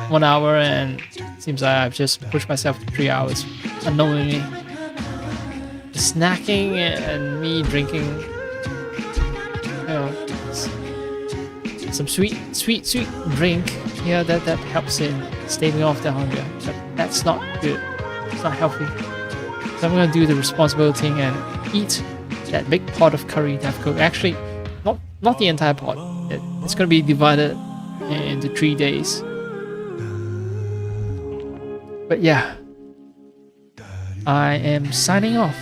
A: 1 hour, and it seems like I've just pushed myself to 3 hours unknowingly. Snacking and me drinking, you know, some sweet drink. Yeah, that helps in staving off the hunger. But that's not good. It's not healthy. So I'm gonna do the responsible thing and eat that big pot of curry that I've cooked. Actually, not the entire pot. It's gonna be divided into 3 days. But yeah, I am signing off.